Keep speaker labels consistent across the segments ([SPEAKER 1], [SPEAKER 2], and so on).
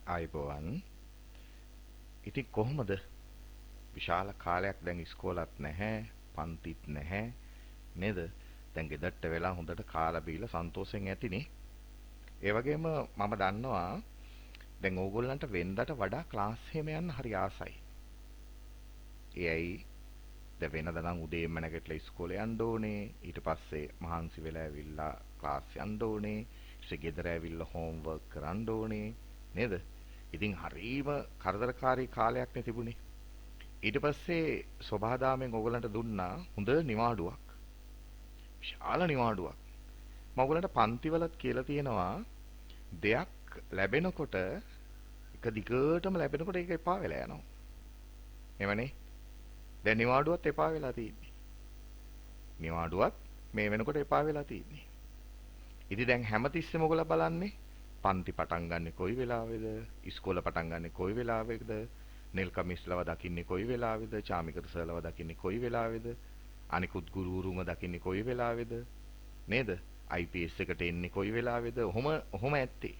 [SPEAKER 1] ආයිබෝවන්. ඉතින් කොහොමද? විශාල කාලයක් දැන් ඉස්කෝලත් නැහැ, පන්තිත් නැහැ නේද? දැන් ගෙදරට වෙලා හොඳට කාලා බීලා සන්තෝෂෙන් ඇතිනේ. ඒ වගේම මම දන්නවා දැන් ඕගොල්ලන්ට වෙනදට වඩා ක්ලාස් එහෙම යන්න හරි ආසයි. ඒ ඇයි? දැන් වෙනද නම් උදේම නැගිටලා ඉස්කෝලේ යන්න ඕනේ. ඊට පස්සේ මහන්සි වෙලා ඇවිල්ලා ක්ලාස් යන්න ඕනේ. ඊට ගෙදර ඇවිල්ලා හෝම්වර්ක් කරන්න ඕනේ නේද? ඉතින් හරීම කරදරකාරී කාලයක් නේ තිබුණේ. ඊට පස්සේ සොබාදාමෙන් ඕගලන්ට දුන්නා හොඳ නිවාඩුවක්. විශාල නිවාඩුවක්. මම ඕගලන්ට පන්තිවලත් කියලා තියෙනවා දෙයක් ලැබෙනකොට එක දිගටම ලැබෙනකොට ඒක එපා වෙලා යනවා. එවනේ. දැන් නිවාඩුවත් එපා වෙලා තියෙන්නේ. නිවාඩුවත් මේ වෙනකොට එපා වෙලා තියෙන්නේ. ඉතින් දැන් හැමතිස්සෙම ඔයගොල්ලෝ බලන්නේ පන්ති පටන් ගන්නෙ කොයි වෙලාවේද? ඉස්කෝල පටන් ගන්නෙ කොයි වෙලාවේද? නෙල් කමිස්ලව දකින්නේ කොයි වෙලාවේද? චාමිකර සර්ලව දකින්නේ කොයි වෙලාවේද? අනිකුත් ගුරුවරුම දකින්නේ කොයි වෙලාවේද? නේද? IPS එකට එන්නේ කොයි වෙලාවේද? ඔහොම ඇත්තේ.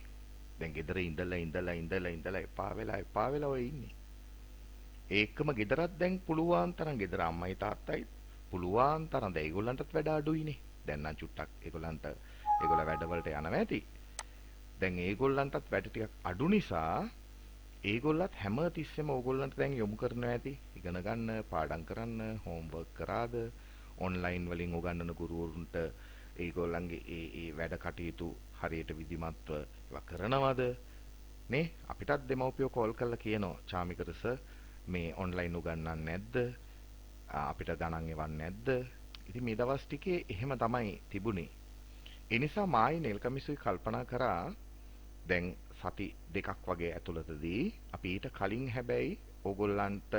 [SPEAKER 1] දැන් ගෙදර ඉඳලා එපා වෙලා ඔය ඉන්නේ. ඒකම ගෙදරත් දැන් පුළුවන් තරම් ගෙදර අම්මයි තාත්තයි පුළුවන් තරම් දැන් ඒගොල්ලන්ටත් වැඩ අඩුයිනේ. දැන් නම් චුට්ටක් ඒගොල්ල වැඩවලට යනවා ඇති. දැන් ඒගොල්ලන්ටත් වැඩ ටිකක් අඩු නිසා ඒගොල්ලත් හැම තිස්සෙම ඕගොල්ලන්ට දැන් යොමු කරනවා ඇති. ඉගෙන ගන්න, පාඩම් කරන්න, හෝම්වර්ක් කරාද, ඔන්ලයින් වලින් උගන්වන ගුරුවරුන්ට ඒගොල්ලන්ගේ ඒ වැඩ කටයුතු හරියට විධිමත්ව ඒවා කරනවද? නේ අපිටත් දෙමව්පියෝ කෝල් කරලා කියනවා චාමිකර සර් මේ ඔන්ලයින් උගන්වන්නේ නැද්ද? අපිට ගණන් එවන්නේ නැද්ද? ඉතින් මේ දවස් ටිකේ එහෙම තමයි තිබුණේ. ඒ නිසා මායි නෙල්කමිසුයි කල්පනා කරා දැන් සති දෙකක් වගේ ඇතුළතදී අපි ඊට කලින් හැබැයි ඕගොල්ලන්ට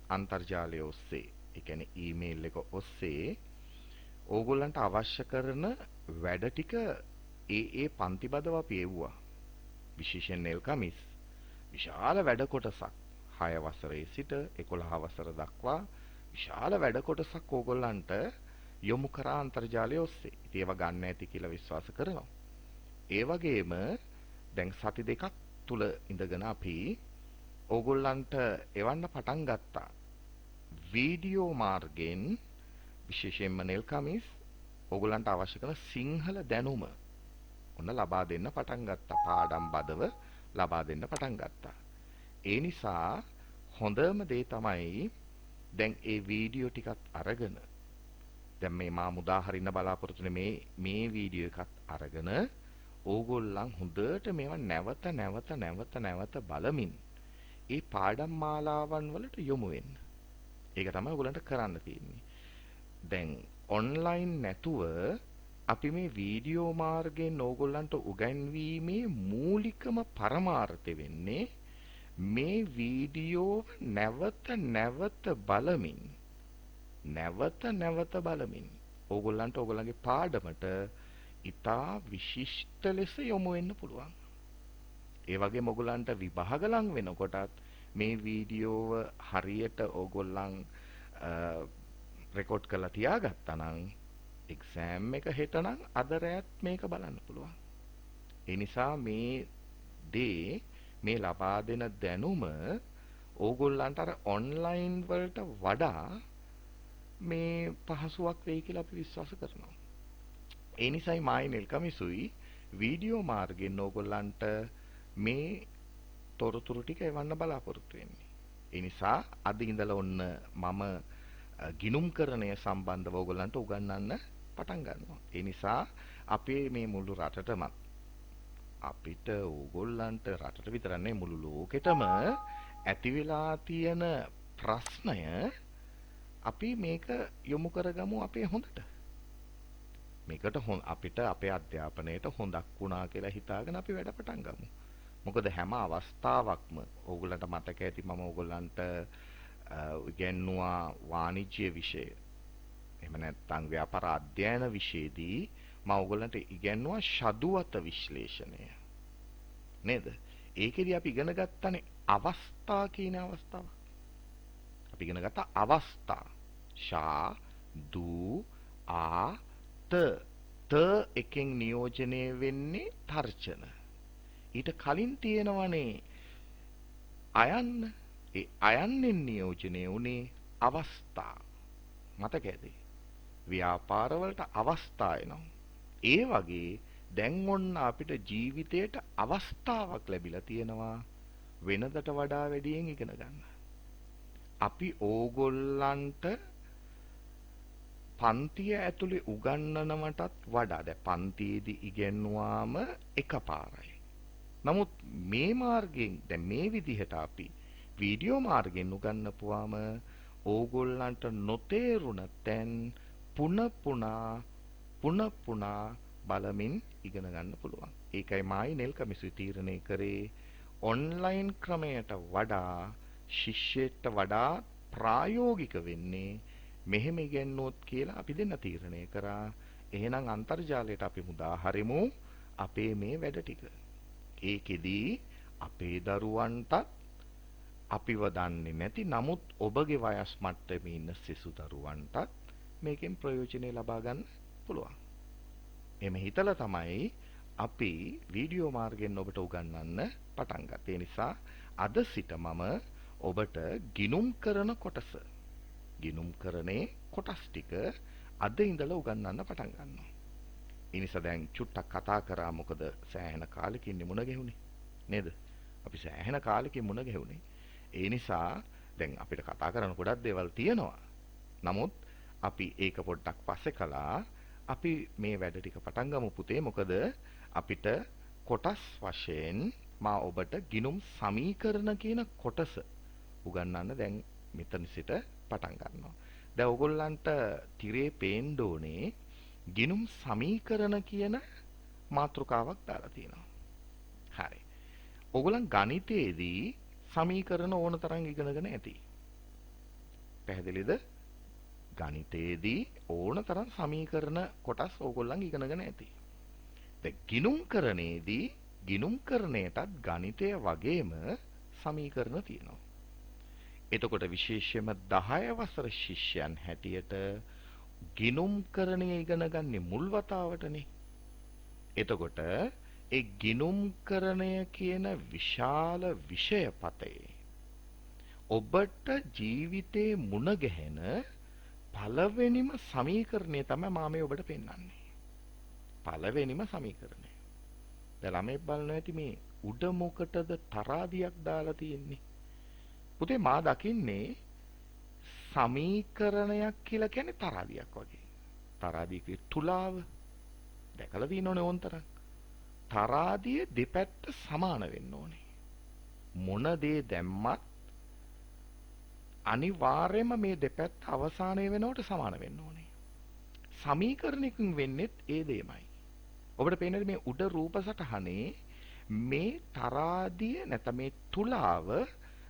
[SPEAKER 1] අන්තර්ජාලය ඔස්සේ, ඒ කියන්නේ ඊමේල් එක ඔස්සේ ඕගොල්ලන්ට අවශ්‍ය කරන වැඩ ටික ඒ පන්ති බදව අපි එව්වා. විශේෂයෙන් නෙල්කමිස් විශාල වැඩ කොටසක් 6 වසරේ සිට 11 වසර දක්වා විශාල වැඩ කොටසක් ඕගොල්ලන්ට යොමු කරා අන්තර්ජාලය ඔස්සේ. ඉතින් ඒව ගන්න ඇති කියලා විශ්වාස කරනවා. ඒ වගේම දැන් සති දෙකක් තුල ඉඳගෙන අපි ඕගොල්ලන්ට එවන්න පටන් ගත්තා. වීඩියෝ මාර්ගෙන් විශේෂයෙන්ම නෙල්කමිස් ඕගොල්ලන්ට අවශ්‍ය කරන සිංහල දැනුම ඔන්න ලබා දෙන්න පටන් ගත්තා. පාඩම් බදව ලබා දෙන්න පටන් ගත්තා. ඒ නිසා හොඳම දේ තමයි දැන් ඒ වීඩියෝ ටිකත් අරගෙන දැන් මේ මා මුදා හරින්න බලාපොරොත්තු මේ වීඩියෝ එකත් අරගෙන ඕගොල්ලන් හොඳට මේවා නැවත බලමින් ඒ පාඩම් මාලාවන් වලට යොමු වෙන්න. ඒක තමයි ඔයගලන්ට කරන්න තියෙන්නේ. දැන් ඔන්ලයින් නැතුව අපි මේ වීඩියෝ මාර්ගයෙන් ඕගොල්ලන්ට උගන්වීමේ මූලිකම පරමාර්ථය වෙන්නේ මේ වීඩියෝ නැවත බලමින් ඕගොල්ලන්ට ඕගොල්ලන්ගේ පාඩමට ඉතා විශිෂ්ට ලෙස යොමු වෙන්න පුළුවන්. ඒ වගේම ඕගොල්ලන්ට විභාග ලං වෙනකොටත් මේ වීඩියෝව හරියට ඕගොල්ලන් රෙකෝඩ් කරලා තියාගත්තා නම් එක්සෑම් එක හෙට නම් අද රැත් මේක බලන්න පුළුවන්. ඒ නිසා මේ ලබා දෙන දැනුම ඕගොල්ලන්ට අර ඔන්ලයින් වලට වඩා මේ පහසුවක් වෙයි කියලා අපි විශ්වාස කරනවා. ඒ නිසායි මායි නෙල්කමිසුයි වීඩියෝ මාර්ගෙන් ඕගොල්ලන්ට මේ තොරතුරු ටික එවන්න බලාපොරොත්තු වෙන්නේ. ඒ නිසා අද ඉඳලා ඔන්න මම ගිණුම්කරණය සම්බන්ධව ඕගොල්ලන්ට උගන්වන්න පටන් ගන්නවා. ඒ නිසා අපේ මේ මුළු රටටම අපිට ඕගොල්ලන්ට රටට විතරක් නෙවෙයි මුළු ලෝකෙටම ඇති වෙලා තියෙන ප්‍රශ්නය අපි මේක යොමු කරගමු අපේ හොඳට. මේකට අපිට අපේ අධ්‍යාපනයට හොඳක් වුණා කියලා හිතාගෙන අපි වැඩ පටන් ගමු. මොකද හැම අවස්ථාවක්ම ඕගොල්ලන්ට මතක ඇති මම ඕගොල්ලන්ට ඉගෙනුවා වාණිජ්‍ය විෂය. එහෙම නැත්නම් ව්‍යාපාර අධ්‍යයන විෂයේදී මම ඕගොල්ලන්ට ඉගෙනුවා ෂදුවත විශ්ලේෂණය. නේද? ඒකෙදි අපි ඉගෙන ගත්තනේ අවස්ථා කියන අවස්ථාව. අපි ඉගෙන ගත්ත අවස්ථා. ෂා දු ආ ත එකෙන් නියෝජනය වෙන්නේ තර්ජන. ඊට කලින් තියෙනවනේ අයන්න. ඒ අයන්නෙන් නියෝජනය වුණේ අවස්ථා. මතකද? ව්‍යාපාරවලට අවස්ථා එනවා. ඒ වගේ දැන් ඔන්න අපිට ජීවිතේට අවස්ථාවක් ලැබිලා තියෙනවා වෙනදට වඩා වැඩියෙන් ඉගෙන ගන්න. අපි ඕගොල්ලන්ට පන්තිය ඇතුලේ උගන්වනවටත් වඩා දැන් පන්තියේදී ඉගෙනුවාම එකපාරයි. නමුත් මේ මාර්ගයෙන් දැන් මේ විදිහට අපි වීඩියෝ මාර්ගයෙන් උගන්වපුවාම ඕගොල්ලන්ට නොතේරුණ තැන් පුන පුනා බලමින් ඉගෙන ගන්න පුළුවන්. ඒකයි මායි නෙල්කමිසු තීරණය කරේ ඔන්ලයින් ක්‍රමයට වඩා ශිෂ්‍යයට වඩා ප්‍රායෝගික වෙන්නේ මෙහෙම ඉගෙනුවොත් කියලා අපි දෙන්න තීරණය කරා. එහෙනම් අන්තර්ජාලයට අපි මුදා හරිමු අපේ මේ වැඩ ටික. ඒකෙදී අපේ දරුවන්ටත් අපිව දන්නේ නැති නමුත් ඔබගේ වයස් මට්ටමේ ඉන්න සිසු දරුවන්ටත් මේකෙන් ප්‍රයෝජනෙ ලබා ගන්න පුළුවන්. එමෙ හිතලා තමයි අපි වීඩියෝ මාර්ගයෙන් ඔබට උගන්වන්න පටන් ගත්තේ. ඒ නිසා අද සිට මම ඔබට ගිනුම් කරන කොටස් ටික අද ඉඳලා උගන්වන්න පටන් ගන්නවා. ඒ නිසා දැන් චුට්ටක් කතා කරා මොකද සෑහෙන කාලෙකින් මුණ ගැහුනේ නේද? අපි සෑහෙන කාලෙකින් මුණ ගැහුනේ. ඒ නිසා දැන් අපිට කතා කරන්න ගොඩක් දේවල් තියෙනවා. නමුත් අපි ඒක පොඩ්ඩක් පස්සේ කළා. අපි මේ වැඩ ටික පටන් ගමු පුතේ. මොකද අපිට කොටස් වශයෙන් මා ඔබට ගිනුම් සමීකරණ කියන කොටස උගන්වන්න දැන් මෙතන සිට පටන් ගන්නවා. දැන් ඔයගොල්ලන්ට තිරේ පේන්න ඕනේ ගිනුම් සමීකරණ කියන මාතෘකාවක් දාලා තියෙනවා. හරි. ඔයගොල්ලන් ගණිතයේදී සමීකරණ ඕන තරම් ඉගෙනගෙන ඇති. පැහැදිලිද? ගණිතයේදී ඕන තරම් සමීකරණ කොටස් ඕගොල්ලන් ඉගෙනගෙන ඇති. දැන් ගිනුම්කරණයේදී ගිනුම්කරණයටත් ගණිතය වගේම සමීකරණ තියෙනවා. එතකොට විශේෂයෙන්ම 10 වසර ශිෂ්‍යයන් හැටියට ගිනුම්කරණය ඉගෙන ගන්නේ මුල් වතාවටනේ. එතකොට ඒ ගිනුම්කරණය කියන විශාල විෂය පතේ ඔබට ජීවිතේ මුණ ගැහෙන පළවෙනිම සමීකරණය තමයි මම මේ ඔබට පෙන්වන්නේ. පළවෙනිම සමීකරණය. දැන් ළමයි බලන්න ඇති මේ උඩ මොකටද තරාදියක් දාලා තියෙන්නේ? පුතේ මා දකින්නේ සමීකරණයක් කියලා කියන්නේ තරාදියක් වගේ. තරාදියක තුලාව දැකලා තියෙනවනේ ඕන්තරම්. තරාදිය දෙපැත්ත සමාන වෙන්න ඕනේ. මොන දේ දැම්මත් අනිවාර්යයෙන්ම මේ දෙපැත්ත අවසානයේ වෙනකොට සමාන වෙන්න ඕනේ. සමීකරණයකින් වෙන්නේත් ඒ දෙයමයි. ඔබට පේනද මේ උඩ රූප සටහනේ මේ තරාදිය නැත්නම් මේ තුලාව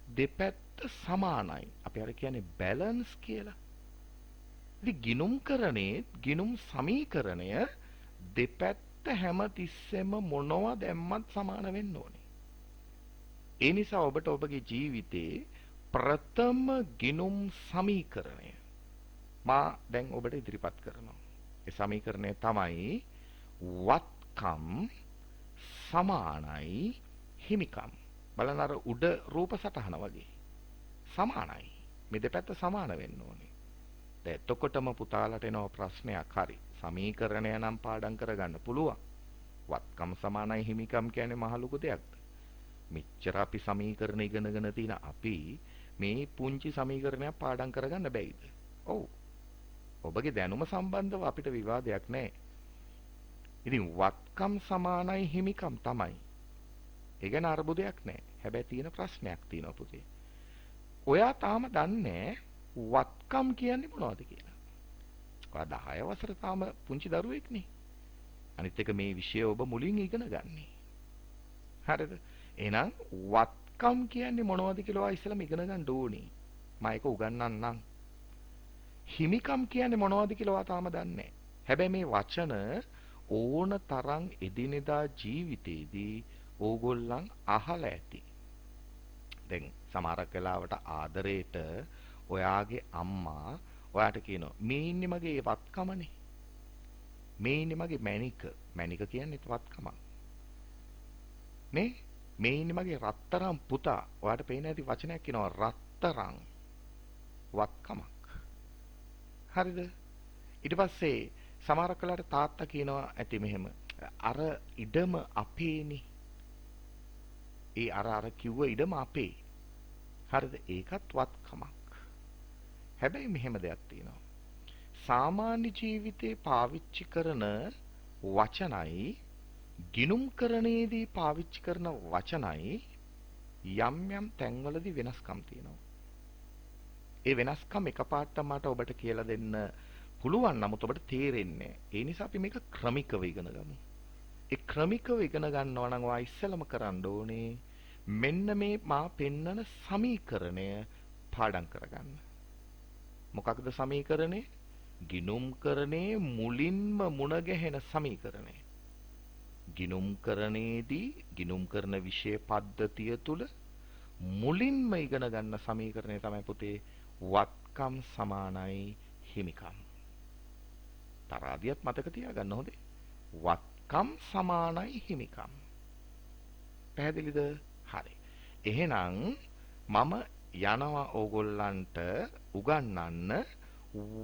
[SPEAKER 1] දෙපැත්ත සමානයි. අපි අර කියන්නේ බැලන්ස් කියලා. ඉතින් ගිනුම්කරණේ ගිනුම් සමීකරණය දෙපැත්ත හැම තිස්සෙම මොනවා දැම්මත් සමාන වෙන්න ඕනේ. ඒ නිසා ඔබට ඔබගේ ජීවිතේ ප්‍රථම ගිනුම් සමීකරණය මා දැන් ඔබට ඉදිරිපත් කරනවා. ඒ සමීකරණය තමයි වත්කම් සමානයි හිමිකම්. බලන්න අර උඩ රූප සටහන වගේ සමානයි. මේ දෙපැත්ත සමාන වෙන්න ඕනේ. දැන් එතකොටම පුතාලට එන ප්‍රශ්නයක් හරි. සමීකරණය නම් පාඩම් කරගන්න පුළුවන්. වත්කම් සමානයි හිමිකම් කියන්නේ මහ ලොකු දෙයක්ද? මෙච්චර අපි සමීකරණ ඉගෙනගෙන තියෙන අපි මේ පුංචි සමීකරණයක් පාඩම් කරගන්න බැයිද? ඔව්. ඔබගේ දැනුම සම්බන්ධව අපිට විවාදයක් නැහැ. ඉතින් වත්කම් සමානයි හිමිකම් තමයි. ඒ ගැන අරුබුදයක් නැහැ. හැබැයි තියෙන ප්‍රශ්නයක් තියෙනවා පුතේ. ඔයා තාම දන්නේ වත්කම් කියන්නේ මොනවද කියලා. ඔයා 10 වසර තාම පුංචි දරුවෙක් නේ. අනිත් එක මේ විෂය ඔබ මුලින් ඉගෙන ගන්නේ. හරිද? එහෙනම් වත්කම් කියන්නේ මොනවද කියලා ඔයා ඉස්සෙල්ලාම ඉගෙන ගන්න ඕනේ. මම ඒක උගන්වන්නම්. හිමිකම් කියන්නේ මොනවද කියලා ඔයා තාම දන්නේ නැහැ. හැබැයි මේ වචන ඕන තරම් එදිනෙදා ජීවිතේදී ඕගොල්ලන් අහලා ඇති. දැන් සමහරක් වෙලාවට ආදරේට ඔයාගේ අම්මා ඔයාට කියනවා මේ ඉන්නේ මගේ වත්කමනේ. මේ ඉන්නේ මගේ මැනික. මැනික කියන්නේ වත්කමක්. නේ? මේ ඉන්නේ මගේ රත්තරන් පුතා. ඔයාලට පේන්නේ නැති වචනයක් කියනවා රත්තරන්. වත්කමක්. හරිද? ඊට පස්සේ සමහරක් වෙලාවට තාත්තා කියනවා ඇති මෙහෙම අර ඉඩම අපේනේ. ඒ අර කිව්ව ඉඩම අපේ. හරිද? ඒකත් වත්කමක්. හැබැයි මෙහෙම දෙයක් තියෙනවා. සාමාන්‍ය ජීවිතේ පාවිච්චි කරන වචනයි ගිණුම්කරණයේදී පාවිච්චි කරන වචනයි යම් යම් තැන්වලදී වෙනස්කම් තියෙනවා. ඒ වෙනස්කම් එකපාරට මට ඔබට කියලා දෙන්න පුළුවන් නමුත් ඔබට තේරෙන්නේ නැහැ. ඒ නිසා අපි මේක ක්‍රමිකව ඉගෙන ගමු. ඒ ක්‍රමිකව ඉගෙන ගන්නවා නම් ඔයා ඉස්සෙල්ලම කරන්න ඕනේ මෙන්න මේ මා පෙන්නන සමීකරණය පාඩම් කරගන්න. මොකක්ද සමීකරණය? ගිණුම්කරණයේ මුලින්ම මුණ ගැහෙන සමීකරණය. ගිණුම්කරණයේදී ගිණුම්කරන විෂය පද්ධතිය තුල මුලින්ම ඉගෙන ගන්න සමීකරණය තමයි පුතේ වත්කම් සමානයි හිමිකම්. තරාදියත් මතක තියාගන්න හොඳේ. වත්කම් සමානයි හිමිකම්. පැහැදිලිද? හරි. එහෙනම් මම යනවා ඕගොල්ලන්ට උගන්වන්න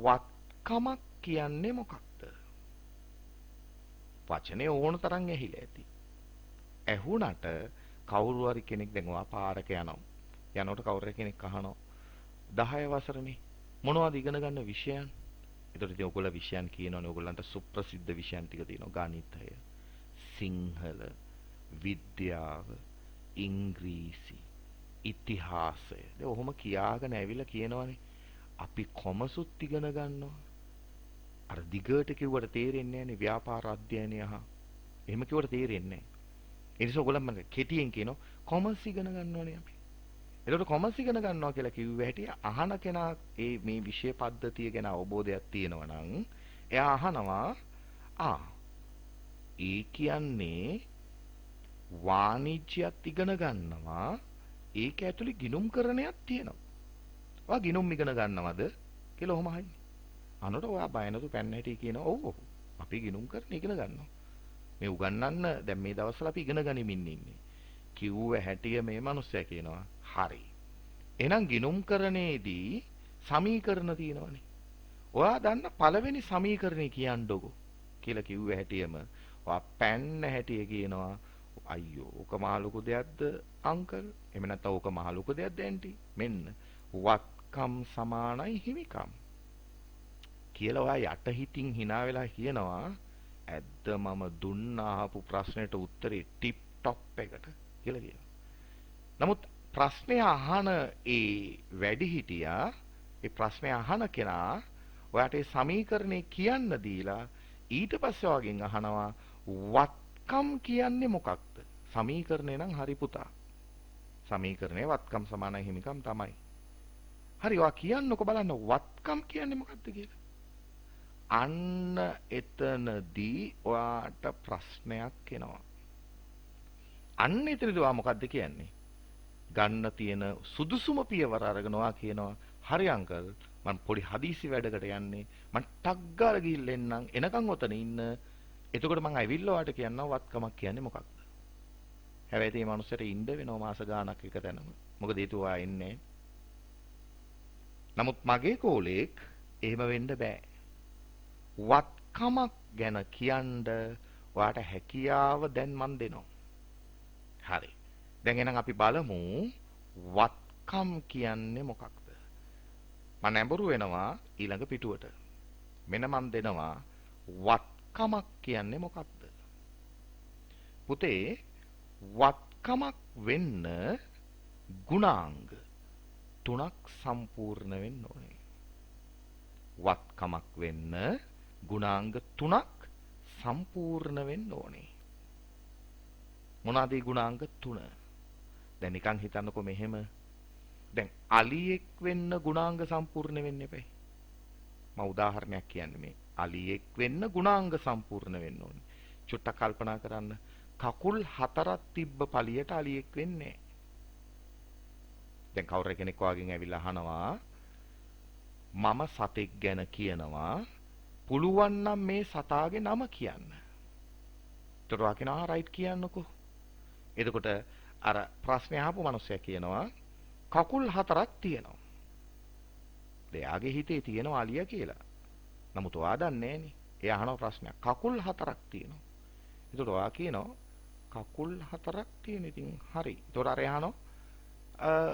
[SPEAKER 1] වත්කමක් කියන්නේ මොකක්ද? වචනේ ඕන තරම් ඇහිලා ඇති. ඇහුණට කවුරු හරි කෙනෙක් දැන් ඔයා පාරක යනවා. යනකොට කවුරු හරි කෙනෙක් අහනවා 10 වසරනේ මොනවද ඉගෙන ගන්න විෂයන්? ඒතකොට ඉතින් ඔයගොල්ලෝ විෂයන් කියනවනේ ඔයගොල්ලන්ට සුප්‍රසිද්ධ විෂයන් ටික තියෙනවා. ගණිතය, සිංහල, විද්‍යාව, ඉංග්‍රීසි, ඉතිහාසය. දැන් ඔහොම කියාගෙන ඇවිල්ලා කියනවනේ අපි කොමසුත් ඉගෙන ගන්නවා. අර දිගට කිව්වට තේරෙන්නේ නැහැනේ ව්‍යාපාර අධ්‍යයනය අහ. එහෙම කිව්වට තේරෙන්නේ නැහැ. ඒ නිසා ඔයගොල්ලන් මම කෙටියෙන් කියනවා කොමර්ස් ඉගෙන ගන්නවනේ අපි. එතකොට කොමර්ස් ඉගෙන ගන්නවා කියලා කිව්ව හැටි අහන කෙනා ඒ මේ විෂය පද්ධතිය ගැන අවබෝධයක් තියෙනවා නම් එයා අහනවා ඒ කියන්නේ වාණිජ්‍යයත් ඉගෙන ගන්නවා ඒක ඇතුලේ ගිණුම්කරණයක් තියෙනවා. ඔයා ගිණුම් ඉගෙන ගන්නවද කියලා ඔහොම අහන්නේ. අනකොට ඔයා බය නැතු පැන්න හැටි කියනවා ඔව් ඔව් අපි ගිණුම්කරණ ඉගෙන ගන්නවා. මේ උගන්වන්න දැන් මේ දවස්වල අපි ඉගෙන ගනිමින් ඉන්නේ. කිව්ව හැටිය මේ මිනිස්සයා කියනවා හරි. එහෙනම් ගිණුම්කරණයේදී සමීකරණ තියෙනවනේ. ඔයා දන්න පළවෙනි සමීකරණේ කියන්නකො කියලා කිව්ව හැටියම ඔයා පැන්න හැටිය කියනවා අයියෝ ඕක මහ ලොකු දෙයක්ද අංකල්? එහෙම නැත්නම් ඕක මහ ලොකු දෙයක්ද ඇන්ටි? මෙන්න වත්කම් සමානයි හිමිකම්. කියලා ඔයා යට හිතින් hina වෙලා කියනවා ඇද්ද මම දුන්න අහපු ප්‍රශ්නෙට උත්තරේ ටිප් টොප් එකට කියලා කියනවා. නමුත් ප්‍රශ්නය අහන ඒ වැඩිහිටියා ඒ ප්‍රශ්නය අහන කෙනා ඔයාට ඒ සමීකරණේ කියන්න දීලා ඊට පස්සේ වගෙන් අහනවා වත්කම් කියන්නේ මොකක්ද? සමීකරණේ නම් හරි පුතා. සමීකරණේ වත්කම් සමානයි හිමිකම් තමයි. හරි ඔයා කියන්නකෝ බලන්න වත්කම් කියන්නේ මොකක්ද කියලා. අන්න එතනදී ඔයාට ප්‍රශ්නයක් එනවා. අන්න එතනදී ඔයා මොකද්ද කියන්නේ? ගන්න තියෙන සුදුසුම පියවර අරගෙන ඔයා කියනවා හරි අංකල් මම පොඩි හදිසි වැඩකට යන්නේ මම ටක් ගාලා ගිහින් එන්නම් එනකන් ඔතන ඉන්න. එතකොට මම ඇවිල්ලා ඔයාට කියන්නම් වත්කමක් කියන්නේ මොකක්ද? හැබැයි මේ මනුස්සයට ඉන්න වෙනවා මාස ගාණක් එක තැනම. මොකද හේතුව ඔයා එන්නේ. නමුත් මගේ කෝලෙක් එහෙම වෙන්න බෑ. වත්කමක් ගැන කියන්න ඔයාට හැකියාව දැන් මන් දෙනවා. හරි. දැන් එහෙනම් අපි බලමු වත්කම් කියන්නේ මොකක්ද? මම නැඹුරු වෙනවා ඊළඟ පිටුවට. මෙන්න මන් දෙනවා වත්කමක් කියන්නේ මොකක්ද? පුතේ වත්කමක් වෙන්න ගුණාංග 3ක් සම්පූර්ණ වෙන්න ඕනේ. වත්කමක් වෙන්න ගුණාංග 3ක් සම්පූර්ණ වෙන්න ඕනේ. මොනවාද මේ ගුණාංග 3? දැන් නිකන් හිතන්නකෝ මෙහෙම. දැන් අලියෙක් වෙන්න ගුණාංග සම්පූර්ණ වෙන්න එපයි. මම උදාහරණයක් කියන්නේ මේ. අලියෙක් වෙන්න ගුණාංග සම්පූර්ණ වෙන්න ඕනේ. චුට්ටක් කල්පනා කරන්න. කකුල් 4ක් තිබ්බ පළියට අලියෙක් වෙන්නේ නැහැ. දැන් කවුරු කෙනෙක් වාගෙන් ඇවිල්ලා අහනවා මම සතෙක් ගැන කියනවා පුළුවන් නම් මේ සතාගේ නම කියන්න. ඒතර වා කියනවා රයිට් කියන්නකෝ. එතකොට අර ප්‍රශ්නේ අහපු මිනිස්සයා කියනවා කකුල් හතරක් තියෙනවා. එයාගේ හිතේ තියෙනවා අලියා කියලා. නමුත් ඔයා දන්නේ නැහනේ. එයා අහන ප්‍රශ්නයක් කකුල් හතරක් තියෙනවා. ඒතකොට ඔයා කියනවා කකුල් හතරක් තියෙන. ඉතින් හරි. ඒතකොට අර එහානෝ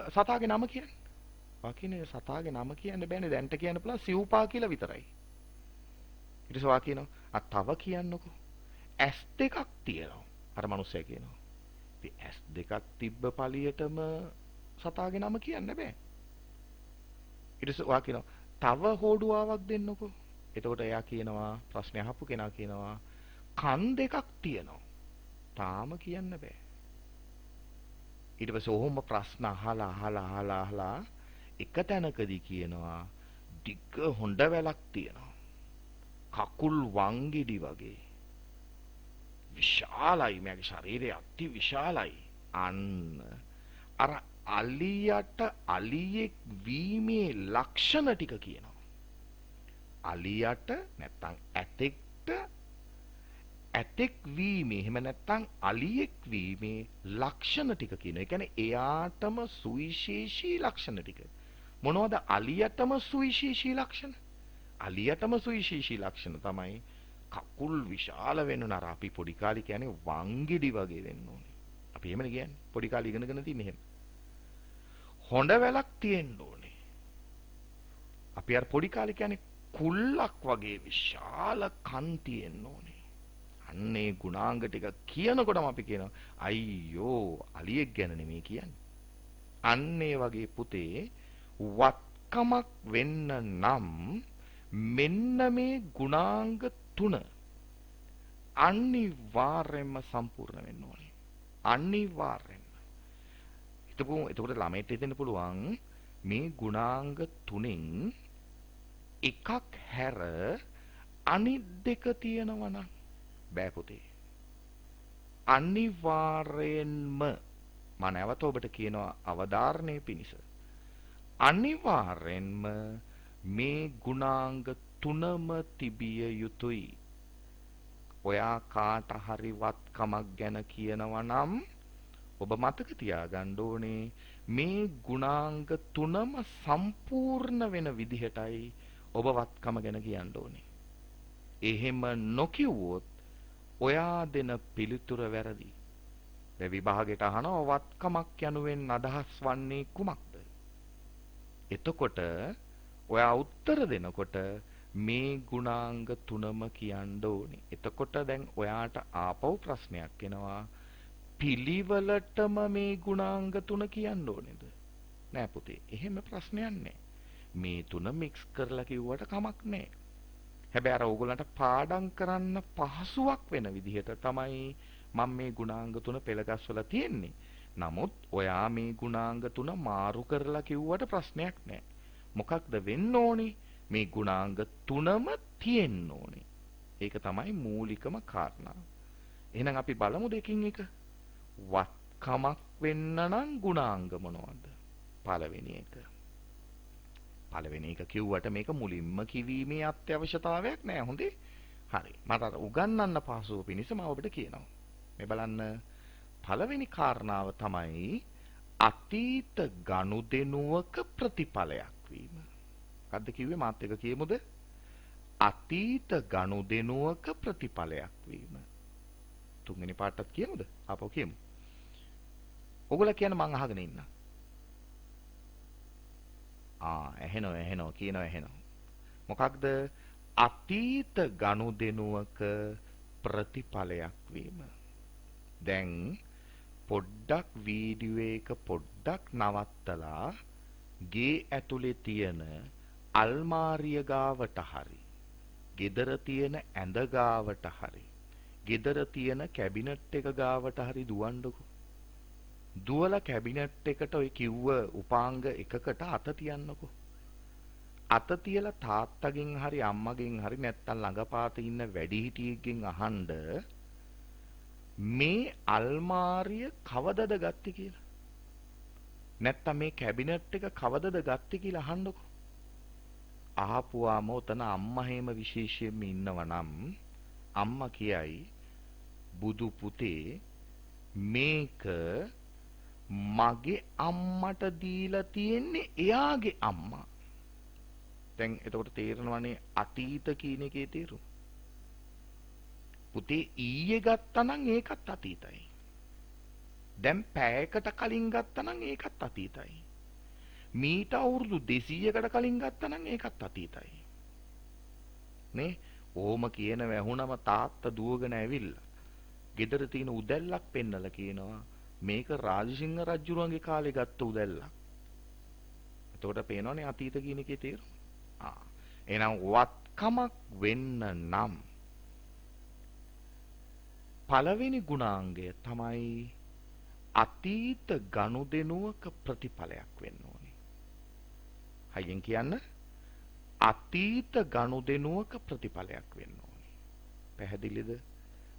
[SPEAKER 1] සතාගේ නම කියන්නේ. ඔයා කියන්නේ සතාගේ නම කියන්න බෑනේ. දැන්ට කියන්න පුළුවන් සිව්පා කියලා විතරයි. ඊට පස්සේ ඔයා කියනවා තව කියන්නකෝ. ඇස් දෙකක් තියෙනවා. අර මිනිස්සයා කියනවා. ඉතින් ඇස් දෙකක් තිබ්බ පළියටම සතාගේ නම කියන්න බෑ. ඊට පස්සේ ඔයා කියනවා තව හෝඩුවාවක් දෙන්නකෝ. එතකොට එයා කියනවා ප්‍රශ්නේ අහපු කෙනා කියනවා කන් දෙකක් තියෙනවා. තාම කියන්න බෑ. ඊට පස්සේ ඔහොම ප්‍රශ්න අහලා එක තැනකදී කියනවා දිග හොඬ වැලක් තියෙනවා. කකුල් වංගිඩි වගේ. විශාලයි මගේ ශරීරය අති විශාලයි. අන්න අර අලියට අලියෙක් වීමේ ලක්ෂණ ටික කියනවා. අලියට නැත්තම් ඇතෙක්ට ඇතෙක් වීමේ එහෙම නැත්තම් අලියෙක් වීමේ ලක්ෂණ ටික කියනවා. ඒ කියන්නේ එයාටම සුවිශේෂී ලක්ෂණ ටික. මොනවද අලියටම සුවිශේෂී ලක්ෂණ? අලියටම සුවිශේෂී ලක්ෂණ තමයි කකුල් විශාල වෙන්න උන. අර අපි පොඩි කාලේ කියන්නේ වංගිඩි වගේ වෙන්න ඕනේ. අපි එහෙමනේ කියන්නේ. පොඩි කාලේ ඉගෙනගෙන තින්නේ එහෙම. හොඬ වැලක් තියෙන්න ඕනේ. අපි අර පොඩි කාලේ කියන්නේ කුල්ලක් වගේ විශාල කන් තියෙන්න ඕනේ. අන්නේ ගුණාංග ටික කියනකොටම අපි කියනවා අයියෝ අලියෙක් ගැන නෙමෙයි කියන්නේ. අන්නේ වගේ පුතේ වත්කමක් වෙන්න නම් මෙන්න මේ ගුණාංග තුන අනිවාර්යයෙන්ම සම්පූර්ණ වෙන්න ඕනේ. අනිවාර්යයෙන්ම. එතකොට ළමයට හිතෙන්න පුළුවන් මේ ගුණාංග තුනෙන් එකක් හැර අනිත් දෙක තියෙනවා නම් බෑ පුතේ. අනිවාර්යෙන්ම මම නැවත ඔබට කියනවා අවධාරණය පිණිස අනිවාර්යෙන්ම මේ ගුණාංග තුනම තිබිය යුතුයි. ඔයා කාට හරි වත්කමක් ගැන කියනවා නම් ඔබ මතක තියාගන්න ඕනේ මේ ගුණාංග තුනම සම්පූර්ණ වෙන විදිහටයි ඔබ වත්කම ගැන කියන්න ඕනේ. එහෙම නොකියුවොත් ඔයා දෙන පිළිතුර වැරදි. දැන් විභාගයට අහනවා වත්කමක් යනුවෙන් අදහස් වන්නේ කුමක්ද? එතකොට ඔයා උත්තර දෙනකොට මේ ගුණාංග තුනම කියන්න ඕනේ. එතකොට දැන් ඔයාට ආපහු ප්‍රශ්නයක් එනවා. පිළිවෙලටම මේ ගුණාංග තුන කියන්න ඕනේද? නෑ පුතේ. එහෙම ප්‍රශ්නයක් නෑ. මේ තුන මික්ස් කරලා කිව්වට කමක් නෑ. හැබැයි අර ඕගොල්ලන්ට පාඩම් කරන්න පහසුවක් වෙන විදිහට තමයි මම මේ ගුණාංග තුන පෙළගස්වලා තියෙන්නේ. නමුත් ඔයා මේ ගුණාංග තුන මාරු කරලා කිව්වට ප්‍රශ්නයක් නෑ. මොකක්ද වෙන්න ඕනේ? මේ ගුණාංග තුනම තියෙන්න ඕනේ. ඒක තමයි මූලිකම කාරණා. එහෙනම් අපි බලමු දෙකින් එක. වත්කමක් වෙන්න නම් ගුණාංග මොනවද? පළවෙනි එක. පළවෙනි එක කිව්වට මේක මුලින්ම කිවීමේ අත්‍යවශ්‍යතාවයක් නෑ. හොඳේ. හරි. මට අර උගන්වන්න පහසුව පිණිස මම ඔබට කියනවා. මේ බලන්න පළවෙනි කාරණාව තමයි අතීත ගනුදෙනුවක ප්‍රතිඵලයක් වීම. මොකද්ද කිව්වේ මාත් එක කියමුද? අතීත ගනුදෙනුවක ප්‍රතිඵලයක් වීම. තුන්වෙනි පාඩටත් කියමුද? ආපහු කියමු. ඔයගොල්ලෝ කියන මං අහගෙන ඉන්න. ඇහෙනවා. මොකක්ද? අතීත ගනුදෙනුවක ප්‍රතිඵලයක් වීම. දැන් පොඩ්ඩක් වීඩියෝ එක පොඩ්ඩක් නවත්තලා ගේ ඇතුලේ තියෙන අල්මාරිය ගාවට හරි, ගෙදර තියෙන ඇඳ ගාවට හරි, ගෙදර තියෙන කැබිනට් එක ගාවට හරි දුවන්නකෝ. දුවලා කැබිනට් එකට ඔය කිව්ව උපාංග එකකට අත තියන්නකෝ. අත තියලා තාත්තගෙන් හරි අම්මගෙන් හරි නැත්තම් ළඟපාත ඉන්න වැඩිහිටියෙක්ගෙන් අහන්න මේ අල්මාරිය කවදද ගත්තේ කියලා. නැත්තම් මේ කැබිනට් එක කවදද ගත්තේ කියලා අහන්නකෝ. අහපුවාම උතන අම්මා හේම විශේෂයෙන්ම ඉන්නවා නම් අම්මා කියයි බුදු පුතේ මේක මගේ අම්මට දීලා තියෙන්නේ එයාගේ අම්මා. දැන් එතකොට තේරෙනවනේ අතීත කියන එකේ තේරුම. පුතේ ඊයේ ගත්තා නම් ඒකත් අතීතයි. දැන් පැයකට කලින් ගත්තා නම් ඒකත් අතීතයි. මීට අවුරුදු 200කට කලින් ගත්තා නම් ඒකත් අතීතයි. නේ? ඕම කියන වැහුණම තාත්තා දුවගෙන ඇවිල්ලා ගෙදර තියෙන උදැල්ලක් පෙන්නලා කියනවා මේක රාජසිංහ රජුරුවන්ගේ කාලේ ගත්ත උදැල්ලක්. එතකොට පේනවනේ අතීත කියන එකේ තේරුම. එහෙනම් වත්කමක් වෙන්න නම් පළවෙනි ගුණාංගය තමයි අතීත ගනුදෙනුවක ප්‍රතිඵලයක් වෙන්න ඕනේ. හයියෙන් කියන්න අතීත ගනුදෙනුවක ප්‍රතිඵලයක් වෙන්න ඕනේ. පැහැදිලිද?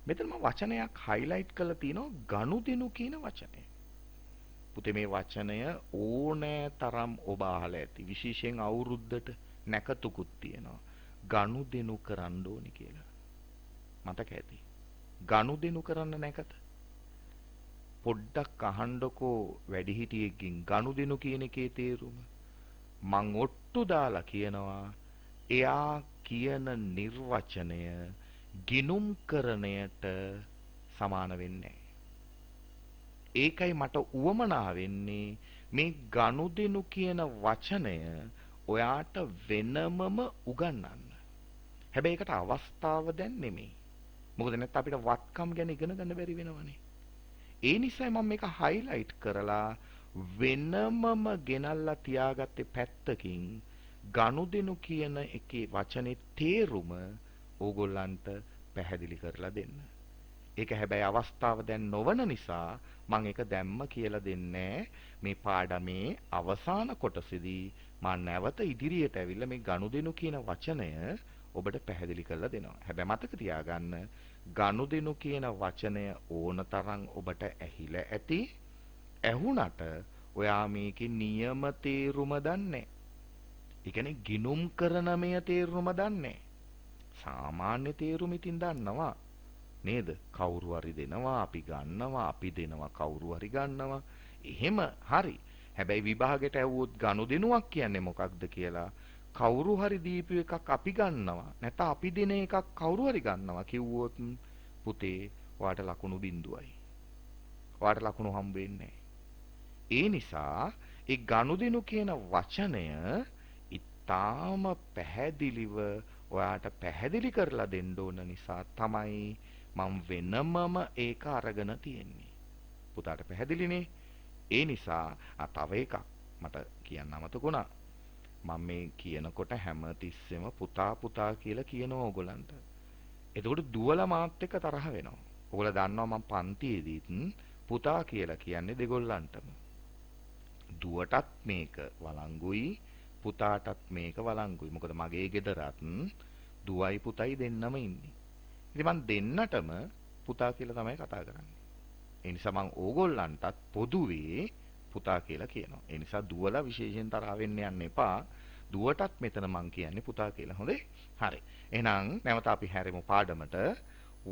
[SPEAKER 1] මෙතන මම වචනයක් highlight කරලා තිනවා ගනුදෙනු කියන වචනය. පුතේ මේ වචනය ඕනෑ තරම් ඔබ අහලා ඇති. විශේෂයෙන් අවුරුද්දට නැකතුකුත් තියෙනවා. ගනුදෙනු කරන්න ඕනේ කියලා. මතක ඇති. ගනුදෙනු කරන්න නැකත. පොඩ්ඩක් අහන්නකෝ වැඩිහිටියෙක්ගෙන් ගනුදෙනු කියන එකේ තේරුම. මං ඔට්ටු දාලා කියනවා එයා කියන නිර්වචනය ගිනුම් කරණයට සමාන වෙන්නේ. ඒකයි මට උවමනා වෙන්නේ මේ ගනුදෙනු කියන වචනය ඔයාට වෙනමම උගන්වන්න. හැබැයි ඒකට අවස්ථාව දැන් නෙමෙයි. මොකද නැත්නම් අපිට වත්කම් ගැන ඉගෙන ගන්න බැරි වෙනවනේ. ඒ නිසා මම මේක highlight කරලා වෙනමම ගෙනල්ලා තියාගත්තේ පැත්තකින් ගනුදෙනු කියන එකේ වචනේ තේරුම ඕගොල්ලන්ට පැහැදිලි කරලා දෙන්න. ඒක හැබැයි අවස්ථාව දැන් නොවන නිසා මම ඒක දැම්ම කියලා දෙන්නේ මේ පාඩමේ අවසාන කොටසේදී මම නැවත ඉදිරියට ඇවිල්ලා මේ ගනුදෙනු කියන වචනය ඔබට පැහැදිලි කරලා දෙනවා. හැබැයි මතක තියාගන්න ගනුදෙනු කියන වචනය ඕනතරම් ඔබට ඇහිලා ඇති. ඇහුණට ඔයා මේකේ නියම තේරුම දන්නේ. ඒ කියන්නේ ගිනුම් කරන මේ තේරුම දන්නේ. සාමාන්‍ය තේරුම ඉතින් දන්නවා. නේද? කවුරු හරි දෙනවා අපි ගන්නවා අපි දෙනවා කවුරු හරි ගන්නවා. එහෙම හරි. හැබැයි විභාගෙට ඇව්වොත් ගනුදෙනුවක් කියන්නේ මොකක්ද කියලා කවුරු හරි දීපු එකක් අපි ගන්නවා නැත්නම් අපි දෙන එකක් කවුරු හරි ගන්නවා කිව්වොත් පුතේ ඔයාට ලකුණු බිඳුවයි. ඔයාට ලකුණු හම්බ වෙන්නේ. ඒ නිසා ඒ ගනුදෙනු කියන වචනය ඊටාම පැහැදිලිව ඔයාට පැහැදිලි කරලා දෙන්න ඕන නිසා තමයි මම වෙනමම ඒක අරගෙන තියෙන්නේ. පුතාට පැහැදිලිනේ? ඒ නිසා තව එකක් මට කියන්න අමතකුණා. මම මේ කියනකොට හැමතිස්සෙම පුතා පුතා කියලා කියනවා ඕගොල්ලන්ට. එතකොට දුවලා මාත් එක්ක තරහ වෙනවා. ඕගොල්ලෝ දන්නවා මම පන්තියේදීත් පුතා කියලා කියන්නේ දෙගොල්ලන්ටම. දුවටත් මේක වළංගුයි පුතාටත් මේක වළංගුයි. මොකද මගේ ගෙදරත් දුවයි පුතයි දෙන්නම ඉන්නේ. ඉතින් මම දෙන්නටම පුතා කියලා තමයි කතා කරන්නේ. ඒ නිසා මම ඕගොල්ලන්ටත් පොදුවේ පුතා කියලා කියනවා. ඒ නිසා දුවලා විශේෂයෙන් තරහ වෙන්න යන්න එපා. දුවටත් මෙතන මං කියන්නේ පුතා කියලා. හොඳේ? හරි. එහෙනම් නැවත අපි හැරෙමු පාඩමට.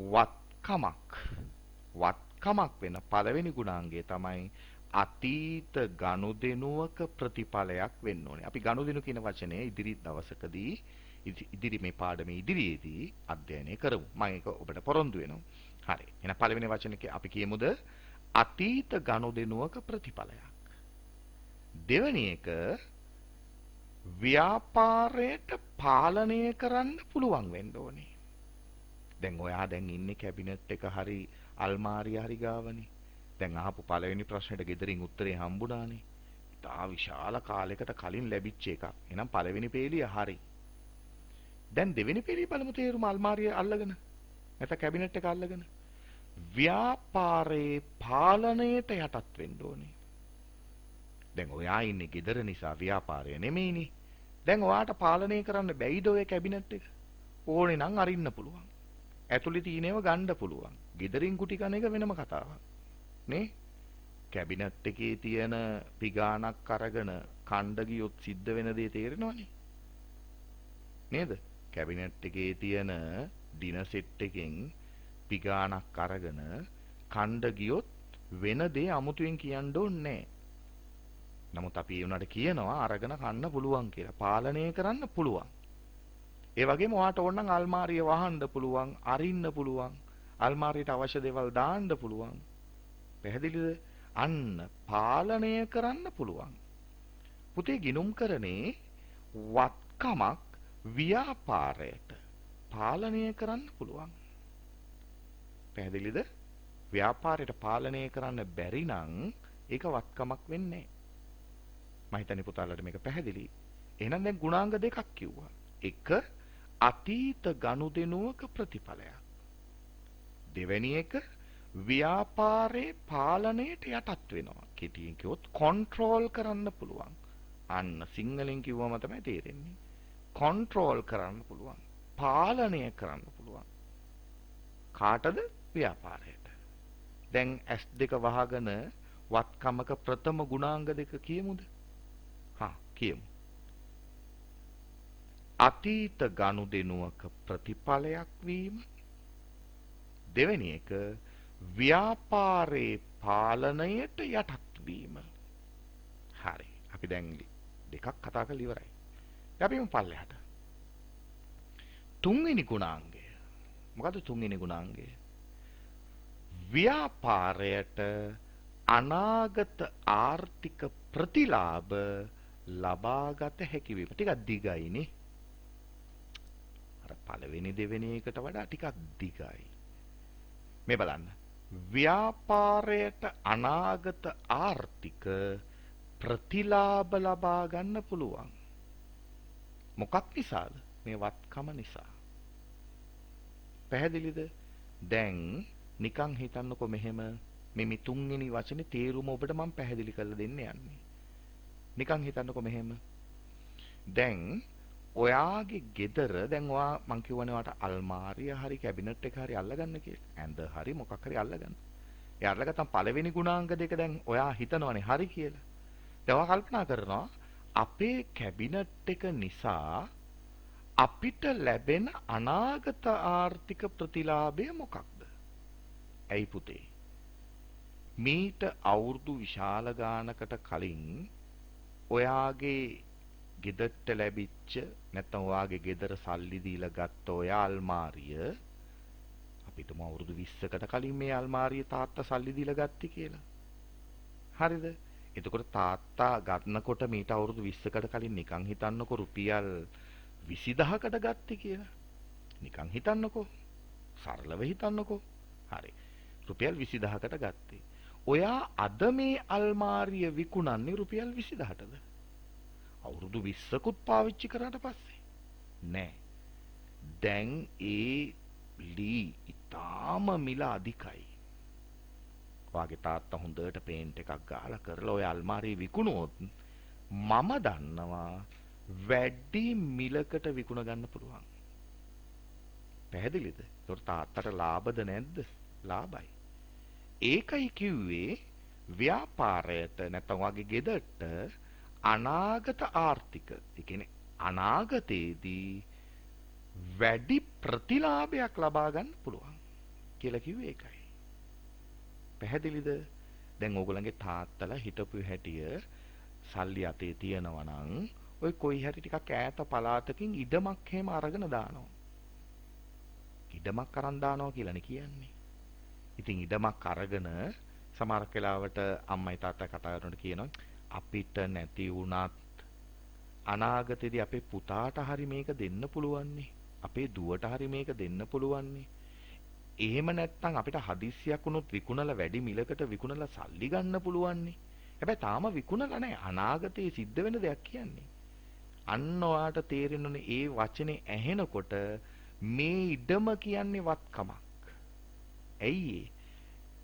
[SPEAKER 1] වත්කමක්. වත්කමක් වෙන පළවෙනි ගුණාංගය තමයි අතීත ගනුදෙනුවක ප්‍රතිඵලයක් වෙන්න ඕනේ. අපි ගනුදෙනු කියන වචනය ඉදිරි දවසකදී ඉදිරි මේ පාඩමේ ඉදිරියේදී අධ්‍යයනය කරමු. මම ඒක ඔබට පොරොන්දු වෙනවා. හරි. එහෙනම් පළවෙනි වචනේ අපි කියමුද අතීත ගනුදෙනුවක ප්‍රතිඵලයක්. දෙවෙනි එක ව්‍යාපාරයට පාලනය කරන්න පුළුවන් වෙන්න ඕනේ. දැන් ඔයා දැන් ඉන්නේ කැබිනට් එක හරි අල්මාරිය හරි ගාවනේ. දැන් අහපු පළවෙනි ප්‍රශ්නෙට ගෙදරින් උත්තරේ හම්බුණානේ. තා විශාල කාලයකට කලින් ලැබිච්ච එකක්. එහෙනම් පළවෙනි පේලිය හරි. දැන් දෙවෙනි පේලිය බලමු තේරුම අල්මාරිය අල්ලගෙන. නැත්නම් කැබිනට් එක අල්ලගෙන. ව්‍යාපාරේ පාලනයට යටත් වෙන්න ඕනේ. දැන් ඔයා ඉන්නේ ගෙදර නිසා ව්‍යාපාරය නෙමෙයිනේ. දැන් ඔයාට පාලනය කරන්න බැයිද ඔය කැබිනට් එක? ඕනේ නම් අරින්න පුළුවන්. ඇතුලේ තියෙනව ගන්න පුළුවන්. ගෙදරින් කුටි කන එක වෙනම කතාවක්. නේ? කැබිනට් එකේ තියෙන පිගානක් අරගෙන කණ්ඩ ගියොත් සිද්ධ වෙන දේ තේරෙනවනේ. නේද? කැබිනට් එකේ තියෙන ඩිනර් සෙට් එකෙන් පිගානක් අරගෙන කණ්ඩ ගියොත් වෙන දේ අමුතුවෙන් කියන්න ඕනේ නැහැ. නමුත් අපි ඒ උනාට කියනවා අරගෙන කන්න පුළුවන් කියලා. පාලනය කරන්න පුළුවන්. ඒ වගේම ඔයාට ඕන නම් අල්මාරිය වහන්න පුළුවන්, අරින්න පුළුවන්. අල්මාරියට අවශ්‍ය දේවල් දාන්න පුළුවන්. පැහැදිලිද? අන්න පාලනය කරන්න පුළුවන්. පුතේ ගිනුම් කරන්නේ වත්කමක් ව්‍යාපාරයට පාලනය කරන්න පුළුවන්. පැහැදිලිද? ව්‍යාපාරයට පාලනය කරන්න බැරි නම් ඒක වත්කමක් වෙන්නේ නැහැ. මම හිතන්නේ පුතාලට මේක පැහැදිලි. එහෙනම් දැන් ගුණාංග දෙකක් කිව්වා. එක අතීත ගනුදෙනුවක ප්‍රතිඵලයක්. දෙවෙනි එක ව්‍යාපාරේ පාලනයට යටත් වෙනවා. කෙටියෙන් කිව්වොත් කන්ට්‍රෝල් කරන්න පුළුවන්. අන්න සිංහලෙන් කිව්වම තමයි තේරෙන්නේ. කන්ට්‍රෝල් කරන්න පුළුවන්. පාලනය කරන්න පුළුවන්. කාටද? ව්‍යාපාරයට. දැන් S2 වහගෙන වත්කමක ප්‍රථම ගුණාංග දෙක කියමුද? කියමු. අතීත ගනුදෙනුවක ප්‍රතිඵලයක් වීම. දෙවෙනි එක ව්‍යාපාරේ පාලනයට යටත් වීම. හරි. අපි දැන් දෙකක් කතා කරලා ඉවරයි. අපිම පල්ලෙහාට. තුන්වෙනි ගුණාංගය. මොකද්ද තුන්වෙනි ගුණාංගය? ව්‍යාපාරයට අනාගත ආර්ථික ප්‍රතිලාභ ලබාගත හැකි වීම. ටිකක් දිගයිනේ. අර පළවෙනි දෙවෙනි එකට වඩා ටිකක් දිගයි. මේ බලන්න. ව්‍යාපාරයට අනාගත ආර්ථික ප්‍රතිලාභ ලබා ගන්න පුළුවන්. මොකක් නිසාද? මේ වත්කම නිසා. පැහැදිලිද? දැන් නිකන් හිතන්නකො මෙහෙම මේ තුන්වෙනි වචනේ තේරුම ඔබට මම පැහැදිලි කරලා දෙන්න යන්නේ. නිකන් හිතන්නකො මෙහෙම. දැන් ඔයාගේ ගෙදර දැන් ඔයා මං කියවනේ ඔයාට අල්මාරිය හරි කැබිනට් එක හරි අල්ලගන්න කියලා. ඇඳ හරි මොකක් හරි අල්ලගන්න. ඒ අල්ලගත්තම පළවෙනි ගුණාංග දෙක දැන් ඔයා හිතනවනේ හරි කියලා. දැන් ඔයා කල්පනා කරනවා අපේ කැබිනට් එක නිසා අපිට ලැබෙන අනාගත ආර්ථික ප්‍රතිලාභය මොකක්ද? ඇයි පුතේ? මීට අවුරුදු විශාල ගානකට කලින් ඔයාගේ ගෙදරට ලැබිච්ච නැත්නම් ඔයාගේ ගෙදර සල්ලි දීලා ගත්ත ඔය අල්මාරිය අපිටම අවුරුදු 20කට කලින් මේ අල්මාරිය තාත්තා සල්ලි දීලා ගත්තේ කියලා. හරිද? එතකොට තාත්තා ගන්නකොට මීට අවුරුදු 20කට කලින් නිකන් හිතන්නකො රුපියල් 20000කට ගත්තේ කියලා. නිකන් හිතන්නකො. සරලව හිතන්නකො. හරි. රුපියල් 20000කට ගත්තේ. ඔයා අද මේ අල්මාරිය විකුණන්නේ රුපියල් 20000ටද? අවුරුදු 20කුත් පාවිච්චි කරාට පස්සේ නෑ. දැන් ඒ ලී ඉතාම මිල අධිකයි. ඔයාගේ තාත්තා හොඳට පේන්ට් එකක් ගාලා කරලා ඔය අල්මාරිය විකුණුවොත් මම දන්නවා වැඩි මිලකට විකුණ ගන්න පුළුවන්. පැහැදිලිද? ඒකට තාත්තට ලාභද නැද්ද? ලාභයි. ඒකයි කිව්වේ ව්‍යාපාරයට නැත්නම් ඔයාගේ ගෙදරට අනාගත ආර්ථික, ඒ කියන්නේ අනාගතයේදී වැඩි ප්‍රතිලාභයක් ලබා ගන්න පුළුවන් කියලා කිව්වේ ඒකයි. පැහැදිලිද? දැන් ඕගොල්ලන්ගේ තාත්තලා හිටපු හැටිය සල්ලි අතේ තියනවා නම් ඔය කොයි හරි ටිකක් ඈත පළාතකින් ඉඩමක් එහෙම අරගෙන දානවා. ඉඩමක් අරන් දානවා කියලානේ කියන්නේ. ඉතින් ඉඩමක් අරගෙන සමහරක් වෙලාවට අම්මයි තාත්තා කතා කරනකොට කියනවා අපිට නැති වුණත් අනාගතේදී අපේ පුතාට හරි මේක දෙන්න පුළුවන්නේ. අපේ දුවට හරි මේක දෙන්න පුළුවන්නේ. එහෙම නැත්නම් අපිට හදිස්සියක් වුණොත් විකුණලා වැඩි මිලකට විකුණලා සල්ලි ගන්න පුළුවන්නේ. හැබැයි තාම විකුණලා නැහැ. අනාගතේ සිද්ධ වෙන දෙයක් කියන්නේ. අන්න ඔයාට තේරෙන්නේ ඒ වචනේ ඇහෙනකොට මේ ඉඩම කියන්නේ වත්කමක්. ඇයි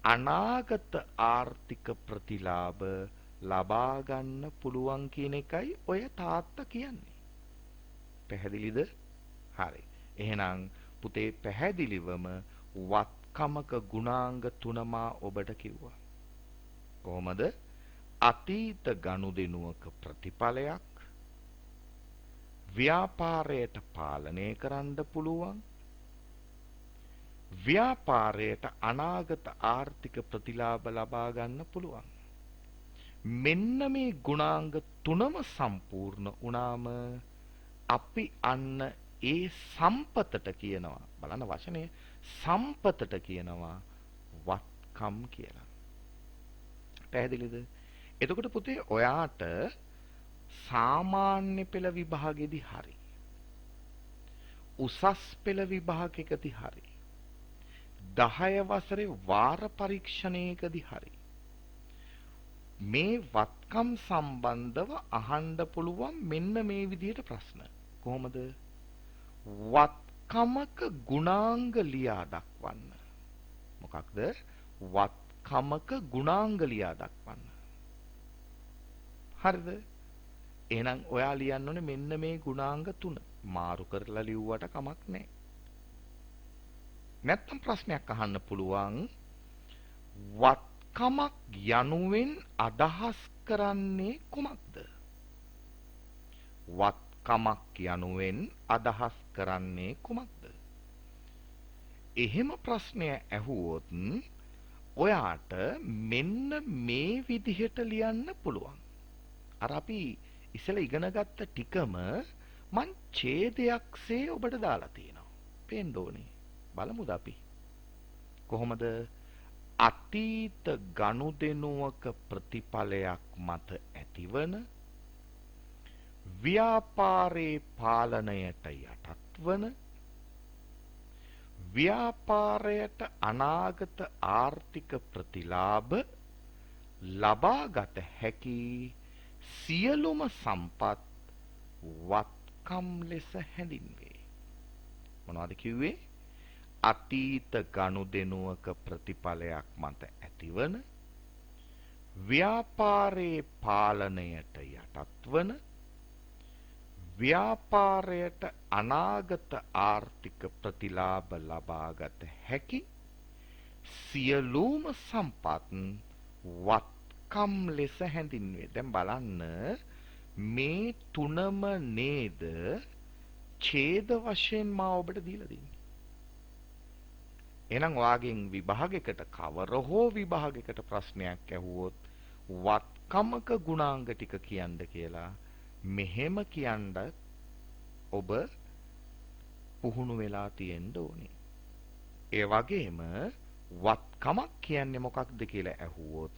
[SPEAKER 1] අනාගත ආර්ථික ප්‍රතිලාභ ලබා ගන්න පුළුවන් කියන එකයි ඔය තාත්තා කියන්නේ. පැහැදිලිද? හරි. එහෙනම් පුතේ පැහැදිලිවම වත්කමක ගුණාංග තුනම ඔබට කිව්වා. කොහොමද? අතීත ගනුදෙනුවක ප්‍රතිඵලයක්, ව්‍යාපාරයට පාලනය කරන්න පුළුවන්, ව්‍යාපාරයට අනාගත ආර්ථික ප්‍රතිලාභ ලබා ගන්න පුළුවන්. මෙන්න මේ ගුණාංග තුනම සම්පූර්ණ වුණාම අපි අන්න ඒ සම්පතට කියනවා බලන්න වචනේ සම්පතට කියනවා වත්කම් කියලා. පැහැදිලිද? එතකොට පුතේ ඔයාට සාමාන්‍ය පෙළ විභාගෙදි හරි උසස් පෙළ විභාගයකදී හරි 10 වසරේ වාර පරීක්ෂණයකදී හරි මේ වත්කම් සම්බන්ධව අහන්න පුළුවන් මෙන්න මේ විදිහට ප්‍රශ්න. කොහොමද? වත්කමක ගුණාංග ලියා දක්වන්න. මොකක්ද? වත්කමක ගුණාංග ලියා දක්වන්න. හරිද? එහෙනම් ඔයා ලියන්න ඕනේ මෙන්න මේ ගුණාංග තුන. මාරු කරලා ලිව්වට කමක් නැහැ. නැත්තම් ප්‍රශ්නයක් අහන්න පුළුවන් වත්කමක් යනුවෙන් අදහස් කරන්නේ කුමක්ද? වත්කමක් යනුවෙන් අදහස් කරන්නේ කුමක්ද? එහෙම ප්‍රශ්නය ඇහුවොත් ඔයාට මෙන්න මේ විදිහට ලියන්න පුළුවන්. අර අපි ඉස්සෙල්ලා ඉගෙන ගත්ත ටිකම මං ඡේදයක්සේ ඔබට දාලා තියෙනවා. පේන්න ඕනේ. බලමුද අපි. කොහොමද? අතීත ගනුදෙනුවක ප්‍රතිඵලයක් මත ඇතිවන ව්‍යාපාරේ පාලනයට යටත් වන ව්‍යාපාරයට අනාගත ආර්ථික ප්‍රතිලාභ ලබාගත හැකි සියලුම සම්පත් වත්කම් ලෙස හැඳින්වේ. මොනවද කිව්වේ? අතීත ගනුදෙනුවක ප්‍රතිඵලයක් මත ඇතිවන ව්‍යාපාරේ පාලනයට යටත් වන ව්‍යාපාරයට අනාගත ආර්ථික ප්‍රතිලාභ ලබාගත හැකි සියලුම සම්පත් වත්කම් ලෙස හැඳින්වේ. දැන් බලන්න මේ තුනම නේද ඡේද වශයෙන් මා ඔබට දීලා දෙන්නේ. එහෙනම් ඔයාගෙන් විභාගයකට කවර හෝ විභාගයකට ප්‍රශ්නයක් ඇහුවොත් වත්කමක ගුණාංග ටික කියන්න කියලා මෙහෙම කියන්න ඔබ පුහුණු වෙලා තියෙන්න ඕනේ. ඒ වගේම වත්කමක් කියන්නේ මොකක්ද කියලා ඇහුවොත්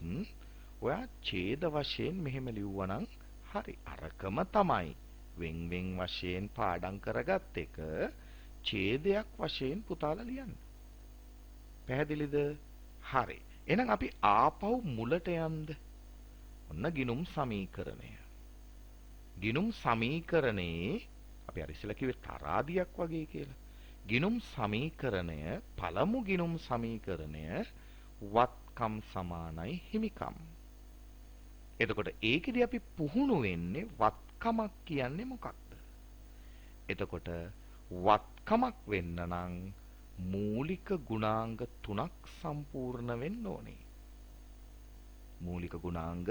[SPEAKER 1] ඔයා ඡේද වශයෙන් මෙහෙම ලිව්වනම් හරි. අරකම තමයි වෙන් වෙන් වශයෙන් පාඩම් කරගත් එක ඡේදයක් වශයෙන් පුතාලා ලියන්න. පැහැදිලිද? හරි. එහෙනම් අපි ආපහු මුලට යන්න. ඔන්න ගිණුම් සමීකරණය. ගිණුම් සමීකරණේ අපි අර ඉස්සෙල්ලා කිව්වේ තරාදියක් වගේ කියලා. ගිණුම් සමීකරණය පළමු ගිණුම් සමීකරණය වත්කම් සමානයි හිමිකම්. එතකොට ඒකෙදි අපි පුහුණු වෙන්නේ වත්කමක් කියන්නේ මොකක්ද? එතකොට වත්කමක් වෙන්න නම් මූලික ගුණාංග තුනක් සම්පූර්ණ වෙන්න ඕනේ. මූලික ගුණාංග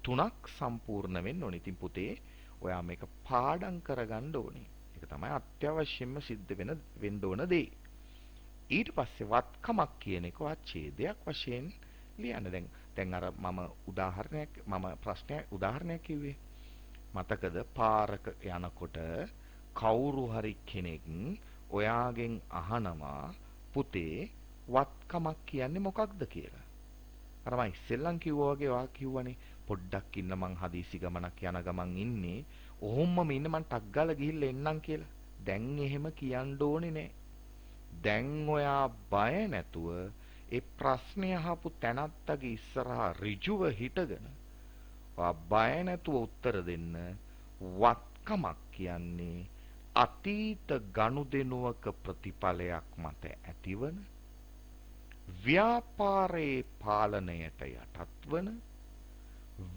[SPEAKER 1] තුනක් සම්පූර්ණ වෙන්න ඕනේ. ඉතින් පුතේ ඔයා මේක පාඩම් කරගන්න ඕනේ. ඒක තමයි අත්‍යවශ්‍යම සිද්ධ වෙන්න ඕන දේ. ඊට පස්සේ වත්කමක් කියන එක ඡේදයක් වශයෙන් ලියන්න. දැන් අර මම උදාහරණයක් කිව්වේ. මතකද? පාරක යනකොට කවුරු හරි කෙනෙක් ඔයාගෙන් අහනවා පුතේ වත්කමක් කියන්නේ මොකක්ද කියලා. අර මම ඉස්සෙල්ලන් කිව්වා වගේ ඔයා කිව්වනේ පොඩ්ඩක් ඉන්න මං හදිසි ගමනක් යන ගමන් ඉන්නේ. ඔහොමම ඉන්න මං ටක් ගාලා ගිහිල්ලා එන්නම් කියලා. දැන් එහෙම කියන්න ඕනේ නෑ. දැන් ඔයා බය නැතුව ඒ ප්‍රශ්නය අහපු තැනත්තගේ ඉස්සරහා ඍජුව හිටගෙන ඔයා බය නැතුව උත්තර දෙන්න. වත්කමක් කියන්නේ අතීත ගනුදෙනුවක ප්‍රතිඵලයක් මත ඇතිවන ව්‍යාපාරේ පාලනයට යටත් වන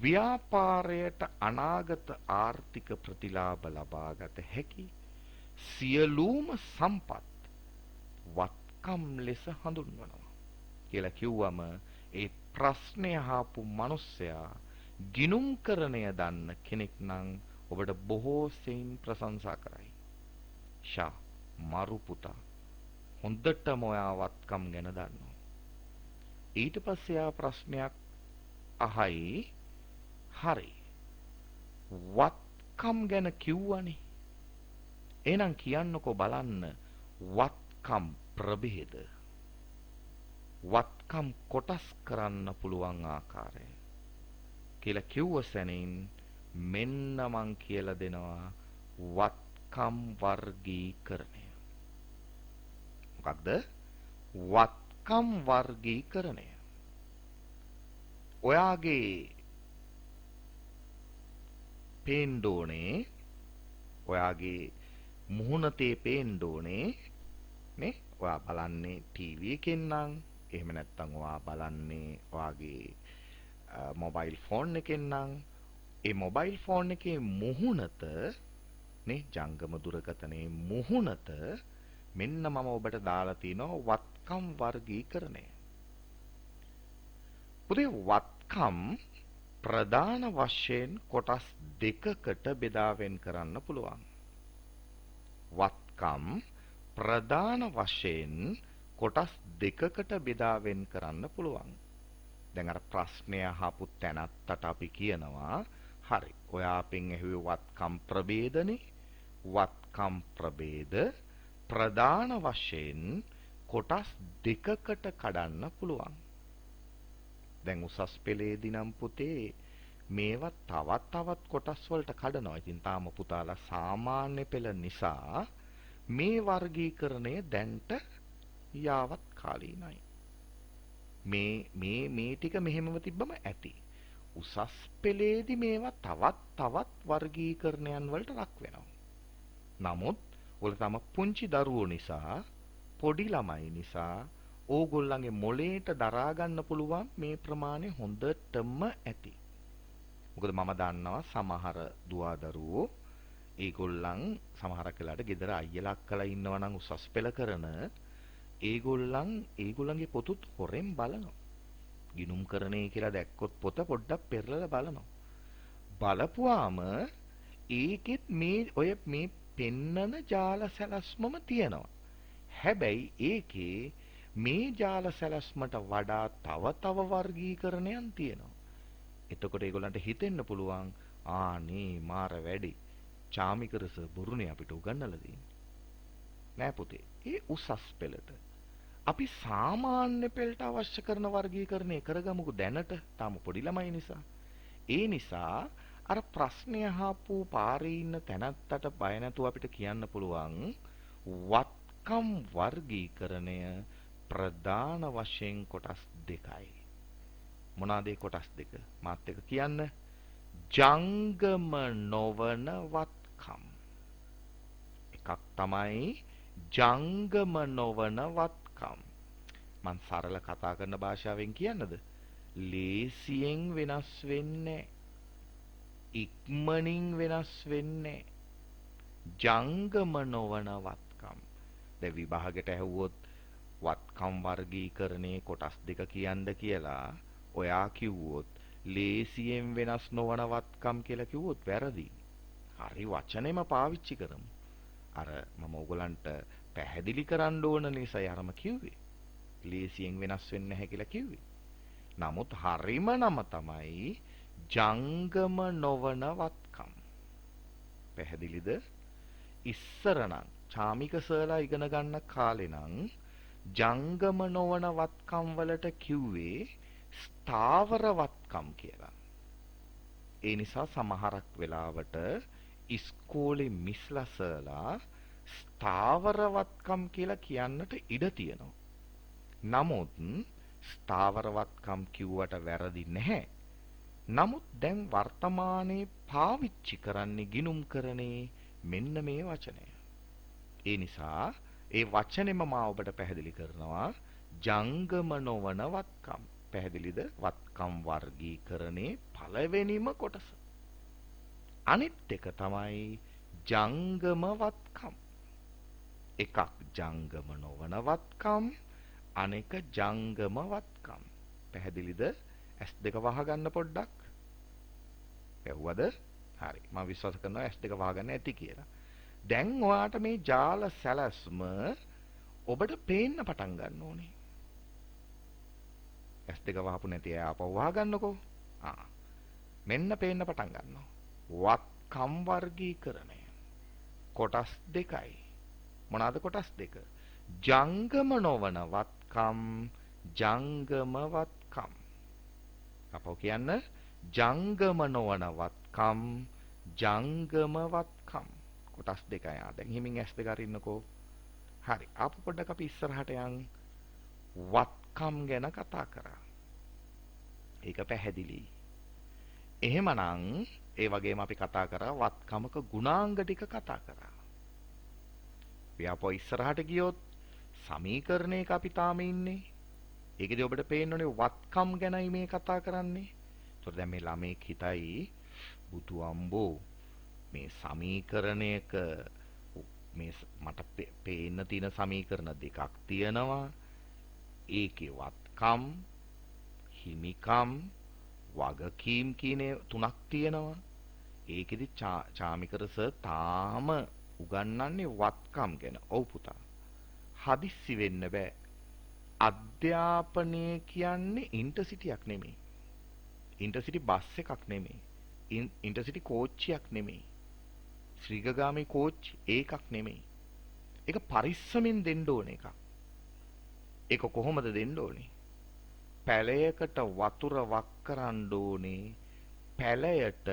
[SPEAKER 1] ව්‍යාපාරයට අනාගත ආර්ථික ප්‍රතිලාභ ලබාගත හැකි සියලුම සම්පත් වත්කම් ලෙස හඳුන්වනවා කියලා කිව්වම ඒ ප්‍රශ්නය අහපු මිනිස්සයා ගිණුම්කරණය දන්න කෙනෙක් නම් ඔබට බොහෝ සෙයින් ප්‍රශංසා කරයි. ෂා මරු පුතා හොඳටම ඔයා වත්කම් ගැන දන්නවා. ඊට පස්සේ ආ ප්‍රශ්නයක් අහයි හරි වත්කම් ගැන කිව්වනේ. එහෙනම් කියන්නකෝ බලන්න වත්කම් ප්‍රභේද. වත්කම් කොටස් කරන්න පුළුවන් ආකාරය කියලා කිව්ව සැනින් මෙන්න මං කියලා දෙනවා වත්කම් වර්ගීකරණය. මොකක්ද? වත්කම් වර්ගීකරණය. ඔයාගේ පේන්න ඕනේ ඔයාගේ මුහුණතේ පේන්න ඕනේ නේ. ඔයා බලන්නේ ටීවී එකෙන් නම් එහෙම නැත්නම් ඔයා බලන්නේ ඔයාගේ මොබයිල් ෆෝන් එකෙන් නම් ඒ මොබයිල් ෆෝන් එකේ මුහුණත නේ ජංගම දුරකථනයේ මුහුණත මෙන්න මම ඔබට දාලා තිනවා වත්කම් වර්ගීකරණය. පුතේ වත්කම් ප්‍රධාන වශයෙන් කොටස් දෙකකට බෙදා වෙන් කරන්න පුළුවන්. වත්කම් ප්‍රධාන වශයෙන් කොටස් දෙකකට බෙදා වෙන් කරන්න පුළුවන්. දැන් අර ප්‍රශ්නය අහපු තැනත්තට අපි කියනවා හරි ඔයා අපෙන් ඇහුවේ වත්කම් ප්‍රභේදනේ. වත්කම් ප්‍රභේද ප්‍රධාන වශයෙන් කොටස් දෙකකට කඩන්න පුළුවන්. දැන් උසස් පෙළේදී නම් පුතේ මේවා තවත් කොටස් වලට කඩනවා. ඉතින් තාම පුතාලා සාමාන්‍ය පෙළ නිසා මේ වර්ගීකරණය දැන්ට යාවත් කාලීනයි. මේ ටික මෙහෙමව තිබ්බම ඇති. උසස් පෙළේදී මේවා තවත් වර්ගීකරණයන් වලට ලක් වෙනවා. නමුත් ඔයාලා තම පුංචි දරුවෝ නිසා පොඩි ළමයි නිසා ඕගොල්ලන්ගේ මොළේට දරා ගන්න පුළුවන් මේ ප්‍රමාණය හොඳටම ඇති. මොකද මම දන්නවා සමහර දුවදරුවෝ ඒගොල්ලන් සමහරක් වෙලාවට ගෙදර අයියලා අක්කලා ඉන්නවා නම් උසස් පෙළ කරන ඒගොල්ලන්ගේ පොතුත් හොරෙන් බලනවා. ගිනුම් කරනේ කියලා දැක්කොත් පොත පොඩ්ඩක් පෙරලලා බලනවා. බලපුවාම ඒකෙත් මේ පෙන්නන ජාල සැලැස්මම තියෙනවා. හැබැයි ඒකේ මේ ජාල සැලැස්මට වඩා තව වර්ගීකරණයන් තියෙනවා. එතකොට ඒගොල්ලන්ට හිතෙන්න පුළුවන් ආනේ මාර වැඩි. චාමිකරස බොරුනේ අපිට උගන්වලා දෙන්නේ. නෑ පුතේ. ඒ උසස් පෙළට. අපි සාමාන්‍ය පෙළට අවශ්‍ය කරන වර්ගීකරණය කරගමුකෝ දැනට. තාම පොඩි ළමයි නිසා. ඒ නිසා අර ප්‍රශ්නය අහපු පාරේ ඉන්න තැනත්තට බය නැතුව අපිට කියන්න පුළුවන් වත්කම් වර්ගීකරණය ප්‍රධාන වශයෙන් කොටස් දෙකයි. මොනවාද ඒ කොටස් දෙක? මාත් එක කියන්න. ජංගම නොවන වත්කම්. එකක් තමයි ජංගම නොවන වත්කම්. මං සරල කතා කරන භාෂාවෙන් කියන්නද? ලේසියෙන් වෙනස් වෙන්නේ ඉක්මනින් වෙනස් වෙන්නේ ජංගම නොවන වත්කම්. දැන් විභාගයට ඇහුවොත් වත්කම් වර්ගීකරණයේ කොටස් දෙක කියන්න කියලා ඔයා කිව්වොත් ලේසියෙන් වෙනස් නොවන වත්කම් කියලා කිව්වොත් වැරදි. හරි වචනේම පාවිච්චි කරමු. අර මම ඔයගලන්ට පැහැදිලි කරන්න ඕන නිසා අරම කිව්වේ. ලේසියෙන් වෙනස් වෙන්නේ නැහැ කියලා කිව්වේ. නමුත් හරිම නම තමයි ජංගම නොවන වත්කම්. පැහැදිලිද? ඉස්සර නම් චාමික සර්ලා ඉගෙන ගන්න කාලේ නම් ජංගම නොවන වත්කම් වලට කිව්වේ ස්ථාවර වත්කම් කියලා. ඒ නිසා සමහරක් වෙලාවට ඉස්කෝලේ මිස්ලා සර්ලා ස්ථාවර වත්කම් කියලා කියන්නට ඉඩ තියෙනවා. නමුත් ස්ථාවර වත්කම් කිව්වට වැරදි නැහැ. නමුත් දැන් වර්තමානයේ පාවිච්චි කරන්නේ ගිනුම් කරන්නේ මෙන්න මේ වචනය. ඒ නිසා ඒ වචනේම මා ඔබට පැහැදිලි කරනවා ජංගම නොවන වත්කම්. පැහැදිලිද? වත්කම් වර්ගීකරණේ පළවෙනිම කොටස. අනිත් එක තමයි ජංගම වත්කම්. එකක් ජංගම නොවන වත්කම්, අනෙක ජංගම වත්කම්. පැහැදිලිද? S2 වහගන්න පොඩ්ඩක්. ඇහුවද? හරි. මම විශ්වාස කරනවා S2 වහගන්න ඇති කියලා. දැන් ඔයාට මේ ජාල සැලැස්ම ඔබට පේන්න පටන් ගන්න ඕනේ. S2 වහපු නැති අය ආපහු වහගන්නකෝ. ආ මෙන්න පේන්න පටන් ගන්නවා. වත්කම් වර්ගීකරණය. කොටස් දෙකයි. මොනවාද කොටස් දෙක? ජංගම නොවන වත්කම්, ජංගම වත්කම්. අපව කියන්න ජංගම නොවන වත්කම්, ජංගම වත්කම්. කොටස් දෙකයි. දැන් හිමින් S2 අරින්නකෝ. හරි. ආපහු පොඩ්ඩක් අපි ඉස්සරහට යන්. වත්කම් ගැන කතා කරා. ඒක පැහැදිලි. එහෙමනම් ඒ වගේම අපි කතා කරා වත්කමක ගුණාංග ටික කතා කරා. අපි ආපහු ඉස්සරහට ගියොත් සමීකරණයක අපි තාම ඉන්නේ. ඒකදී ඔබට පේන්න ඕනේ වත්කම් ගැනයි මේ කතා කරන්නේ. ඒතකොට දැන් මේ ළමෙක් හිතයි බුදු අම්බෝ මේ සමීකරණයක මේ මට පේන්න තියෙන සමීකරණ දෙකක් තියෙනවා. ඒකේ වත්කම්, හිමිකම්, වගකීම් කියන තුනක් තියෙනවා. ඒකෙදි චාමිකර සර් තාම උගන්වන්නේ වත්කම් ගැන. ඔව් පුතා. හදිස්සි වෙන්න බෑ. අධ්‍යාපනය කියන්නේ ඉන්ටර්සිටියක් නෙමෙයි. ඉන්ටර්සිටි බස් එකක් නෙමෙයි. ඉන්ටර්සිටි කෝච්චියක් නෙමෙයි. ශ්‍රීගගාමී කෝච්චි ඒකක් නෙමෙයි. ඒක පරිස්සමෙන් දෙන්න ඕන එකක්. ඒක කොහොමද දෙන්න ඕනේ? පැලයකට වතුර වක් කරන්න ඕනේ. පැලයට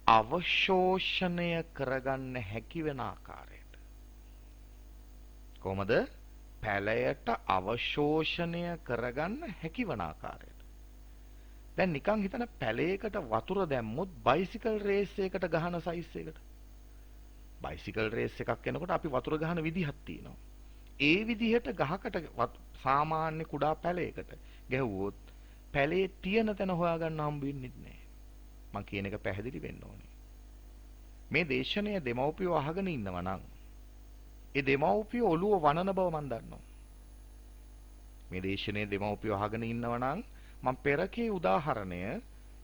[SPEAKER 1] අවශෝෂණය කරගන්න හැකි වෙන ආකාරයට. කොහොමද? පැලයට අවශෝෂණය කරගන්න හැකි වන ආකාරයට. දැන් නිකන් හිතන පැලයකට වතුර දැම්මොත් බයිසිකල් රේස් එකකට ගහන සයිස් එකට. බයිසිකල් රේස් එකක් යනකොට අපි වතුර ගහන විදිහක් තියෙනවා. ඒ විදිහට ගහකට සාමාන්‍ය කුඩා පැලයකට ගැහුවොත් පැලේ තියෙන තැන හොයාගන්න හම්බ වෙන්නේ නැහැ. මම කියන එක පැහැදිලි වෙන්න ඕනේ. මේ දේශනය දෙමව්පියෝ අහගෙන ඉන්නවා නම් ඒ දෙමව්පියෝ ඔළුව වනන බව මම දන්නවා. මේ දේශනයේ දෙමව්පියෝ අහගෙන ඉන්නවා නම් මම පෙරකේ උදාහරණය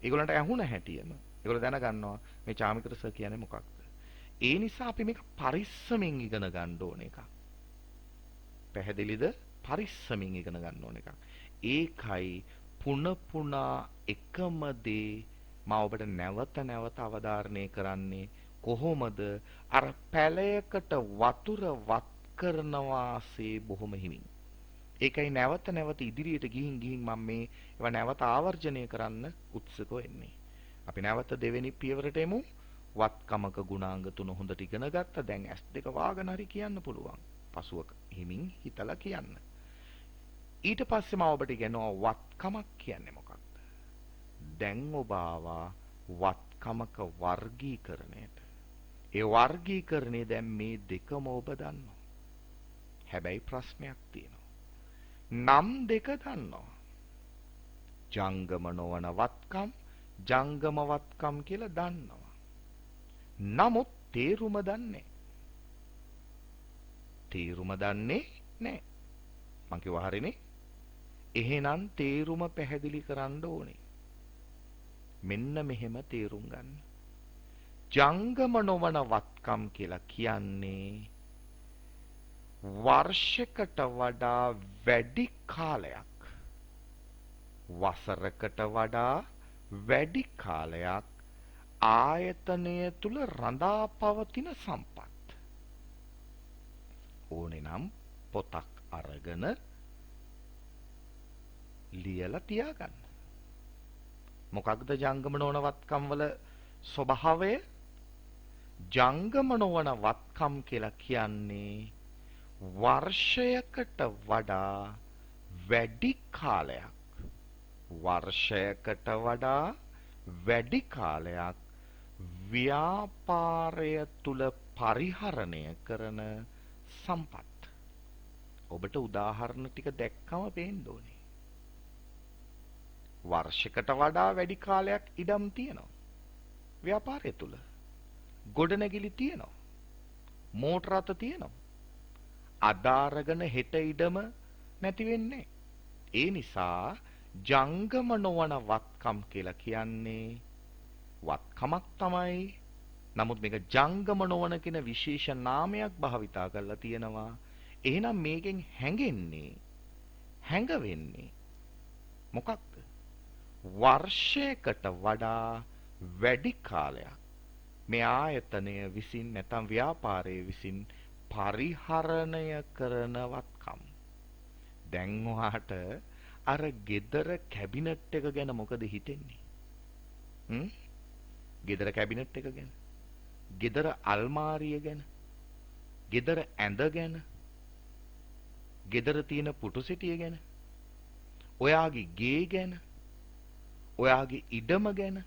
[SPEAKER 1] ඒගොල්ලන්ට ඇහුණ හැටියෙම ඒගොල්ලෝ දැනගන්නවා මේ චාමිකර සර් කියන්නේ මොකක්ද. ඒ නිසා අපි මේක පරිස්සමින් ඉගෙන ගන්න ඕන එකක්. පැහැදිලිද? පරිස්සමින් ඉගෙන ගන්න ඕන එකක්. ඒකයි පුන පුනා එකම දේ මම ඔබට නැවත නැවත අවධාරණය කරන්නේ කොහොමද අර පැලයකට වතුර වත් කරනවාසේ බොහොම හිමින්. ඒකයි නැවත නැවත ඉදිරියට ගිහින් මම මේ ඒවා නැවත ආවර්ජනය කරන්න උත්සුක වෙන්නේ. අපි නැවත දෙවෙනි පියවරට එමු. වත්කමක ගුණාංග තුන හොඳට ඉගෙන ගත්තා. දැන් S2 වාගෙන හරි කියන්න පුළුවන්. පසුව හිමින් හිතලා කියන්න. ඊට පස්සේ මම ඔබට කියනවා වත්කමක් කියන්නේ මොකක්ද? දැන් ඔබ ආවා වත්කමක වර්ගීකරණයට. ඒ වර්ගීකරණය දැන් මේ දෙකම ඔබ දන්නවා. හැබැයි ප්‍රශ්නයක් තියෙනවා. නම් දෙක දන්නවා. ජංගම නොවන වත්කම්, ජංගම වත්කම් කියලා දන්නවා. නමුත් තේරුම දන්නේ නැහැ. මං කිව්වා හරිනේ. එහෙනම් තේරුම පැහැදිලි කරන්න ඕනේ. මෙන්න මෙහෙම තේරුම් ගන්න. ජංගම නොවන වත්කම් කියලා කියන්නේ වර්ෂයකට වඩා වැඩි කාලයක්, වසරකට වඩා වැඩි කාලයක් ආයතනය තුල රඳා පවතින සම්පත්. ඕනේ නම් පොතක් අරගෙන ලියලා තියාගන්න. මොකක්ද ජංගම නොවන වත්කම් වල ස්වභාවය? ජංගම නොවන වත්කම් කියලා කියන්නේ වර්ෂයකට වඩා වැඩි කාලයක්, වර්ෂයකට වඩා වැඩි කාලයක් ව්‍යාපාරය තුල පරිහරණය කරන සම්පත්. ඔබට උදාහරණ ටික දැක්කම පේන්න ඕනේ. වර්ෂයකට වඩා වැඩි කාලයක් ඉඩම් තියෙනවා ව්‍යාපාරය තුල. ගොඩනැගිලි තියෙනවා. මෝටර රථ තියෙනවා. අදාරගෙන හෙට ඉඩම නැති වෙන්නේ. ඒ නිසා ජංගම නොවන වත්කම් කියලා කියන්නේ වත්කමක් තමයි. නමුත් මේක ජංගම නොවන කියන විශේෂ නාමයක් භාවිතා කරලා තියෙනවා. එහෙනම් මේකෙන් හැඟෙන්නේ, හැඟවෙන්නේ මොකක්ද? වර්ෂයකට වඩා වැඩි කාලයක් මේ ආයතනය විසින් නැත්නම් ව්‍යාපාරයේ විසින් පරිහරණය කරන වත්කම්. දැන් ඔයාට අර ගෙදර කැබිනට් එක ගැන මොකද හිතෙන්නේ? හ්ම්? ගෙදර කැබිනට් එක ගැන, ගෙදර අල්මාරිය ගැන, ගෙදර ඇඳ ගැන, ගෙදර තියෙන පුටුසිටිය ගැන, ඔයාගේ ගේ ගැන, ඔයාගේ ඉඩම ගැන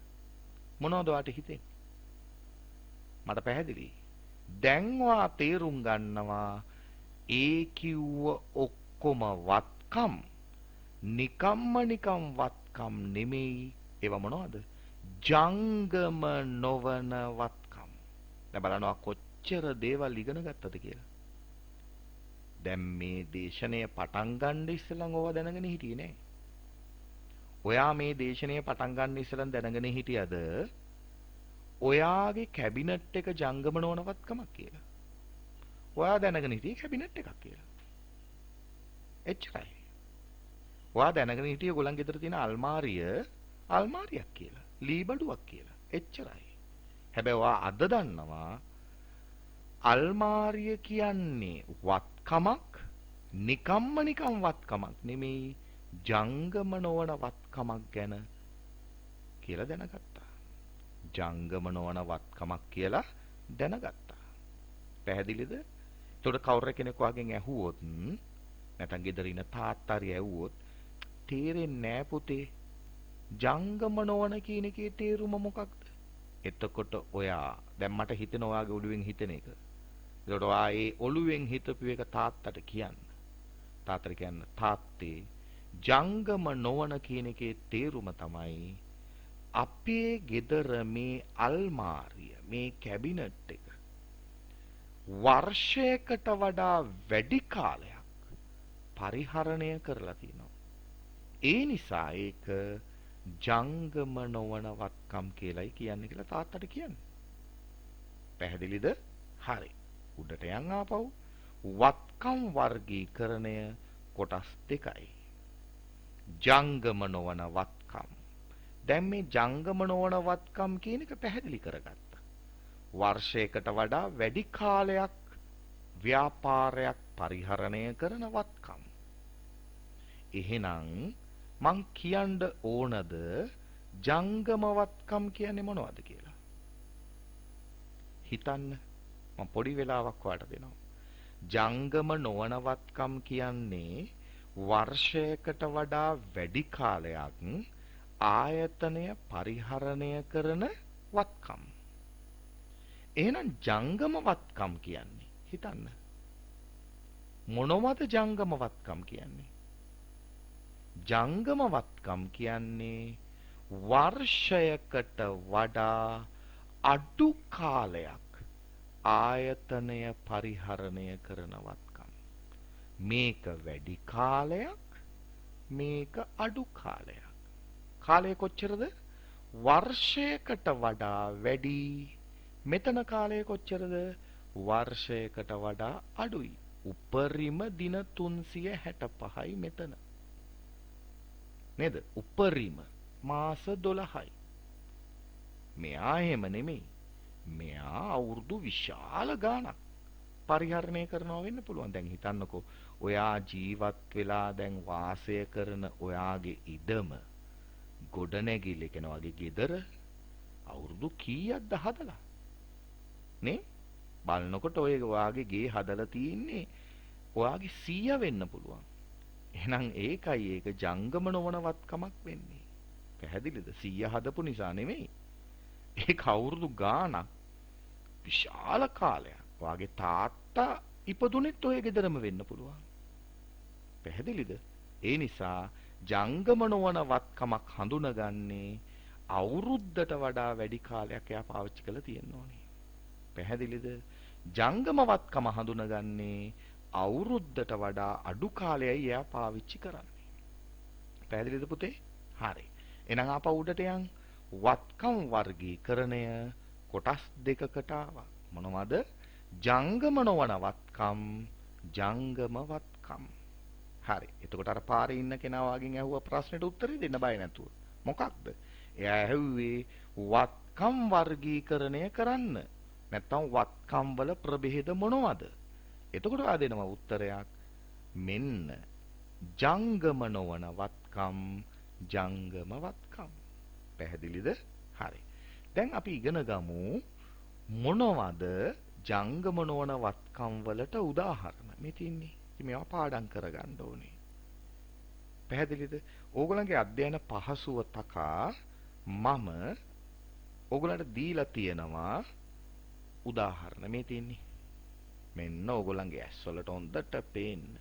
[SPEAKER 1] මොනවද ඔයාට හිතෙන්නේ? මට පැහැදිලි. දැන් ඔයා තේරුම් ගන්නවා ඒ කිව්ව ඔක්කොම වත්කම් නිකම් වත්කම් නෙමෙයි. ඒවා මොනවද? ජංගම නොවන වත්කම්. දැන් බලනවා කොච්චර දේවල් ඉගෙන ගත්තද කියලා. දැන් මේ දේශනය පටන් ගන්න ඉස්සෙල්ලා ඕවා දැනගෙන හිටියේ නෑ. ඔයා මේ දේශනය පටන් ගන්න ඉස්සෙල්ලා දැනගෙන හිටියද ඔයාගේ කැබිනට් එක ජංගම නොවන වත්කමක් කියලා? ඔයා දැනගෙන හිටියේ කැබිනට් එකක් කියලා. එච්චරයි. ඔයා දැනගෙන හිටියේ ඔයගොල්ලන් ගෙදර තියෙන අල්මාරියක් කියලා. ලීබඩුවක් කියලා. එච්චරයි. හැබැයි ඔයා අද දන්නවා අල්මාරිය කියන්නේ වත්කමක් නිකම් වත්කමක් නෙමෙයි ජංගම නොවන වත්කමක් ගැන කියලා දැනගත්තා. ජංගම නොවන වත්කමක් කියලා දැනගත්තා. පැහැදිලිද? එතකොට කවුරු කෙනෙක් වාගෙන් ඇහුවොත් නැත්නම් ගෙදර ඉන්න තාත්තාරිය ඇහුවොත් තේරෙන්නේ නෑ පුතේ ජංගම නොවන කියන එකේ තේරුම මොකක්ද? එතකොට ඔයා දැන් මට හිතෙන ඔයාගේ ඔළුවෙන් හිතෙන එක. එතකොට ඔයා ඒ ඔළුවෙන් හිතපු එක තාත්තට කියන්න. තාත්තට කියන්න තාත්තේ ජංගම නොවන කියන එකේ තේරුම තමයි අපේ ගෙදර මේ අල්මාරිය මේ කැබිනට් එක වර්ෂයකට වඩා වැඩි කාලයක් පරිහරණය කරලා තිනවා. ඒ නිසා ඒක ජංගම නොවන වත්කම් කියලායි කියන්නේ කියලා තාත්තට කියන්නේ. පැහැදිලිද? හරි. උඩට යන් ආපහු වත්කම් වර්ගීකරණය කොටස් දෙකයි. ජංගම නොවන වත්කම්. දැන් මේ ජංගම නොවන වත්කම් කියන එක පැහැදිලි කරගත්තා. වර්ෂයකට වඩා වැඩි කාලයක් ව්‍යාපාරයක් පරිහරණය කරන වත්කම්. එහෙනම් මං කියන්න ඕනද ජංගම වත්කම් කියන්නේ මොනවද කියලා? හිතන්න. මම පොඩි වෙලාවක් ඔයාලට දෙනවා. ජංගම නොවන වත්කම් කියන්නේ වර්ෂයකට වඩා වැඩි කාලයක් ආයතනය පරිහරණය කරන වත්කම්. එහෙනම් ජංගම වත්කම් කියන්නේ හිතන්න. මොනවද ජංගම වත්කම් කියන්නේ? ජංගම වත්කම් කියන්නේ වර්ෂයකට වඩා අඩු කාලයක් ආයතනය පරිහරණය කරන වත්කම්. මේක වැඩි කාලයක්, මේක අඩු කාලයක්. කාලය කොච්චරද? වර්ෂයකට වඩා වැඩි. මෙතන කාලය කොච්චරද? වර්ෂයකට වඩා අඩුයි. උපරිම දින 365යි මෙතන. නේද? උපරිම මාස 12යි. මෙයා එහෙම නෙමෙයි. මෙයා අවුරුදු විශාල ගාණක් පරිහරණය කරනවා වෙන්න පුළුවන්. දැන් හිතන්නකෝ ඔයා ජීවත් වෙලා දැන් වාසය කරන ඔයාගේ ඉඩම ගොඩනැගිල්ල කියන වගේ ගෙදර අවුරුදු කීයක්ද හදලා? නේ? බලනකොට ඔය ඔයාගේ ගේ හදලා තියෙන්නේ ඔයාගේ 100 වෙන්න පුළුවන්. එහෙනම් ඒකයි ඒක ජංගම නොවන වත්කමක් වෙන්නේ. පැහැදිලිද? 100 හදපු නිසා නෙමෙයි. ඒක අවුරුදු ගාණක් විශාල කාලයක්. ඔයාගේ තාත්තා ඉපදුනෙත් ඔය ගෙදරම වෙන්න පුළුවන්. පැහැදිලිද? ඒ නිසා ජංගම නොවන වත්කමක් හඳුනගන්නේ අවුරුද්දට වඩා වැඩි කාලයක් එයා පාවිච්චි කරලා තියෙන්න ඕනේ. පැහැදිලිද? ජංගම වත්කම හඳුනගන්නේ අවුරුද්දට වඩා අඩු කාලයයි එයා පාවිච්චි කරන්නේ. පැහැදිලිද පුතේ? හරි. එහෙනම් ආපහු උඩට යන්. වත්කම් වර්ගීකරණය කොටස් දෙකකට ආවා. මොනවද? ජංගම නොවන වත්කම්, ජංගම වත්කම්. හරි. එතකොට අර පාරේ ඉන්න කෙනා වාගෙන් ඇහුව ප්‍රශ්නෙට උත්තරේ දෙන්න බය නැතුව. මොකක්ද? එයා ඇහුවේ වත්කම් වර්ගීකරණය කරන්න. නැත්තම් වත්කම් වල ප්‍රභේද මොනවද? එතකොට ආ දෙනවා උත්තරයක්. මෙන්න ජංගම නොවන වත්කම් ජංගම වත්කම්. පැහැදිලිද? හරි. දැන් අපි ඉගෙන ගමු මොනවද ජංගම නොවන වත්කම් වලට උදාහරණ. මේ තින්නේ. ඉතින් මේවා පාඩම් කරගන්න ඕනේ. පැහැදිලිද? ඕගොල්ලන්ගේ අධ්‍යයන පහසුව තකා මම ඕගොල්ලන්ට දීලා තියෙනවා උදාහරණ. මේ තින්නේ. මෙන්න ඕගොල්ලන්ගේ ඇස්වලට හොඳට පේන්න.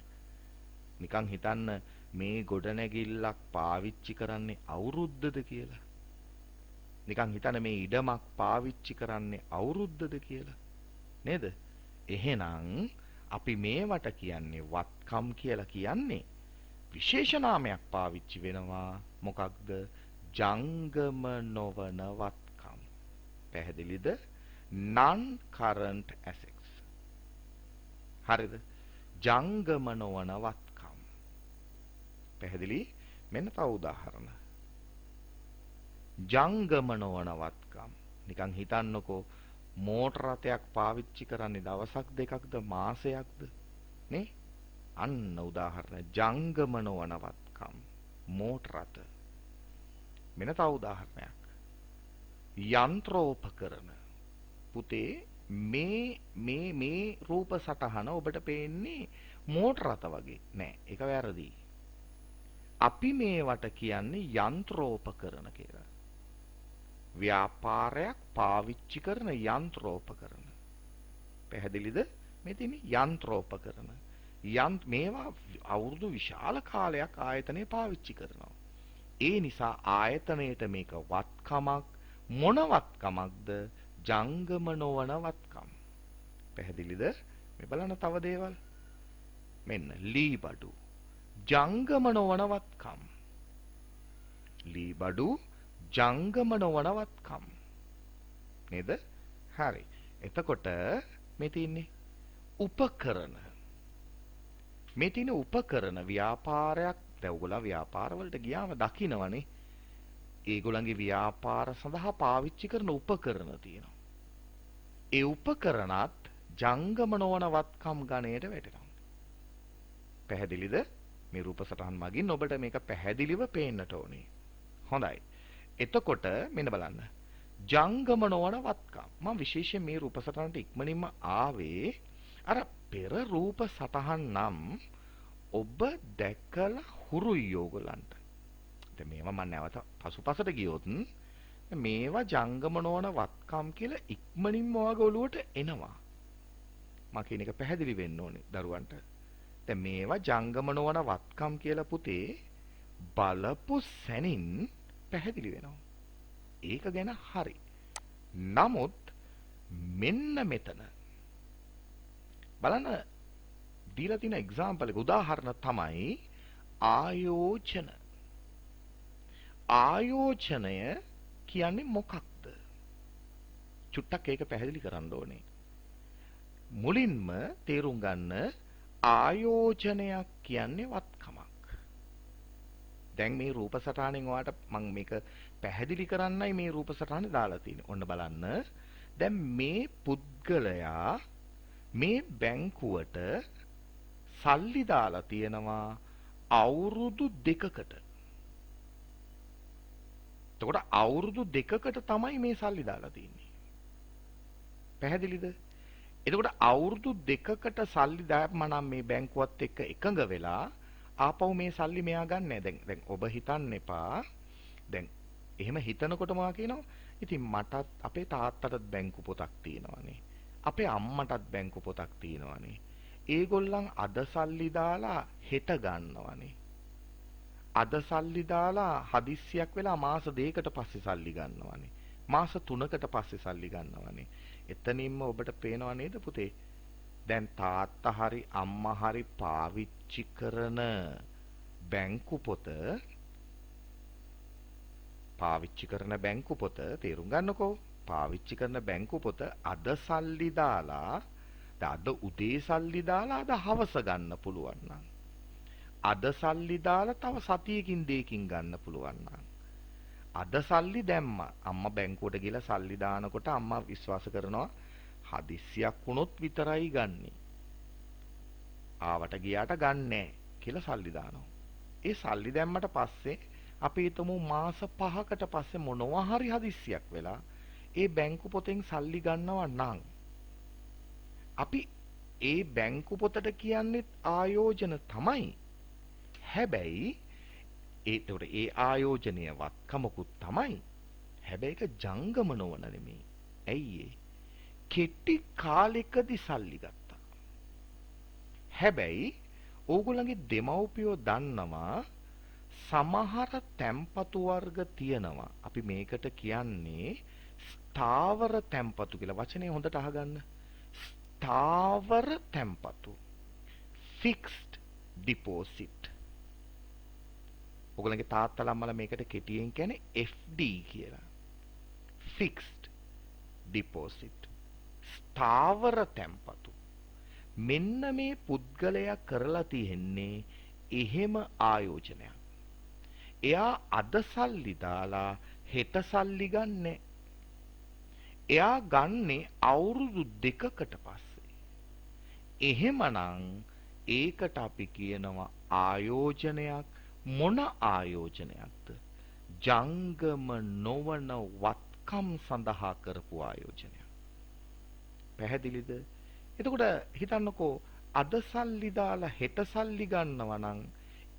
[SPEAKER 1] නිකන් හිතන්න මේ ගොඩනැගිල්ලක් පාවිච්චි කරන්නේ අවුරුද්දද කියලා. නිකන් හිතන්න මේ ඉඩමක් පාවිච්චි කරන්නේ අවුරුද්දද කියලා. නේද? එහෙනම් අපි මේවට කියන්නේ වත්කම් කියලා කියන්නේ විශේෂ නාමයක් පාවිච්චි වෙනවා. මොකක්ද? ජංගම නොවන වත්කම්. පැහැදිලිද? non current assets. හරිද? ජංගම නොවන වත්කම්. පැහැදිලි? මෙන්න තව උදාහරණ. ජංගම නොවන වත්කම්. නිකන් හිතන්නකෝ මෝටර රථයක් පාවිච්චි කරන්නේ දවසක් දෙකක්ද මාසයක්ද? නේ? අන්න උදාහරණ ජංගම නොවන වත්කම්. මෝටර රථ. මෙන්න තව උදාහරණයක්. යන්ත්‍රෝපකරණ. පුතේ මේ රූප සටහන ඔබට පේන්නේ මෝටර රථ වගේ නෑ. ඒක වැරදි. අපි මේවට කියන්නේ යන්ත්‍රෝපකරණ කියලා. ව්‍යාපාරයක් පාවිච්චි කරන යන්ත්‍රෝපකරණ. පැහැදිලිද? මේ තියෙන්නේ යන්ත්‍රෝපකරණ. මේවා අවුරුදු විශාල කාලයක් ආයතනය පාවිච්චි කරනවා. ඒ නිසා ආයතනයට මේක වත්කමක්. මොන වත්කමක්ද? ජංගම නොවන වත්කම්. පැහැදිලිද? මේ බලන්න තව දේවල්. මෙන්න ලී බඩු. ජංගම නොවන වත්කම්. ලී බඩු ජංගම නොවන වත්කම්. නේද? හරි. එතකොට මේ තියෙන්නේ උපකරණ. මේ තියෙන උපකරණ ව්‍යාපාරයක්. දැන් ඔයගොල්ලෝ ව්‍යාපාරවලට ගියාම දකින්නවනේ. ඒගොල්ලන්ගේ ව්‍යාපාර සඳහා පාවිච්චි කරන උපකරණ තියෙනවා. ඒ උපකරණත් ජංගම නොවන වත්කම් ගණයට වැටෙනවා. පැහැදිලිද? මේ රූප සටහන් මගින් ඔබට මේක පැහැදිලිව පේන්නට ඕනේ. හොඳයි. එතකොට මෙන්න බලන්න. ජංගම නොවන වත්කම්. මම විශේෂයෙන් මේ රූප සටහනට ඉක්මනින්ම ආවේ අර පෙර රූප සටහන් නම් ඔබ දැකලා හුරුයි ඕගලන්ට. දැන් මේවා මම නැවත පසුපසට ගියොත් මේවා ජංගම නොවන වත්කම් කියලා ඉක්මනින්ම ඔයාගේ ඔළුවට එනවා. මම කියන එක පැහැදිලි වෙන්න ඕනේ දරුවන්ට. දැන් මේවා ජංගම නොවන වත්කම් කියලා පුතේ බලපු සැනින් පැහැදිලි වෙනවා. ඒක ගැන හරි. නමුත් මෙන්න මෙතන බලන්න දීලා තියෙන එක්සැම්පල් එක උදාහරණ තමයි ආයෝජන. ආයෝජනය කියන්නේ මොකක්ද? චුට්ටක් ඒක පැහැදිලි කරන්න ඕනේ. මුලින්ම තේරුම් ගන්න ආයෝජනයක් කියන්නේ වත්කමක්. දැන් මේ රූප සටහනෙන් ඔයාලට මම මේක පැහැදිලි කරන්නයි මේ රූප සටහනේ දාලා තියෙන්නේ. ඔන්න බලන්න. දැන් මේ පුද්ගලයා මේ බැංකුවට සල්ලි දාලා තියෙනවා අවුරුදු 2කට. එතකොට අවුරුදු 2කට තමයි මේ සල්ලි දාලා තියෙන්නේ. පැහැදිලිද? එතකොට අවුරුදු 2කට සල්ලි දාපම නම් මේ බැංකුවත් එක්ක එකඟ වෙලා ආපහු මේ සල්ලි මෙයා ගන්නෑ. දැන් ඔබ හිතන්න එපා. දැන් එහෙම හිතනකොට මා කියනවා ඉතින් මටත් අපේ තාත්තටත් බැංකු පොතක් තියෙනවානේ. අපේ අම්මටත් බැංකු පොතක් තියෙනවානේ. ඒගොල්ලන් අද සල්ලි දාලා හෙට ගන්නවානේ. අද සල්ලි දාලා හදිස්සියක් වෙලා මාස 2කට පස්සේ සල්ලි ගන්නවානේ. මාස 3කට පස්සේ සල්ලි ගන්නවානේ. එතනින්ම ඔබට පේනව නේද පුතේ? දැන් තාත්තා හරි අම්මා හරි පාවිච්චි කරන බැංකු පොත තේරුම් ගන්නකෝ. පාවිච්චි කරන බැංකු පොත අද සල්ලි දාලා අද උදේ සල්ලි දාලා අද හවස ගන්න පුළුවන් නම් අද සල්ලි දාලා තව සතියකින් දෙකකින් ගන්න පුළුවන් නම් අද සල්ලි දැම්මා. අම්මා බැංකුවට ගිහලා සල්ලි දානකොට අම්මා විශ්වාස කරනවා හදිස්සියක් වුණොත් විතරයි ගන්නෙ. ආවට ගියාට ගන්නෑ කියලා සල්ලි දානවා. ඒ සල්ලි දැම්මට පස්සේ අපි හිතමු මාස 5කට පස්සේ මොනවා හරි හදිස්සියක් වෙලා ඒ බැංකු පොතෙන් සල්ලි ගන්නවා නම් අපි ඒ බැංකු පොතට කියන්නේ ආයෝජන තමයි. හැබැයි ඒතකොට ඒ ආයෝජනය වත්කමකුත් තමයි. හැබැයි ඒක ජංගම නොවන නෙමෙයි. ඇයි ඒ? කෙටි කාලෙකදී සල්ලි ගත්තා. හැබැයි ඕගොල්ලන්ගේ දෙමව්පියෝ දන්නවා සමහර තැම්පතු වර්ග තියෙනවා. අපි මේකට කියන්නේ ස්ථාවර තැම්පතු කියලා. වචනේ හොඳට අහගන්න. ස්ථාවර තැම්පතු. fixed deposit. ඔයගොල්ලන්ගේ තාත්තලා අම්මලා මේකට කෙටියෙන් කියන්නේ FD කියලා. fixed deposit. ස්ථාවර තැම්පතු. මෙන්න මේ පුද්ගලයා කරලා තියෙන්නේ එහෙම ආයෝජනයක්. එයා අද සල්ලි දාලා හෙට සල්ලි ගන්නෙ. එයා ගන්නේ අවුරුදු 2කට පස්සේ. එහෙමනම් ඒකට අපි කියනවා ආයෝජනයක්. මොන ආයෝජනයක්ද? ජංගම නොවන වත්කම් සඳහා කරපු ආයෝජනයක්. පැහැදිලිද? එතකොට හිතන්නකෝ අද සල්ලි දාලා හෙට සල්ලි ගන්නවා නම්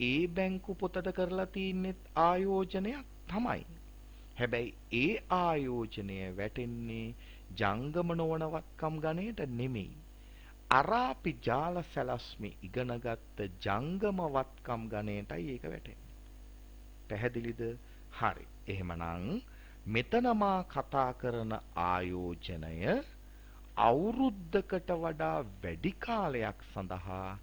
[SPEAKER 1] ඒ බැංකු පොතට කරලා තින්නේ ආයෝජනයක් තමයි. හැබැයි ඒ ආයෝජනය වැටෙන්නේ ජංගම නොවන වත්කම් ගණයට නෙමෙයි. අර අපි ජාල සැලැස්මේ ඉගෙනගත්ත ජංගම වත්කම් ගණයටයි ඒක වැටෙන්නේ. පැහැදිලිද? හරි. එහෙමනම් මෙතන මා කතා කරන ආයෝජනය අවුරුද්දකට වඩා වැඩි කාලයක් සඳහා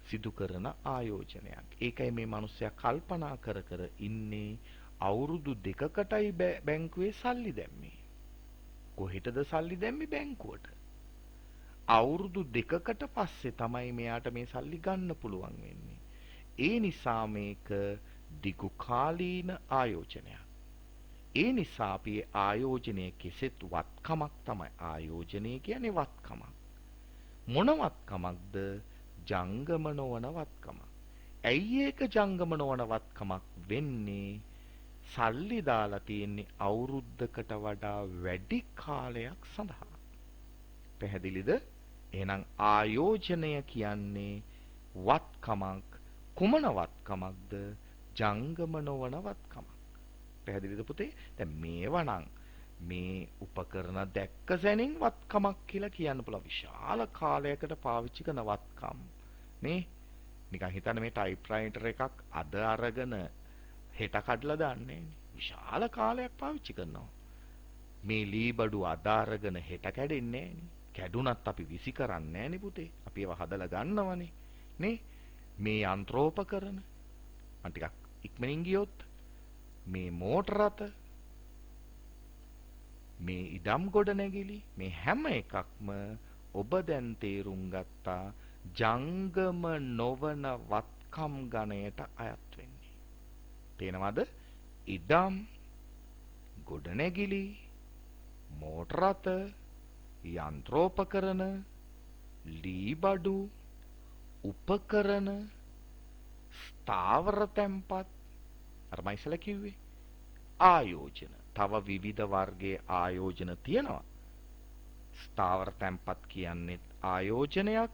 [SPEAKER 1] සිදු කරන ආයෝජනයක්. ඒකයි මේ මිනිස්සයා කල්පනා කර කර ඉන්නේ අවුරුදු 2කටයි බැංකුවේ සල්ලි දැම්මේ. කොහෙටද සල්ලි දැම්මේ? බැංකුවට. අවුරුදු 2කට පස්සේ තමයි මෙයාට මේ සල්ලි ගන්න පුළුවන් වෙන්නේ. ඒ නිසා මේක දිගු කාලීන ආයෝජනයක්. ඒ නිසා අපි ආයෝජනය කෙසෙත් වත්කමක් තමයි. ආයෝජනය කියන්නේ වත්කමක්. මොන වත්කමක්ද? ජංගම නොවන වත්කමක්. ඇයි ඒක ජංගම නොවන වත්කමක් වෙන්නේ? සල්ලි දාලා තියෙන්නේ අවුරුද්දකට වඩා වැඩි කාලයක් සඳහා. පැහැදිලිද? එහෙනම් ආයෝජනය කියන්නේ වත්කමක්. කුමන වත්කමක්ද? ජංගම නොවන වත්කමක්. පැහැදිලිද පුතේ? දැන් මේවා නම් මේ උපකරණ දැක්ක සැනින් වත්කමක් කියලා කියන්න පුළුවන්. විශාල කාලයකට පාවිච්චි කරන වත්කම්. නේ? නිකන් හිතන්න මේ ටයිප්‍රයිටර් එකක් අද අරගෙන හෙට කඩලා දාන්නේ. විශාල කාලයක් පාවිච්චි කරනවා. මේ ලී බඩු අද අරගෙන හෙට කැඩෙන්නේ නෑනේ. කැඩුනත් අපි විසි කරන්නේ නෑනේ පුතේ. අපි ඒවා හදලා ගන්නවනේ. නේ? මේ යන්ත්‍රෝපකරණ මම ටිකක් ඉක්මනින් ගියොත් මේ මෝටර රථ මේ ඉඩම් ගොඩනැගිලි මේ හැම එකක්ම ඔබ දැන් තේරුම් ගත්තා ජංගම නොවන වත්කම් ගණයට අයත් වෙන්නේ. තේනවද? ඉඩම් ගොඩනැගිලි මෝටර රථ යන්ත්‍රෝපකරණ ලී බඩු උපකරණ ස්ථාවර තැන්පත් අර මම ඉස්සෙල්ලා කිව්වේ ආයෝජන. තව විවිධ වර්ගයේ ආයෝජන තියෙනවා. ස්ථාවර තැන්පත් කියන්නේ ආයෝජනයක්.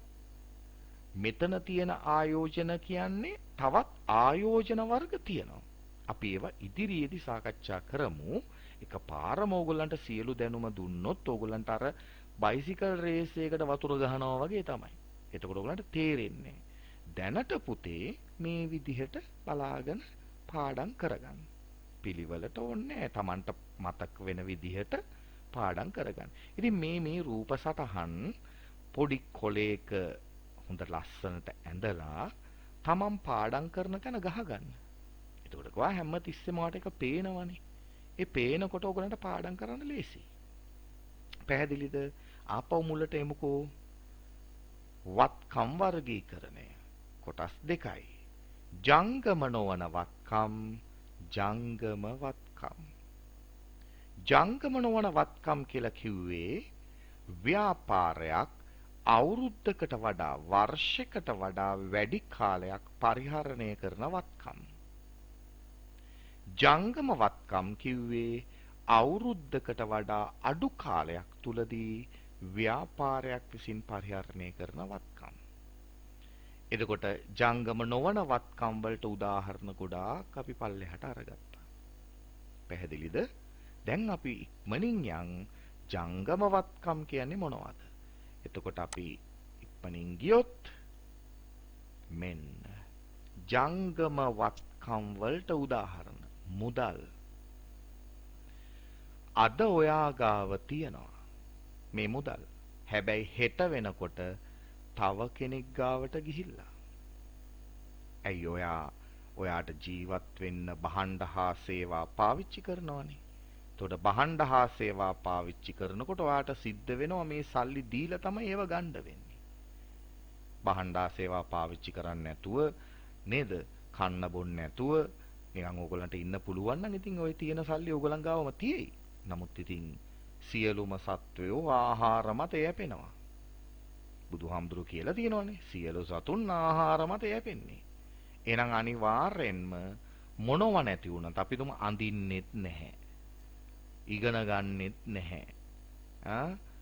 [SPEAKER 1] මෙතන තියෙන ආයෝජන කියන්නේ තවත් ආයෝජන වර්ග තියෙනවා. අපි ඒවා ඉදිරියේදී සාකච්ඡා කරමු. එකපාරම ඕගොල්ලන්ට සියලු දැනුම දුන්නොත් ඕගොල්ලන්ට අර බයිසිකල් රේස් එකකට වතුර ගහනවා වගේ තමයි. එතකොට ඕගොල්ලන්ට තේරෙන්නේ. දැනට පුතේ මේ විදිහට බලාගෙන පාඩම් කරගන්න. පිළිවෙලට ඕනේ තමන්ට මතක් වෙන විදිහට පාඩම් කරගන්න. ඉතින් මේ රූප සටහන් පොඩි කොලයක හොඳ ලස්සනට ඇඳලා තමන් පාඩම් කරන තැන ගහගන්න. එතකොට ගා හැම තිස්සෙම වාට එක පේනවනේ. ඒ පේනකොට ඔයගලන්ට පාඩම් කරන්න ලේසියි. පැහැදිලිද? ආපහු මුලට එමුකෝ. වත්කම් වර්ගීකරණය කොටස් දෙකයි. ජංගම නොවන වත්කම් ජංගම වත්කම්. ජංගම නොවන වත්කම් කියලා කිව්වේ ව්‍යාපාරයක් අවුරුද්දකට වඩා වර්ෂයකට වඩා වැඩි කාලයක් පරිහරණය කරන වත්කම්. ජංගම වත්කම් කිව්වේ අවුරුද්දකට වඩා අඩු කාලයක් තුලදී ව්‍යාපාරයක් විසින් පරිහරණය කරන වත්කම්. එතකොට ජංගම නොවන වත්කම් වලට උදාහරණ ගොඩාක් අපි පල්ලෙහාට අරගත්තා. පැහැදිලිද? දැන් අපි ඉක්මනින් යන් ජංගම වත්කම් කියන්නේ මොනවද? එතකොට අපි ඉක්මනින් ගියොත් මෙන්න ජංගම වත්කම් වලට උදාහරණ මුදල්. අද ඔයා ගාව තියනවා මේ මුදල්. හැබැයි හෙට වෙනකොට තව කෙනෙක් ගාවට ගිහිල්ලා. ඇයි ඔයාට ජීවත් වෙන්න භාණ්ඩ හා සේවා පාවිච්චි කරනවනේ. එතකොට භාණ්ඩ හා සේවා පාවිච්චි කරනකොට ඔයාට සිද්ධ වෙනවා මේ සල්ලි දීලා තමයි ඒව ගන්න වෙන්නේ. භාණ්ඩ හා සේවා පාවිච්චි කරන්නේ නැතුව නේද? කන්න බොන්න නැතුව නිකන් ඕගලන්ට ඉන්න පුළුවන් නම් ඉතින් ওই තියෙන සල්ලි ඕගලන් ගාවම තියෙයි. නමුත් ඉතින් සියලුම සත්වයෝ ආහාර මත යැපෙනවා. බුදුහාමුදුරු කියලා තියෙනවානේ සියලු සතුන් ආහාර මත යැපෙන්නේ. එහෙනම් අනිවාර්යෙන්ම මොනව නැති වුණත් අපි තුම අඳින්නෙත් නැහැ. ඉගෙන ගන්නෙත් නැහැ.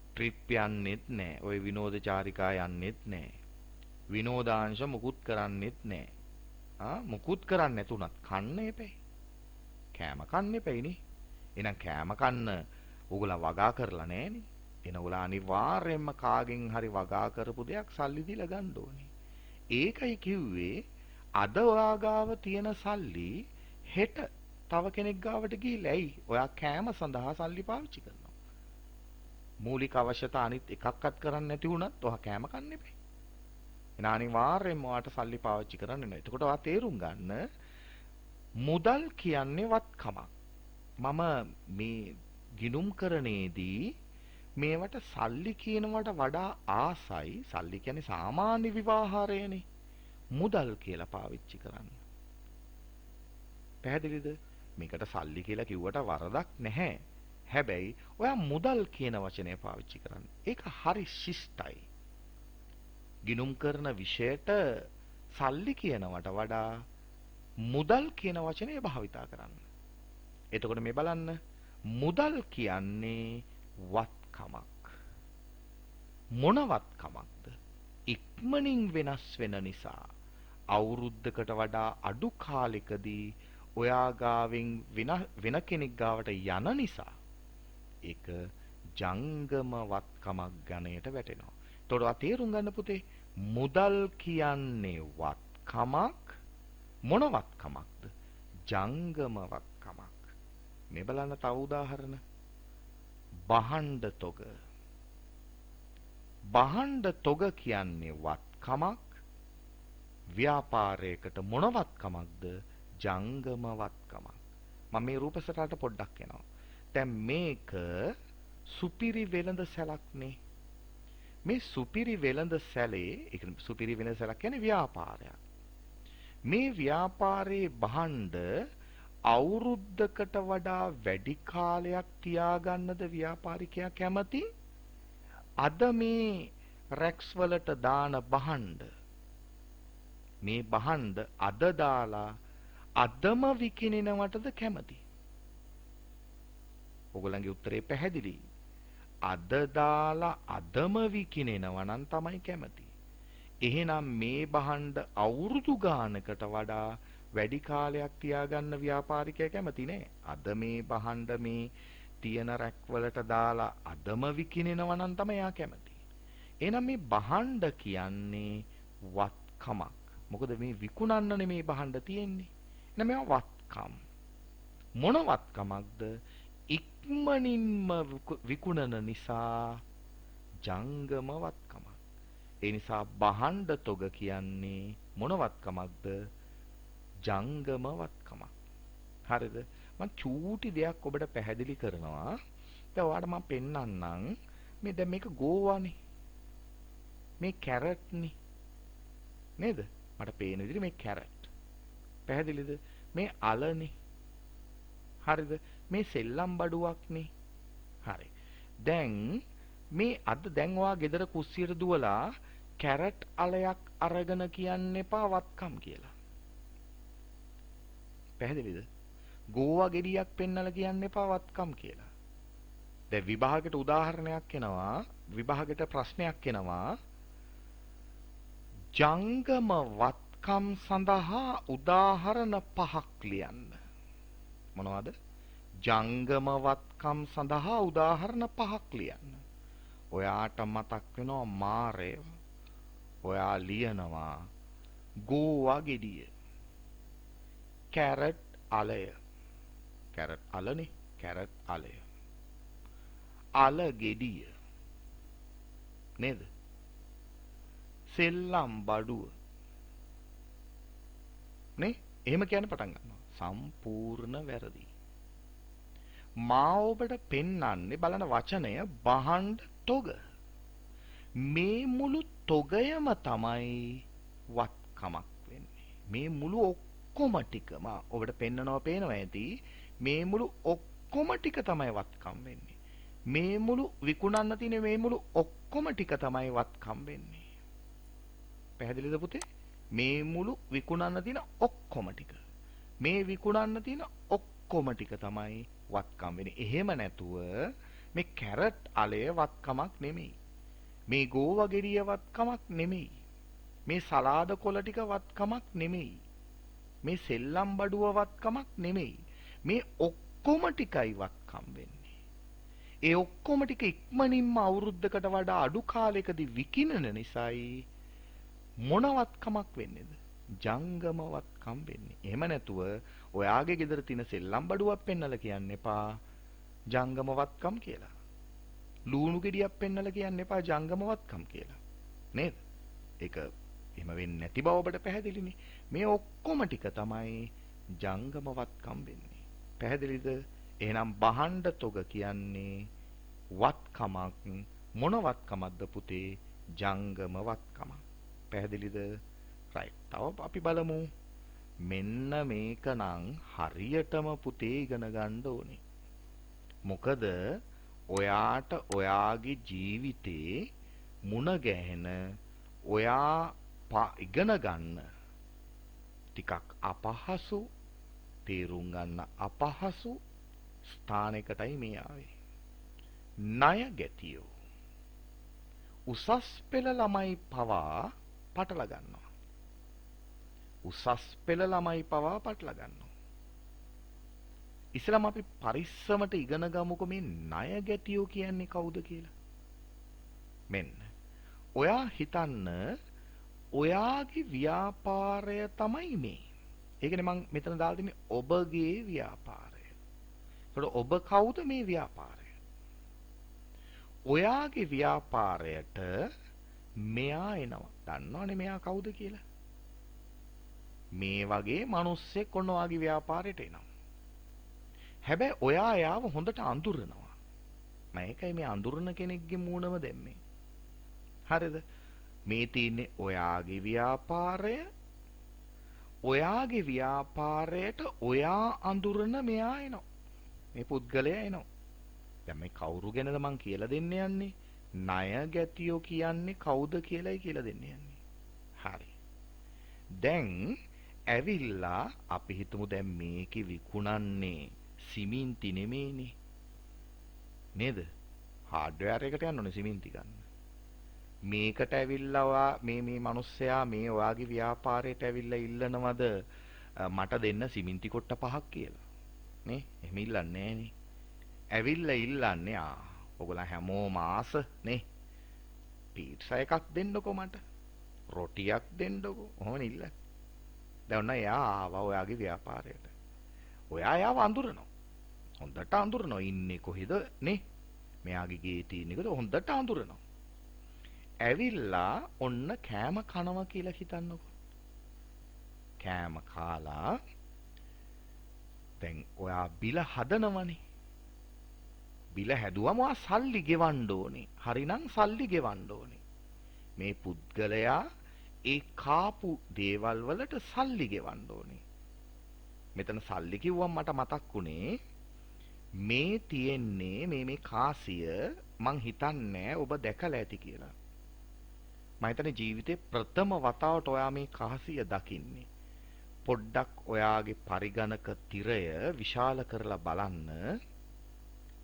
[SPEAKER 1] ට්‍රිප් යන්නෙත් නැහැ. ওই විනෝදචාරිකා යන්නෙත් නැහැ. විනෝදාංශ මුකුත් කරන්නෙත් නැහැ. මුකුත් කරන්නේ නැතුණත් කන්න එපේ. කෑම කන්න එපෙයිනේ. එහෙනම් කෑම කන්න ඕගොල්ලෝ වගා කරලා නැහනේ. එහෙනම් ඕගොල්ලෝ අනිවාර්යයෙන්ම කාගෙන් හරි වගා කරපු දෙයක් සල්ලි දීලා ගන්න ඕනේ. ඒකයි කිව්වේ අද ඔයා ගාව තියෙන සල්ලි හෙට තව කෙනෙක් ගාවට ගිහිල්ලා ඇයි? ඔයා කෑම සඳහා සල්ලි පාවිච්චි කරනවා. මූලික අවශ්‍යතා අනිත් එකක්වත් කරන්නේ නැති වුණත් ඔයා කෑම කන්න එපේ. එහෙනම් අනිවාර්යයෙන්ම ඔයාට සල්ලි පාවිච්චි කරන්න ඕනේ. එතකොට ඔයා තේරුම් ගන්න මුදල් කියන්නේ වත්කමක්. මම මේ ගිනුම් කරණේදී මේවට සල්ලි කියනවට වඩා ආසයි. සල්ලි කියන්නේ සාමාන්‍ය විවාහාරයනේ. මුදල් කියලා පාවිච්චි කරන්න. පැහැදිලිද? මේකට සල්ලි කියලා කිව්වට වරදක් නැහැ. හැබැයි ඔයා මුදල් කියන වචනය පාවිච්චි කරන්න. ඒක හරි ශිෂ්ටයි. ගිනුම් කරන විෂයට සල්ලි කියනවට වඩා මුදල් කියන වචනය භාවිතා කරන්න. එතකොට මේ බලන්න මුදල් කියන්නේ වත්කමක්. මොන වත්කමක්ද? ඉක්මනින් වෙනස් වෙන නිසා අවුරුද්දකට වඩා අඩු කාලෙකදී ඔයා ගාවෙන් වෙන කෙනෙක් ගාවට යන නිසා ඒක ජංගම වත්කමක් ගණයට වැටෙනවා. එතකොට ඔයා තේරුම් ගන්න පුතේ මුදල් කියන්නේ වත්කමක්. මොන වත්කමක්ද? ජංගම වත්කමක්. මේ බලන්න තව උදාහරණ. භාණ්ඩ තොග. භාණ්ඩ තොග කියන්නේ වත්කමක්. ව්‍යාපාරයකට මොන වත්කමක්ද? ජංගම වත්කමක්. මම මේ රූපසටහනට පොඩ්ඩක් යනවා. දැන් මේක සුපිරි වෙළඳ සැලක්නේ. මේ සුපිරි වෙළඳ සැලේ, ඒ කියන්නේ සුපිරි වෙළඳ සැලක් කියන්නේ ව්‍යාපාරයක්. මේ ව්‍යාපාරයේ භාණ්ඩ අවුරුද්දකට වඩා වැඩි කාලයක් තියාගන්නද ව්‍යාපාරිකයා කැමති? අද මේ රැක්ස් වලට දාන භාණ්ඩ, මේ භාණ්ඩ අද දාලා අදම විකිනෙනවටද කැමති? ඔයගොල්ලන්ගේ උත්තරේ පැහැදිලි. අද දාලා අදම විකිනෙනවා නම් තමයි කැමති. එහෙනම් මේ භාණ්ඩ අවුරුදු ගානකට වඩා වැඩි කාලයක් තියාගන්න ව්‍යාපාරිකයා කැමති නෑ. අද මේ භාණ්ඩ මේ තියෙන රැක් වලට දාලා අදම විකිනෙනවා නම් තමයි යා කැමති. එහෙනම් මේ භාණ්ඩ කියන්නේ වත්කමක්. මොකද මේ විකුණන්නනේ මේ භාණ්ඩ තියෙන්නේ. එහෙනම් මේවා වත්කම්. මොන වත්කමක්ද? ඉක්මනින්ම විකුණන නිසා ජංගම වත්කමක්. ඒ නිසා භාණ්ඩ තොග කියන්නේ මොන වත්කමක්ද? ජංගම වත්කමක්. හරිද? මම චූටි දෙයක් ඔබට පැහැදිලි කරනවා. දැන් ඔයාලට මම පෙන්නන්නම්. මේ දැන් මේක ගෝවානේ. මේ කැරට්නේ. නේද? මට පේන විදිහට මේ කැරට්. පැහැදිලිද? මේ අලනේ. හරිද? මේ සෙල්ලම් බඩුවක්නේ. හරි. දැන් මේ අද දැන් ඔයා ගෙදර කුස්සියට දුවලා කැරට් අලයක් අරගෙන කියන්න එපා වත්කම් කියලා. පැහැදිලිද? ගෝවා ගෙඩියක් පෙන්නලා කියන්න එපා වත්කම් කියලා. දැන් විභාගයට උදාහරණයක් එනවා, විභාගයට ප්‍රශ්නයක් එනවා. ජංගම වත්කම් සඳහා උදාහරණ 5ක් ලියන්න. මොනවද? ජංගම වත්කම් සඳහා උදාහරණ 5ක් ලියන්න. ඔයාට මතක් වෙනවා මාරේව. ඔයා ලියනවා ගෝවා ගෙඩිය, කැරට් අලය. කැරට් අලනේ, කැරට් අලය. අල ගෙඩිය. නේද? සෙල්ලම් බඩුව. නේ? එහෙම කියන්න පටන් ගන්නවා. සම්පූර්ණ වැරදි. මා ඔබට පෙන්වන්නේ බලන වචනය බහඬ තොග. මේ මුළු තොගයම තමයි වත්කමක් වෙන්නේ. මේ මුළු ඔක්කොම ටිකම ඔබට පෙන්නනවා පේනවා ඇති. මේ මුළු ඔක්කොම ටික තමයි වත්කම් වෙන්නේ. මේ මුළු විකුණන්න තියෙන මේ මුළු ඔක්කොම ටික තමයි වත්කම් වෙන්නේ. පැහැදිලිද පුතේ? මේ මුළු විකුණන්න තියෙන ඔක්කොම ටික. මේ විකුණන්න තියෙන ඔක්කොම ටික තමයි වත්කම් වෙන්නේ. එහෙම නැතුව මේ කැරට් අලය වත්කමක් නෙමෙයි. මේ ගෝවා ගෙඩිය වත්කමක් නෙමෙයි. මේ සලාද කොළ ටික වත්කමක් නෙමෙයි. මේ සෙල්ලම් බඩුව වත්කමක් නෙමෙයි. මේ ඔක්කොම ටිකයි වත්කම් වෙන්නේ. ඒ ඔක්කොම ටික ඉක්මනින්ම අවුරුද්දකට වඩා අඩු කාලයකදී විකිණන නිසායි මොන වත්කමක් වෙන්නේද? ජංගම වත්කම් වෙන්නේ. එහෙම නැතුව ඔයාගේ ගෙදර තියෙන සෙල්ලම් බඩුවක් පෙන්නලා කියන්න එපා ජංගම වත්කම් කියලා. ලූණු ගෙඩියක් පෙන්නලා කියන්න එපා ජංගම වත්කම් කියලා. නේද? ඒක එහෙම වෙන්නේ නැති බව ඔබට පැහැදිලිනේ. මේ ඔක්කොම ටික තමයි ජංගම වත්කම් වෙන්නේ. පැහැදිලිද? එහෙනම් බහඬ තොග කියන්නේ වත්කමක්. මොන වත්කමක්ද පුතේ? ජංගම වත්කමක්. පැහැදිලිද? රයිට්. තව අපි බලමු. මෙන්න මේක නම් හරියටම පුතේ ඉගෙන ගන්න ඕනේ. මොකද ඔයාට ඔයාගේ ජීවිතේ මුණ ගැහෙන ඔයා ඉගෙන ගන්න ටිකක් අපහසු, තේරුම් ගන්න අපහසු ස්ථානයකටයි මේ ආවේ. ණය ගැතියෝ. උසස් පෙළ ළමයි පවා පටල ගන්නවා. උසස් පෙළ ළමයි පවා පටල ගන්නවා. ඉස්සෙල්ලාම අපි පරිස්සමට ඉගෙන ගමුකෝ මේ ණය ගැටියෝ කියන්නේ කවුද කියලා. මෙන්න. ඔයා හිතන්න ඔයාගේ ව්‍යාපාරය තමයි මේ. ඒ කියන්නේ මම මෙතන දාලා තින්නේ ඔබගේ ව්‍යාපාරය. ඒකට ඔබ කවුද මේ ව්‍යාපාරය? ඔයාගේ ව්‍යාපාරයට මෙයා එනවා. දන්නවනේ මෙයා කවුද කියලා? මේ වගේ මිනිස්සෙක් ඔන්න ඔයාගේ ව්‍යාපාරයට එනවා. හැබැයි ඔයා යාව හොඳට අඳුරනවා. මම ඒකයි මේ අඳුරන කෙනෙක්ගේ මූණම දැම්මේ. හරිද? මේ තියෙන්නේ ඔයාගේ ව්‍යාපාරය. ඔයාගේ ව්‍යාපාරයට ඔයා අඳුරන මෙයා එනවා. මේ පුද්ගලයා එනවා. දැන් මේ කවුරු ගැනද මං කියලා දෙන්න යන්නේ? ණය ගැතියෝ කියන්නේ කවුද කියලායි කියලා දෙන්න යන්නේ. හරි. දැන් ඇවිල්ලා අපි හිතමු දැන් මේකේ විකුණන්නේ සිමෙන්ති නෙමෙයිනේ. නේද? හાર્ඩ්වෙයාර් එකට යන්න ඕනේ සිමෙන්ති ගන්න. මේකට ඇවිල්ලා ඔයා මේ මිනිස්සයා මේ ඔයාගේ ව්‍යාපාරයට ඇවිල්ලා ඉල්ලනවද මට දෙන්න සිමෙන්ති කොට්ට 5ක් කියලා. නේ? එහෙම ඉල්ලන්නේ නෑනේ. ඇවිල්ලා ඉල්ලන්නේ ඔයගොල්ලෝ හැමෝම ආස නේ. පීට්සා එකක් දෙන්නකෝ මට. රොටියක් දෙන්නකෝ. ඔහොමනේ ඉල්ලන්නේ. දැන් ඔන්න එයා ආවා ඔයාගේ ව්‍යාපාරයට. ඔයා යාව අඳුරනවා. හොඳට අඳුරනවා ඉන්නේ කොහෙද නේ? මෙයාගේ ගේ තියෙන එකද හොඳට අඳුරනවා. ඇවිල්ලා ඔන්න කෑම කනවා කියලා හිතන්නකෝ. කෑම කාලා දැන් ඔයා බිල හදනවනේ. බිල හැදුවම ඔයා සල්ලි ගෙවන්න ඕනේ. හරිනම් සල්ලි ගෙවන්න ඕනේ. මේ පුද්ගලයා ඒ කාපු දේවල් වලට සල්ලි ගෙවන්න ඕනේ. මෙතන සල්ලි කිව්වම මට මතක් වුණේ මේ තියෙන්නේ මේ කාසිය මං හිතන්නේ ඔබ දැකලා ඇති කියලා. මම හිතන්නේ ජීවිතේ ප්‍රථම වතාවට ඔයා මේ කාසිය දකින්නේ. පොඩ්ඩක් ඔයාගේ පරිගණක තිරය විශාල කරලා බලන්න.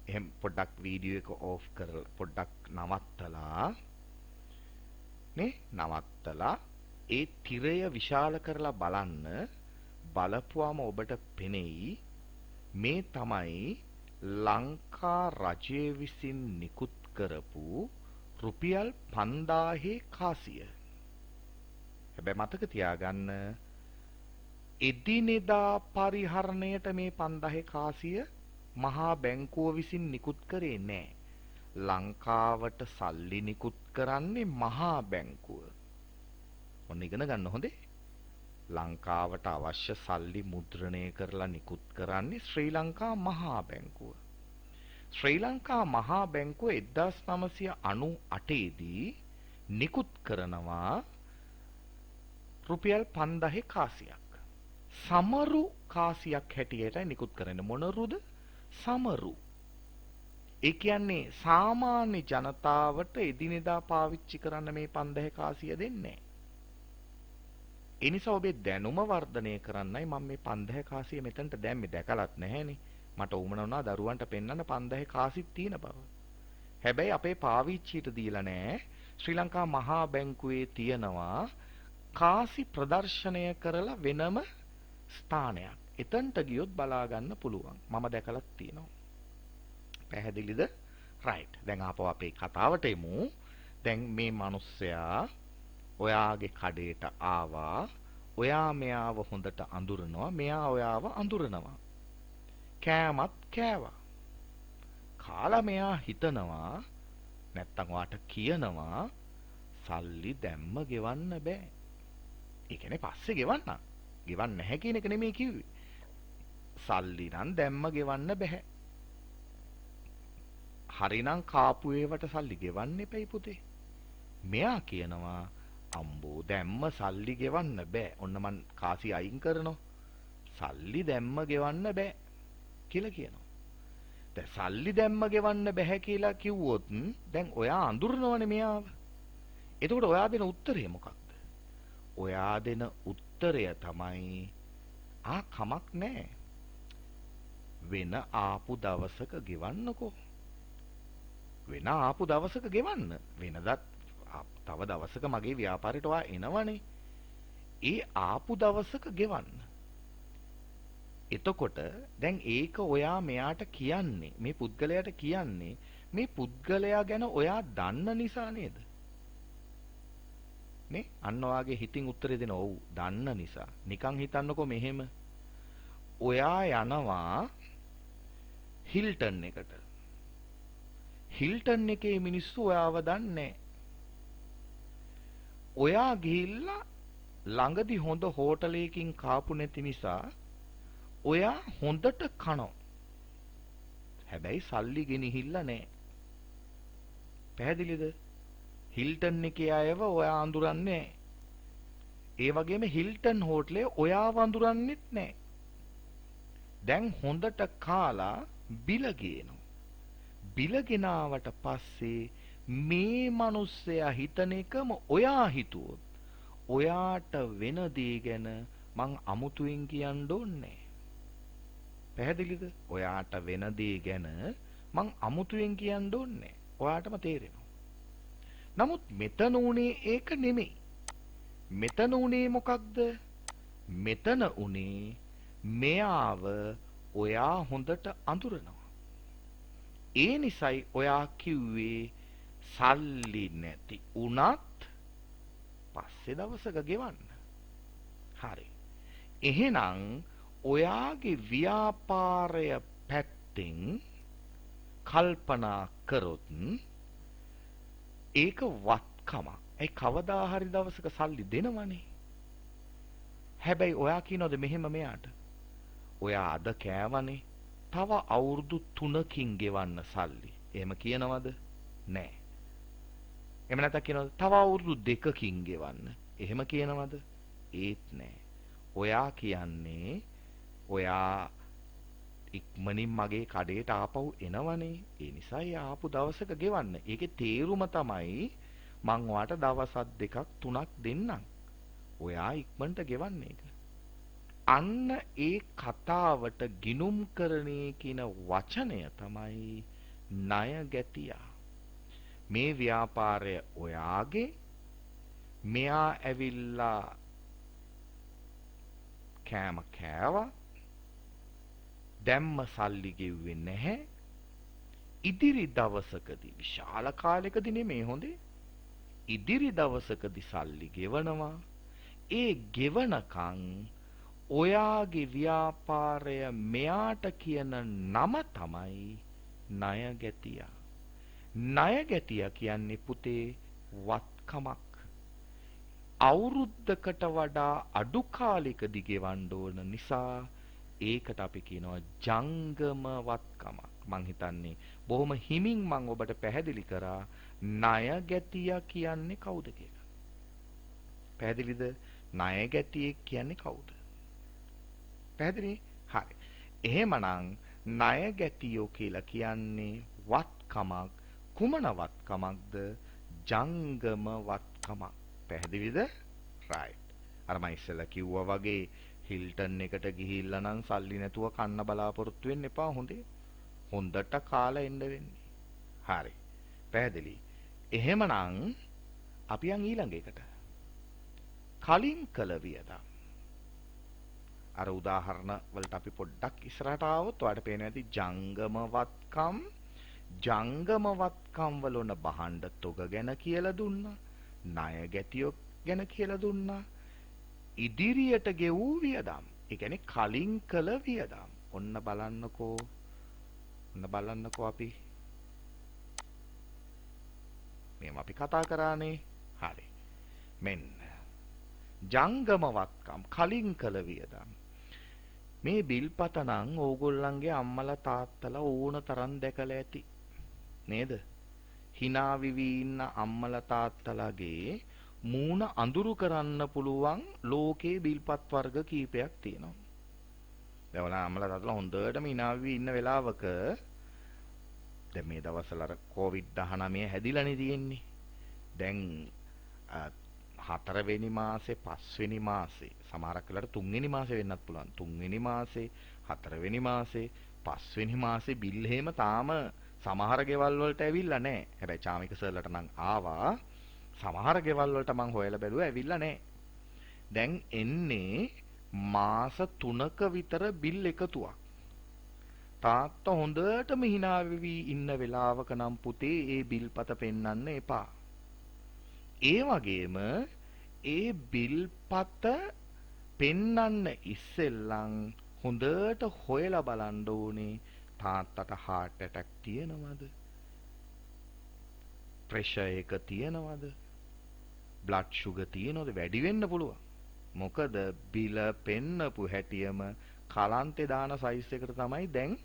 [SPEAKER 1] එහෙනම් පොඩ්ඩක් වීඩියෝ එක ඕෆ් කරලා පොඩ්ඩක් නවත්තලා නේ නවත්තලා ඒ තිරය විශාල කරලා බලන්න. බලපුවාම ඔබට පෙනෙයි මේ තමයි ලංකා රජය විසින් නිකුත් කරපු රුපියල් 5000 කාසිය. හැබැයි මතක තියාගන්න එදිනෙදා පරිහරණයට මේ 5000 කාසිය මහා බැංකුව විසින් නිකුත් කරේ නෑ. ලංකාවට සල්ලි නිකුත් කරන්නේ මහා බැංකුව. ඔන්න ඉගෙන ගන්න හොඳේ. ලංකාවට අවශ්‍ය සල්ලි මුද්‍රණය කරලා නිකුත් කරන්නේ ශ්‍රී ලංකා මහා බැංකුව. ශ්‍රී ලංකා මහා බැංකුව 1998 දී නිකුත් කරනවා රුපියල් 5000 කාසියක්. සමරු කාසියක් හැටියට නිකුත් කරන්නේ මොනරුද? සමරු. ඒ කියන්නේ සාමාන්‍ය ජනතාවට එදිනෙදා පාවිච්චි කරන්න මේ 5000 කාසිය දෙන්නේ. ඒ නිසා ඔබේ දැනුම වර්ධනය කරන්නයි මම මේ 5000 කාසිය මෙතනට දැම්මේ. දැකලත් නැහැනේ. මට උමන වුණා දරුවන්ට පෙන්වන්න 5000 කාසිත් තියෙන බව. හැබැයි අපේ පාවිච්චියට දීලා නැහැ. ශ්‍රී ලංකා මහා බැංකුවේ තියෙනවා කාසි ප්‍රදර්ශනය කරලා වෙනම ස්ථානයක්. එතනට ගියොත් බලා ගන්න පුළුවන්. මම දැකලත් තියෙනවා. පැහැදිලිද? රයිට්. දැන් ආපහු අපේ කතාවට එමු. දැන් මේ මිනිස්සයා ඔයාගේ කඩේට ආවා. ඔයා මෙයාව හොඳට අඳුරනවා. මෙයා ඔයාව අඳුරනවා. කෑමත් කෑවා. කාලා මෙයා හිතනවා නැත්තම් ඔයාට කියනවා සල්ලි දැම්ම ගෙවන්න බෑ. ඒ කියන්නේ පස්සේ ගෙවන්න. ගෙවන්න නැහැ කියන එක නෙමෙයි කිව්වේ. සල්ලි නම් දැම්ම ගෙවන්න බෑ. හරිනම් කාපු ඒවට සල්ලි ගෙවන්න එපයි පුතේ. මෙයා කියනවා අම්බෝ දැම්ම සල්ලි ගෙවන්න බෑ. ඔන්න මං කාසි අයින් කරනවා. සල්ලි දැම්ම ගෙවන්න බෑ කියලා කියනවා. දැන් සල්ලි දැම්ම ගෙවන්න බෑ කියලා කිව්වොත් දැන් ඔයා අඳුරනවනේ මෙයාව. එතකොට ඔයා දෙන උත්තරේ මොකක්ද? ඔයා දෙන උත්තරය තමයි කමක් නෑ. වෙන ආපු දවසක ගෙවන්නකෝ. වෙන ආපු දවසක ගෙවන්න. වෙනදත් තව දවසක මගේ ව්‍යාපාරයට ඔයා එනවනේ. ඒ ආපු දවසක ගෙවන්න. එතකොට දැන් ඒක ඔයා මෙයාට කියන්නේ මේ පුද්ගලයාට කියන්නේ මේ පුද්ගලයා ගැන ඔයා දන්න නිසා නේද? නේ? අන්න ඔයාගේ හිතින් උත්තරේ දෙන ඔව් දන්න නිසා. නිකන් හිතන්නකෝ මෙහෙම. ඔයා යනවා හිල්ටන් එකට. හිල්ටන් එකේ මිනිස්සු ඔයාව දන්නේ. ඔයා ගිහිල්ලා ළඟදි හොඳ හෝටලයකින් කාපු නැති නිසා ඔයා හොඳට කනවා. හැබැයි සල්ලි ගෙනහිල්ලා නැහැ. පැහැදිලිද? හිල්ටන් එකේ අයව ඔයා අඳුරන්නේ නැහැ. ඒ වගේම හිල්ටන් හෝටලේ ඔයාව අඳුරන්නෙත් නැහැ. දැන් හොඳට කාලා බිල ගේනවා. බිල ගෙනාවට පස්සේ මේ මිනිස්සයා හිතන එකම ඔයා හිතුවොත් ඔයාට වෙන දේ ගැන මං අමුතුවෙන් කියන්න ඕනේ. පැහැදිලිද? ඔයාට වෙන දේ ගැන මං අමුතුවෙන් කියන්න ඕනේ. ඔයාටම තේරෙනවා. නමුත් මෙතන උනේ ඒක නෙමෙයි. මෙතන උනේ මොකක්ද? මෙතන උනේ මෙයාව ඔයා හොඳට අඳුරනවා. ඒ නිසයි ඔයා කිව්වේ සල්ලි නැති උනත් පස්සේ දවසක ගෙවන්න. හරි. එහෙනම් ඔයාගේ ව්‍යාපාරය පැත්තෙන් කල්පනා කරොත් ඒක වත්කමක්. ඒ කවදා හරි දවසක සල්ලි දෙනවනේ. හැබැයි ඔයා කියනවද මෙහෙම මෙයාට? ඔයා අද කෑවනේ. තව අවුරුදු 3කින් ගෙවන්න සල්ලි. එහෙම කියනවද? නෑ. එහෙම නැත්නම් කියනවද තව අවුරුදු 2කින් ගෙවන්න? එහෙම කියනවද? ඒත් නෑ. ඔයා කියන්නේ ඔයා ඉක්මනින් මගේ කඩේට ආපහු එනවනේ. ඒ නිසා ඒ ආපු දවසක ගෙවන්න. ඒකේ තේරුම තමයි මං ඔයාට දවස් දෙකක් තුනක් දෙන්නම්. ඔයා ඉක්මනට ගෙවන්න ඒක. අන්න ඒ කතාවට ගිනුම්කරණේ කියන වචනය තමයි ණය ගැතියා. මේ ව්‍යාපාරය ඔයාගේ. මෙයා ඇවිල්ලා කෑම කෑවා. දැම්ම සල්ලි ගෙව්වේ නැහැ. ඉදිරි දවසකදී විශාල කාලයකදී නෙමේ හොඳේ. ඉදිරි දවසකදී සල්ලි ගෙවනවා. ඒ ගෙවනකන් ඔයාගේ ව්‍යාපාරය මෙයාට කියන නම තමයි ණය ගැතියා. ණය ගැතියා කියන්නේ පුතේ වත්කමක්. අවුරුද්දකට වඩා අඩු කාලයකදී ගෙවන්න ඕන නිසා ඒකට අපි කියනවා ජංගම වත්කමක්. මං හිතන්නේ බොහොම හිමින් මං ඔබට පැහැදිලි කරා ණය ගැතියා කියන්නේ කවුද කියලා. පැහැදිලිද? ණය ගැතියෙක් කියන්නේ කවුද? පැහැදිලි? හරි. එහෙමනම් ණය ගැතියෝ කියලා කියන්නේ වත්කමක්. කුමන වත්කමක්ද? ජංගම වත්කමක්. පැහැදිලිද? රයිට්. අර මම ඉස්සෙල්ලා කිව්වා වගේ හිල්ටන් එකට ගිහිල්ලා නම් සල්ලි නැතුව කන්න බලාපොරොත්තු වෙන්න එපා හොඳේ. හොඳට කාලා එන්න වෙන්නේ. හරි. පැහැදිලි. එහෙමනම් අපි යන් ඊළඟ එකට. කලින් කළ වියදම්. අර උදාහරණ වලට අපි පොඩ්ඩක් ඉස්සරහට ආවොත් ඔයාලට පේනවා ඇති ජංගම වත්කම්. ජංගම වත්කම් වල උන බහඬ තොග ගැන කියලා දුන්නා. ණය ගැතියෝ ගැන කියලා දුන්නා. ඉදිරියට ගෙවූ වියදම්. ඒ කියන්නේ කලින් කළ වියදම්. ඔන්න බලන්නකෝ. ඔන්න බලන්නකෝ අපි. මේව අපි කතා කරානේ. හරි. මෙන්න. ජංගම වත්කම් කලින් කළ වියදම්. මේ බිල්පත නම් ඕගොල්ලන්ගේ අම්මලා තාත්තලා ඕන තරම් දැකලා ඇති. නේද? hina විවි ඉන්න අම්මලා තාත්තලාගේ මූණ අඳුරු කරන්න පුළුවන් ලෝකේ බිල්පත් වර්ග කීපයක් තියෙනවා. දැන් ඔයාලා අම්මලා තාත්තලා හොඳටම hina විවි ඉන්න වෙලාවක දැන් මේ දවස්වල අර COVID-19 හැදිලානේ තියෙන්නේ. දැන් 4 වෙනි මාසේ 5 වෙනි මාසේ සමහරක් වෙලාවට 3 වෙනි මාසේ වෙන්නත් පුළුවන්. 3 වෙනි මාසේ 4 වෙනි මාසේ 5 වෙනි මාසේ බිල් එහෙම තාම සමහර ගෙවල් වලට ඇවිල්ලා නැහැ. හැබැයි චාමික සර්ලට නම් ආවා. සමහර ගෙවල් වලට මං හොයලා බැලුවා ඇවිල්ලා නැහැ. දැන් එන්නේ මාස 3ක විතර බිල් එකතුවක්. තාත්තා හොඳටම hina වෙවි ඉන්න වෙලාවක නම් පුතේ ඒ බිල්පත පෙන්වන්න එපා. ඒ වගේම ඒ බිල්පත පෙන්වන්න ඉස්සෙල්ලම් හොඳට හොයලා බලන්න ඕනේ තාත්තට heart attack තියෙනවද? pressure එක තියෙනවද? blood sugar තියෙනවද? වැඩි වෙන්න පුළුවන්. මොකද බිල පෙන්නපු හැටියම කලන්තේ දාන සයිස් එකට තමයි දැන්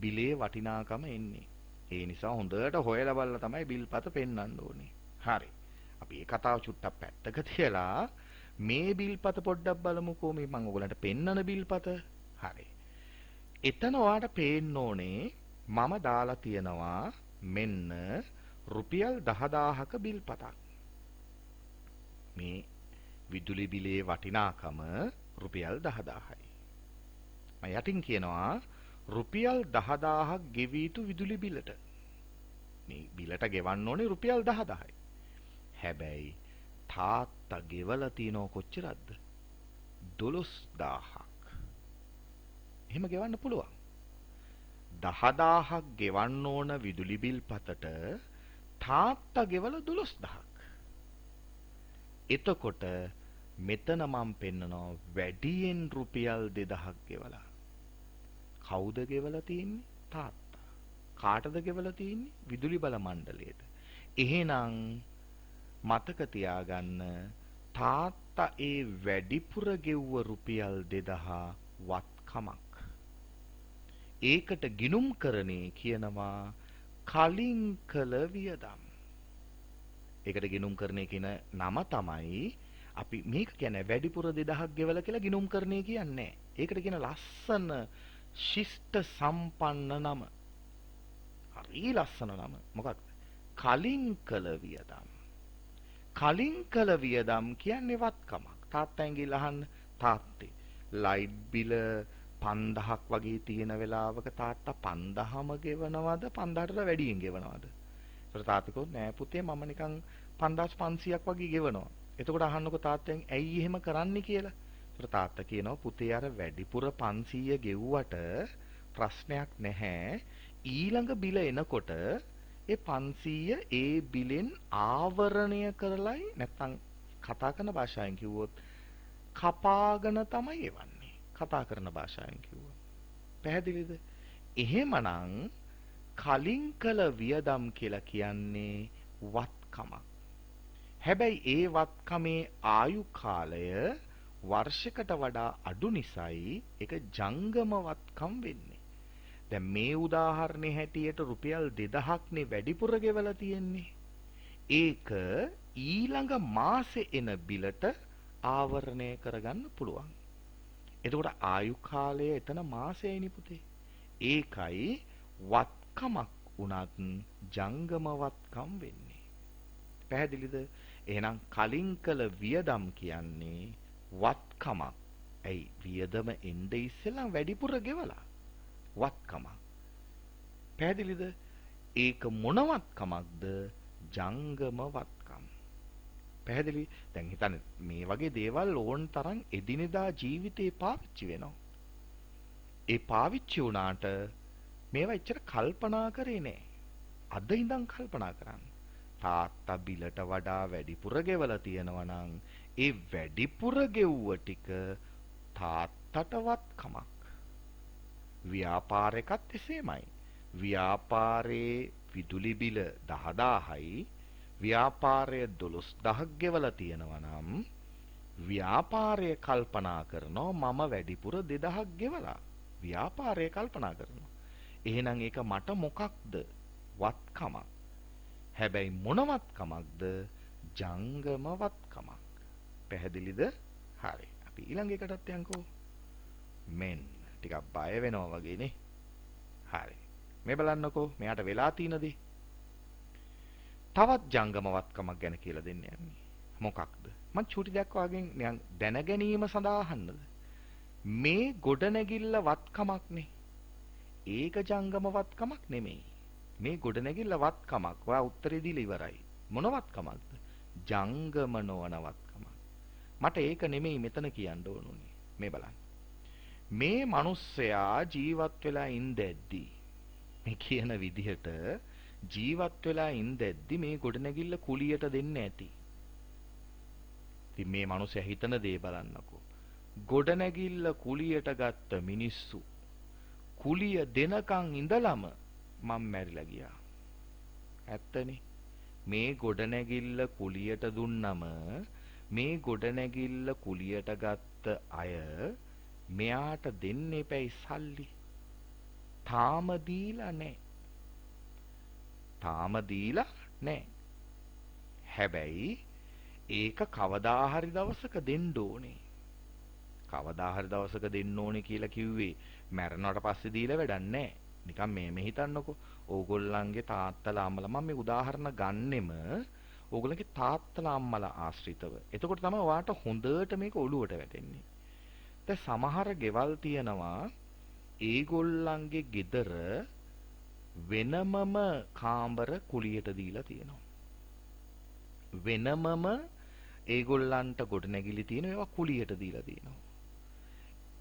[SPEAKER 1] බිලේ වටිනාකම එන්නේ. ඒ නිසා හොඳට හොයලා බලලා තමයි බිල්පත පෙන්වන්න ඕනේ. හරි. අපි මේ කතාව චුට්ටක් පැත්තක තියලා මේ බිල්පත පොඩ්ඩක් බලමුකෝ. මේ මම ඔයගලන්ට පෙන්නන බිල්පත. හරි. එතන ඔයාලට පේන්න ඕනේ මම දාලා තියනවා මෙන්න රුපියල් 10000ක බිල්පතක්. මේ විදුලි බිලේ වටිනාකම රුපියල් 10000යි. මම යටින් කියනවා රුපියල් 10000ක් ගෙවී යුතු විදුලි බිලට. මේ බිලට ගෙවන්න ඕනේ රුපියල් 10000යි. හැබැයි තාත්තා ගෙවලා තියනව කොච්චරද? 12000ක්. එහෙම ගෙවන්න පුළුවන්. 10000ක් ගෙවන්න ඕන විදුලි බිල් පතට තාත්තා ගෙවලා 12000ක්. එතකොට මෙතන මම පෙන්නනවා වැඩියෙන් රුපියල් 2000ක් ගෙවලා. කවුද ගෙවලා තියෙන්නේ? තාත්තා. කාටද ගෙවලා තියෙන්නේ? විදුලි බල මණ්ඩලයට. එහෙනම් මතක තියාගන්න තාත්තා ඒ වැඩිපුර ගෙව්ව රුපියල් 2000 වත්කමක්. ඒකට ගිණුම්කරණේ කියනවා කලින් කළ වියදම්. ඒකට ගිණුම්කරණේ කියන නම තමයි අපි මේක කියන්නේ වැඩිපුර 2000ක් ගෙවලා කියලා ගිණුම්කරණය කියන්නේ. ඒකට කියන ලස්සන ශිෂ්ට සම්පන්න නම. හරි ලස්සන නම. මොකක්ද? කලින් කළ වියදම්. කලින් කළ වියදම් කියන්නේ වත්කමක්. තාත්තෙන් ගිහලා අහන්න තාත්තේ ලයිට් බිල 5000ක් වගේ තියෙන වෙලාවක තාත්තා 5000ම ගෙවනවද 5000ට වැඩියෙන් ගෙවනවද? ඒතර තාත්තා කිව්වොත් නෑ පුතේ මම නිකන් 5500ක් වගේ ගෙවනවා. එතකොට අහන්නකො තාත්තෙන් ඇයි එහෙම කරන්නේ කියලා. ඒතර තාත්තා කියනවා පුතේ අර වැඩිපුර 500 ගෙව්වට ප්‍රශ්නයක් නැහැ. ඊළඟ බිල එනකොට ඒ 500 ඒ බිලෙන් ආවරණය කරලයි නැත්තම් කතා කරන භාෂාවෙන් කිව්වොත් කපාගෙන තමයි එවන්නේ. කතා කරන භාෂාවෙන් කිව්වොත්. පැහැදිලිද? එහෙමනම් කලින් කළ වියදම් කියලා කියන්නේ වත්කමක්. හැබැයි ඒ වත්කමේ ආයු කාලය වර්ෂයකට වඩා අඩු නිසායි ඒක ජංගම වත්කම් වෙන්නේ. දැන් මේ උදාහරණේ හැටියට රුපියල් 2000ක් නේ වැඩිපුර ගෙවලා තියෙන්නේ. ඒක ඊළඟ මාසේ එන බිලට ආවරණය කරගන්න පුළුවන්. එතකොට ආයු කාලය එතන මාසෙයිනි පුතේ. ඒකයි වත්කමක් උනත් ජංගම වත්කම් වෙන්නේ. පැහැදිලිද? එහෙනම් කලින් කළ වියදම් කියන්නේ වත්කමක්. ඇයි වියදම එnde ඉස්සෙල්ලා වැඩිපුර ගෙවලා වත්කමක්. පැහැදිලිද? ඒක මොන වත්කමක්ද? ජංගම වත්කම්. පැහැදිලි? දැන් හිතන්න මේ වගේ දේවල් ඕන් තරම් එදිනෙදා ජීවිතේ පාවිච්චි වෙනවා. ඒ පාවිච්චි වුණාට මේවා එච්චර කල්පනා කරේ නෑ. අද ඉඳන් කල්පනා කරන්න. තාත්තා බිලට වඩා වැඩිපුර ගෙවලා තියෙනවා නම් ඒ වැඩිපුර ගෙව්ව ටික තාත්තට වත්කමක්. ව්‍යාපාරයකත් එසේමයි. ව්‍යාපාරයේ විදුලි බිල 10000යි ව්‍යාපාරය 12000ක් ගෙවලා තියෙනවා නම් ව්‍යාපාරය කල්පනා කරනවා මම වැඩිපුර 2000ක් ගෙවලා. ව්‍යාපාරය කල්පනා කරනවා. එහෙනම් ඒක මට මොකක්ද? වත්කමක්. හැබැයි මොන වත්කමක්ද? ජංගම වත්කමක්. පැහැදිලිද? හරි. අපි ඊළඟ එකටත් යන්කෝ. මෙන්න ටිකක් බය වෙනවා වගේ නේ. හරි. මේ බලන්නකෝ මෙයාට වෙලා තියෙන දේ. තවත් ජංගම වත්කමක් ගැන කියලා දෙන්න යන්නේ. මොකක්ද? මං චූටි දෙයක් වගේ නිකන් දැන ගැනීම සඳහා අහන්නද? මේ ගොඩනැගිල්ල වත්කමක්නේ. ඒක ජංගම වත්කමක් නෙමෙයි. මේ ගොඩනැගිල්ල වත්කමක්. ඔයා උත්තරේ දීලා ඉවරයි. මොන වත්කමක්ද? ජංගම නොවන වත්කමක්. මට ඒක නෙමෙයි මෙතන කියන්න ඕනුනේ. මේ බලන්න. මේ මිනිස්සයා ජීවත් වෙලා ඉඳද්දි මේ කියන විදිහට ජීවත් වෙලා ඉඳද්දි මේ ගොඩනැගිල්ල කුලියට දෙන්න ඇති. ඉතින් මේ මිනිස්සයා හිතන දේ බලන්නකෝ. ගොඩනැගිල්ල කුලියට ගත්ත මිනිස්සු කුලිය දෙනකන් ඉඳලම මම මැරිලා ගියා. ඇත්තනේ. මේ ගොඩනැගිල්ල කුලියට දුන්නම මේ ගොඩනැගිල්ල කුලියට ගත්ත අය මෙයාට දෙන්න එපැයි සල්ලි. තාම දීලා නැහැ. තාම දීලා නැහැ. හැබැයි ඒක කවදා හරි දවසක දෙන්න ඕනේ. කවදා හරි දවසක දෙන්න ඕනේ කියලා කිව්වේ මැරෙනවට පස්සේ දීලා වැඩක් නැහැ. නිකන් මේ හිතන්නකෝ. ඕගොල්ලන්ගේ තාත්තලා අම්මලා මම මේ උදාහරණ ගන්නෙම ඕගොල්ලන්ගේ තාත්තලා අම්මලා ආශ්‍රිතව. එතකොට තමයි ඔයාට හොඳට මේක ඔළුවට වැටෙන්නේ. දැන් සමහර ගෙවල් තියෙනවා ඒගොල්ලන්ගේ ගෙදර වෙනමම කාමර කුලියට දීලා තියෙනවා. වෙනමම ඒගොල්ලන්ට ගොඩනැගිලි තියෙන ඒවා කුලියට දීලා තියෙනවා.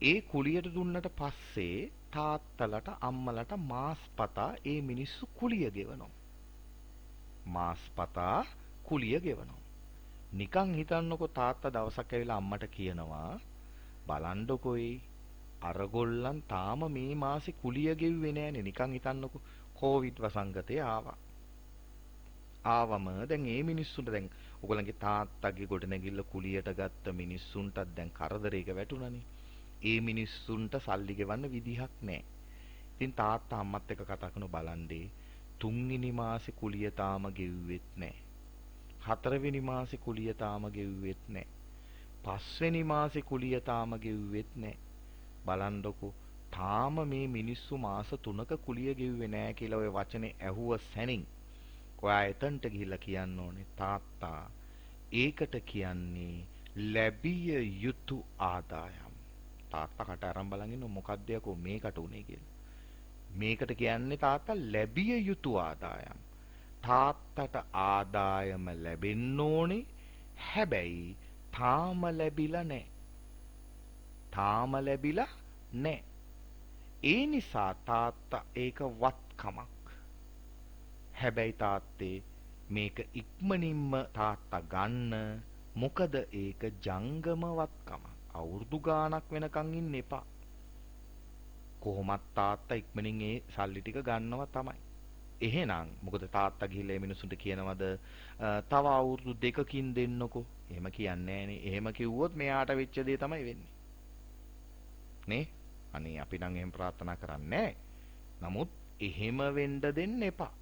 [SPEAKER 1] ඒ කුලියට දුන්නට පස්සේ තාත්තලට අම්මලට මාස්පතා ඒ මිනිස්සු කුලිය ගෙවනවා. මාස්පතා කුලිය ගෙවනවා. නිකන් හිතන්නකො තාත්තා දවසක් ඇවිල්ලා අම්මට කියනවා බලන්නකොයි අරගොල්ලන් තාම මේ මාසේ කුලිය ගෙව්වේ නෑනේ. නිකන් හිතන්නකො කොවිඩ් වසංගතය ආවා. ආවම දැන් මේ මිනිස්සුන්ට දැන් ඔයගොල්ලන්ගේ තාත්තගේ ගොඩනැගිල්ල කුලියට ගත්ත මිනිස්සුන්ටත් දැන් කරදරයක වැටුණානේ. ඒ මිනිස්සුන්ට සල්ලි ගෙවන්න විදිහක් නැහැ. ඉතින් තාත්තා අම්මත් එක්ක කතා කරන බලන්නේ තුන්වෙනි මාසේ කුලිය තාම ගෙව්වෙත් නැහැ. හතරවෙනි මාසේ කුලිය තාම ගෙව්වෙත් නැහැ. පස්වෙනි මාසේ කුලිය තාම ගෙව්වෙත් නැහැ. බලන්නකෝ තාම මේ මිනිස්සු මාස 3ක කුලිය ගෙව්වේ නැහැ කියලා ඔය වචනේ ඇහුව සැනින් ඔයා එතනට ගිහිල්ලා කියන්න ඕනේ තාත්තා ඒකට කියන්නේ ලැබිය යුතු ආදායම්. තාත්තා කට අරන් බලන් ඉන්න මොකක්ද යකෝ මේකට උනේ කියලා. මේකට කියන්නේ තාත්තා ලැබිය යුතු ආදායම්. තාත්තට ආදායම ලැබෙන්න ඕනේ. හැබැයි තාම ලැබිලා නැහැ. තාම ලැබිලා නැහැ. ඒ නිසා තාත්තා ඒක වත්කමක්. හැබැයි තාත්තේ මේක ඉක්මනින්ම තාත්තා ගන්න. මොකද ඒක ජංගම වත්කමක්. අවුරුදු ගාණක් වෙනකන් ඉන්න එපා. කොහොමත් තාත්තා ඉක්මනින් ඒ සල්ලි ටික ගන්නවා තමයි. එහෙනම් මොකද තාත්තා ගිහිල්ලා මේ මිනිසුන්ට කියනවද තව අවුරුදු 2කින් දෙන්නකෝ. එහෙම කියන්නේ නෑනේ. එහෙම කිව්වොත් මෙයාට වෙච්ච දේ තමයි වෙන්නේ. නේ? අනේ අපි නම් එහෙම ප්‍රාර්ථනා කරන්නේ නමුත් එහෙම වෙන්න දෙන්න එපා.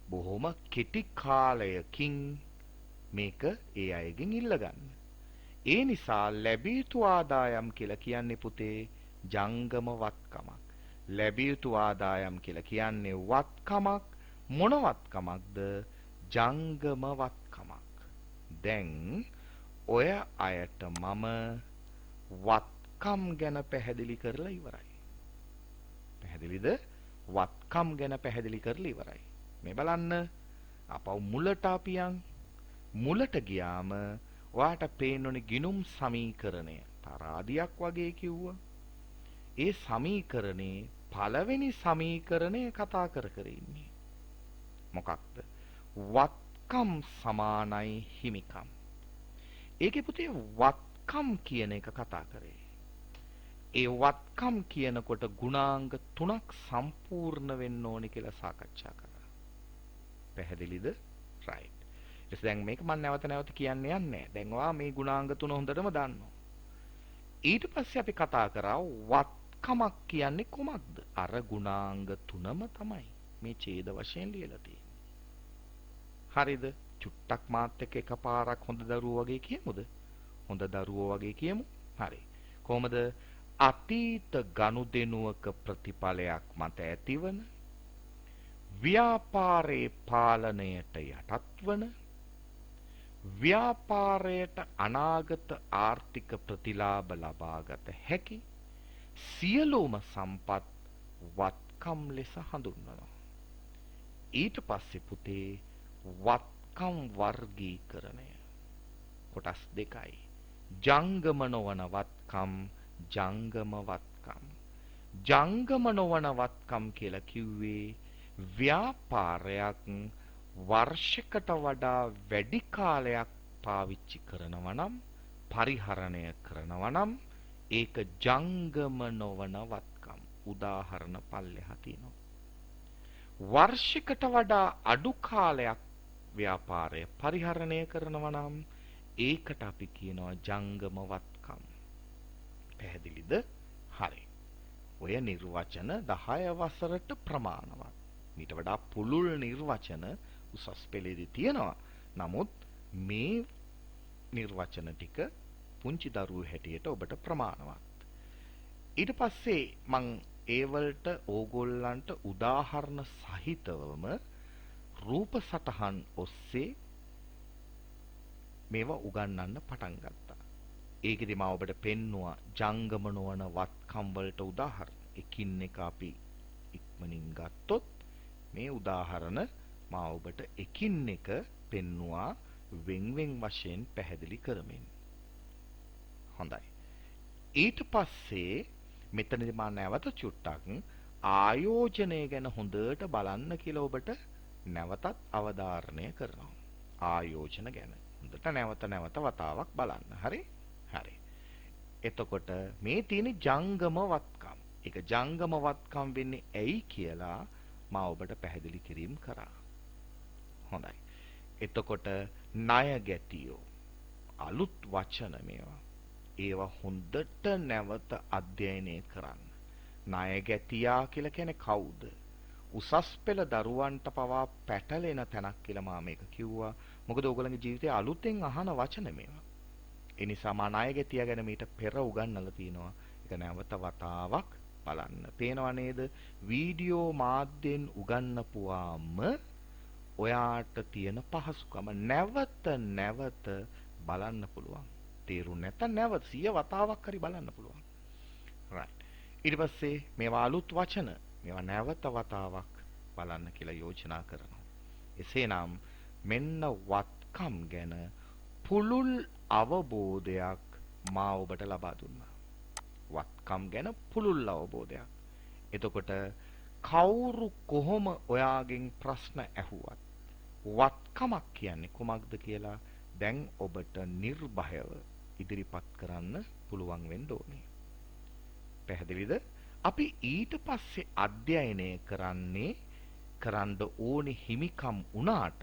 [SPEAKER 1] බොහොම කෙටි කාලයකින් මේක ඒ අයගෙන් ඉල්ලගන්න. ඒ නිසා ලැබිය යුතු ආදායම් කියලා කියන්නේ පුතේ ජංගම වත්කමක්. ලැබිය යුතු ආදායම් කියලා කියන්නේ වත්කමක්. මොන වත්කමක්ද? ජංගම වත්කමක්. දැන් ඔය අයට මම වත්කම් ගැන පැහැදිලි කරලා ඉවරයි. පැහැදිලිද? වත්කම් ගැන පැහැදිලි කරලා ඉවරයි. මේ බලන්න අපව මුලට අපියන් මුලට ගියාම ඔයාට පේන්නේ ගිනුම් සමීකරණය. තරාදියක් වගේ කිව්වා. ඒ සමීකරණේ පළවෙනි සමීකරණය කතා කර ඉන්නේ. මොකක්ද? වත්කම් සමානයි හිමිකම්. ඒකේ පුතේ වත්කම් කියන එක කතා කරේ. ඒ වත්කම් කියනකොට ගුණාංග 3ක් සම්පූර්ණ වෙන්න ඕනේ කියලා සාකච්ඡා කරා. පැහැදිලිද? right. දැන් මේක මම නැවත නැවත කියන්න යන්නේ. දැන් ඔයා මේ ගුණාංග 3 හොඳටම දන්නවා. ඊට පස්සේ අපි කතා කරා වත්කමක් කියන්නේ කොහොමද? අර ගුණාංග 3ම තමයි මේ ඡේද වශයෙන් ලියලා තියෙන්නේ. හරිද? චුට්ටක් මාත් එක්ක එකපාරක් හොඳ දරුවෝ වගේ කියමුද? හොඳ දරුවෝ වගේ කියමු. හරි. කොහොමද? අතීත ගනුදෙනුවක ප්‍රතිඵලයක් මත ඇතිවන ව්‍යාපාරයේ පාලනයට යටත් වන ව්‍යාපාරයට අනාගත ආර්ථික ප්‍රතිලාභ ලබාගත හැකි සියලුම සම්පත් වත්කම් ලෙස හඳුන්වනවා. ඊට පස්සේ පුතේ වත්කම් වර්ගීකරණය කොටස් දෙකයි. ජංගම නොවන වත්කම්, ජංගම වත්කම්. ජංගම නොවන වත්කම් කියලා කිව්වේ ව්‍යාපාරයක් වර්ෂයකට වඩා වැඩි කාලයක් පාවිච්චි කරනවා නම්, පරිහරණය කරනවා නම් ඒක ජංගම නොවන වත්කම්. උදාහරණ පල්ලෙහා තියෙනවා. වර්ෂයකට වඩා අඩු කාලයක් ව්‍යාපාරය පරිහරණය කරනවා නම් ඒකට අපි කියනවා ජංගම වත්කම්. පැහැදිලිද? හරි. ඔය නිර්වචන 10 වසරට ප්‍රමාණවත්. මීට වඩා පුළුල් නිර්වචන උසස් පෙළේදී තියෙනවා. නමුත් මේ නිර්වචන ටික පුංචි දරුවෝ හැටියට ඔබට ප්‍රමාණවත්. ඊට පස්සේ මං ඒ වලට ඕගොල්ලන්ට උදාහරණ සහිතවම රූප සටහන් ඔස්සේ මේවා උගන්වන්න පටන් ගත්තා. ඒකෙදි මම ඔබට පෙන්නුවා ජංගම නොවන වත්කම් වලට උදාහරණ. එකින් එක අපි ඉක්මනින් ගත්තොත් මේ උදාහරණ මම ඔබට එකින් එක පෙන්නුවා වෙන් වෙන් වශයෙන් පැහැදිලි කරමින්. හොඳයි. ඊට පස්සේ මෙතනදී මම නැවත චුට්ටක් ආයෝජනය ගැන හොඳට බලන්න කියලා ඔබට නැවතත් අවධාරණය කරනවා. ආයෝජන ගැන හොඳට නැවත වතාවක් බලන්න. හරි? හරි. එතකොට මේ තියෙන ජංගම වත්කම්. ඒක ජංගම වත්කම් වෙන්නේ ඇයි කියලා මම ඔබට පැහැදිලි කිරීම කරා. හොඳයි. එතකොට ණය ගැටියෝ අලුත් වචන මේවා. ඒවා හොඳට නැවත අධ්‍යයනය කරන්න. ණය ගැටියා කියලා කියන්නේ කවුද? උසස් පෙළ දරුවන්ට පවා පැටලෙන තැනක් කියලා මම මේක කිව්වා. මොකද ඕගොල්ලන්ගේ ජීවිතේ අලුතෙන් අහන වචන මේවා. ඒ නිසා මා ණයගැතියා ගැන මීට පෙර උගන්වලා තිනවා. ඒක නැවත වතාවක් බලන්න. පේනව නේද? වීඩියෝ මාධ්‍යෙන් උගන්වපුවාම ඔයාට තියෙන පහසුකම නැවත නැවත බලන්න පුළුවන්. තේරුම් නැත්නම් නැවත 100 වතාවක් හරි බලන්න පුළුවන්. right. ඊට පස්සේ මේවා අලුත් වචන මේවා නැවත වතාවක් බලන්න කියලා යෝජනා කරනවා. එසේනම් මෙන්න වත්කම් ගැන පුළුල් අවබෝධයක් මා ඔබට ලබා දුන්නා. වත්කම් ගැන පුළුල් අවබෝධයක්. එතකොට කවුරු කොහොම ඔයාගෙන් ප්‍රශ්න ඇහුවත් වත්කමක් කියන්නේ කුමක්ද කියලා දැන් ඔබට නිර්භයව ඉදිරිපත් කරන්න පුළුවන් වෙන්න ඕනේ. පැහැදිලිද? අපි ඊට පස්සේ අධ්‍යයනය කරන්න ඕනේ හිමිකම් වුණාට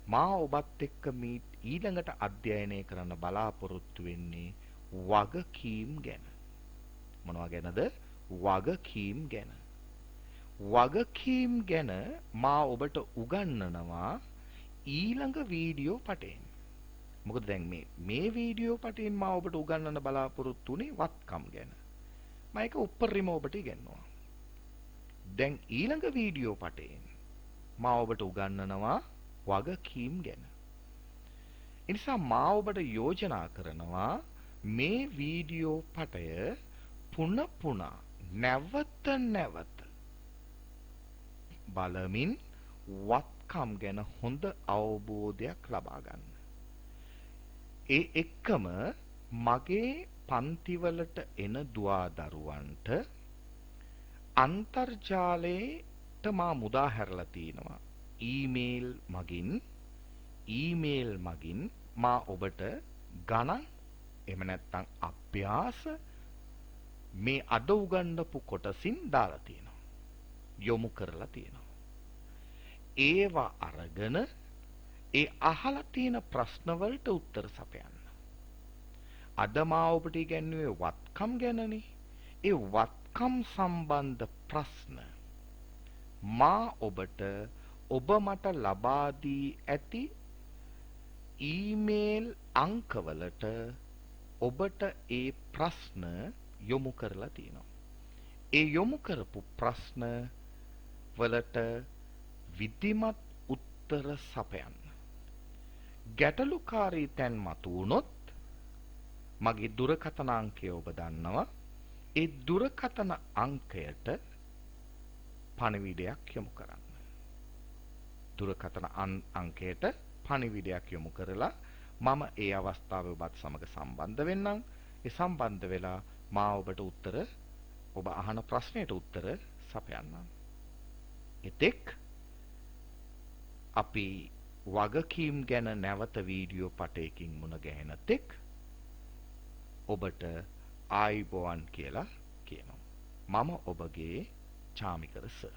[SPEAKER 1] මා ඔබත් එක්ක මේ ඊළඟට අධ්‍යයනය කරන්න බලාපොරොත්තු වෙන්නේ වගකීම් ගැන. මොනවා ගැනද? වගකීම් ගැන. වගකීම් ගැන මා ඔබට උගන්වනවා ඊළඟ වීඩියෝ පටයෙන්. මොකද දැන් මේ වීඩියෝ පටයෙන් මා ඔබට උගන්වන්න බලාපොරොත්තු වෙන්නේ වත්කම් ගැන. මම ඒක උපරිම ඔබට ඉගෙනනවා. දැන් ඊළඟ වීඩියෝ පටයෙන් මා ඔබට උගන්වනවා වගකීම් ගැන. ඒ නිසා මා ඔබට යෝජනා කරනවා මේ වීඩියෝ පටය පුන පුනා නැවත නැවත බලමින් වත්කම් ගැන හොඳ අවබෝධයක් ලබා ගන්න. ඒ එක්කම මගේ පන්තිවලට එන දුවා දරුවන්ට අන්තර්ජාලයට මා මුදා හැරලා තිනවා. ඊමේල් මගින් මා ඔබට ගණන් එහෙම නැත්නම් අභ්‍යාස මේ අද උගන්වපු කොටසින් දාලා තියෙනවා. යොමු කරලා තියෙනවා. ඒවා අරගෙන ඒ අහලා තියෙන ප්‍රශ්න වලට උත්තර සපයන්න. අද මා ඔබට ඉගැන්වුවේ වත්කම් ගැනනේ. ඒ වත්කම් සම්බන්ධ ප්‍රශ්න මා ඔබ මට ලබා දී ඇති ඊමේල් අංකවලට ඔබට ඒ ප්‍රශ්න යොමු කරලා තියෙනවා. ඒ යොමු කරපු ප්‍රශ්න වලට විධිමත් උත්තර සපයන්න. ගැටලුකාරී තැන් මතුවුණොත් මගේ දුරකථන අංකය ඔබ දන්නවා. ඒ දුරකථන අංකයට පණිවිඩයක් යොමු කරන්න. දුරකථන අංකයට පණිවිඩයක් යොමු කරලා මම ඒ අවස්ථාවේ ඔබත් සමග සම්බන්ධ වෙන්නම්. ඒ සම්බන්ධ වෙලා මා ඔබට ඔබ අහන ප්‍රශ්නයට උත්තර සපයන්නම්. එතෙක් අපි වගකීම් ගැන නැවත වීඩියෝ පටයකින් මුණ ගැහෙන තෙක් ඔබට ආයුබෝවන් කියලා කියනවා. මම ඔබගේ චාමිකර සර්.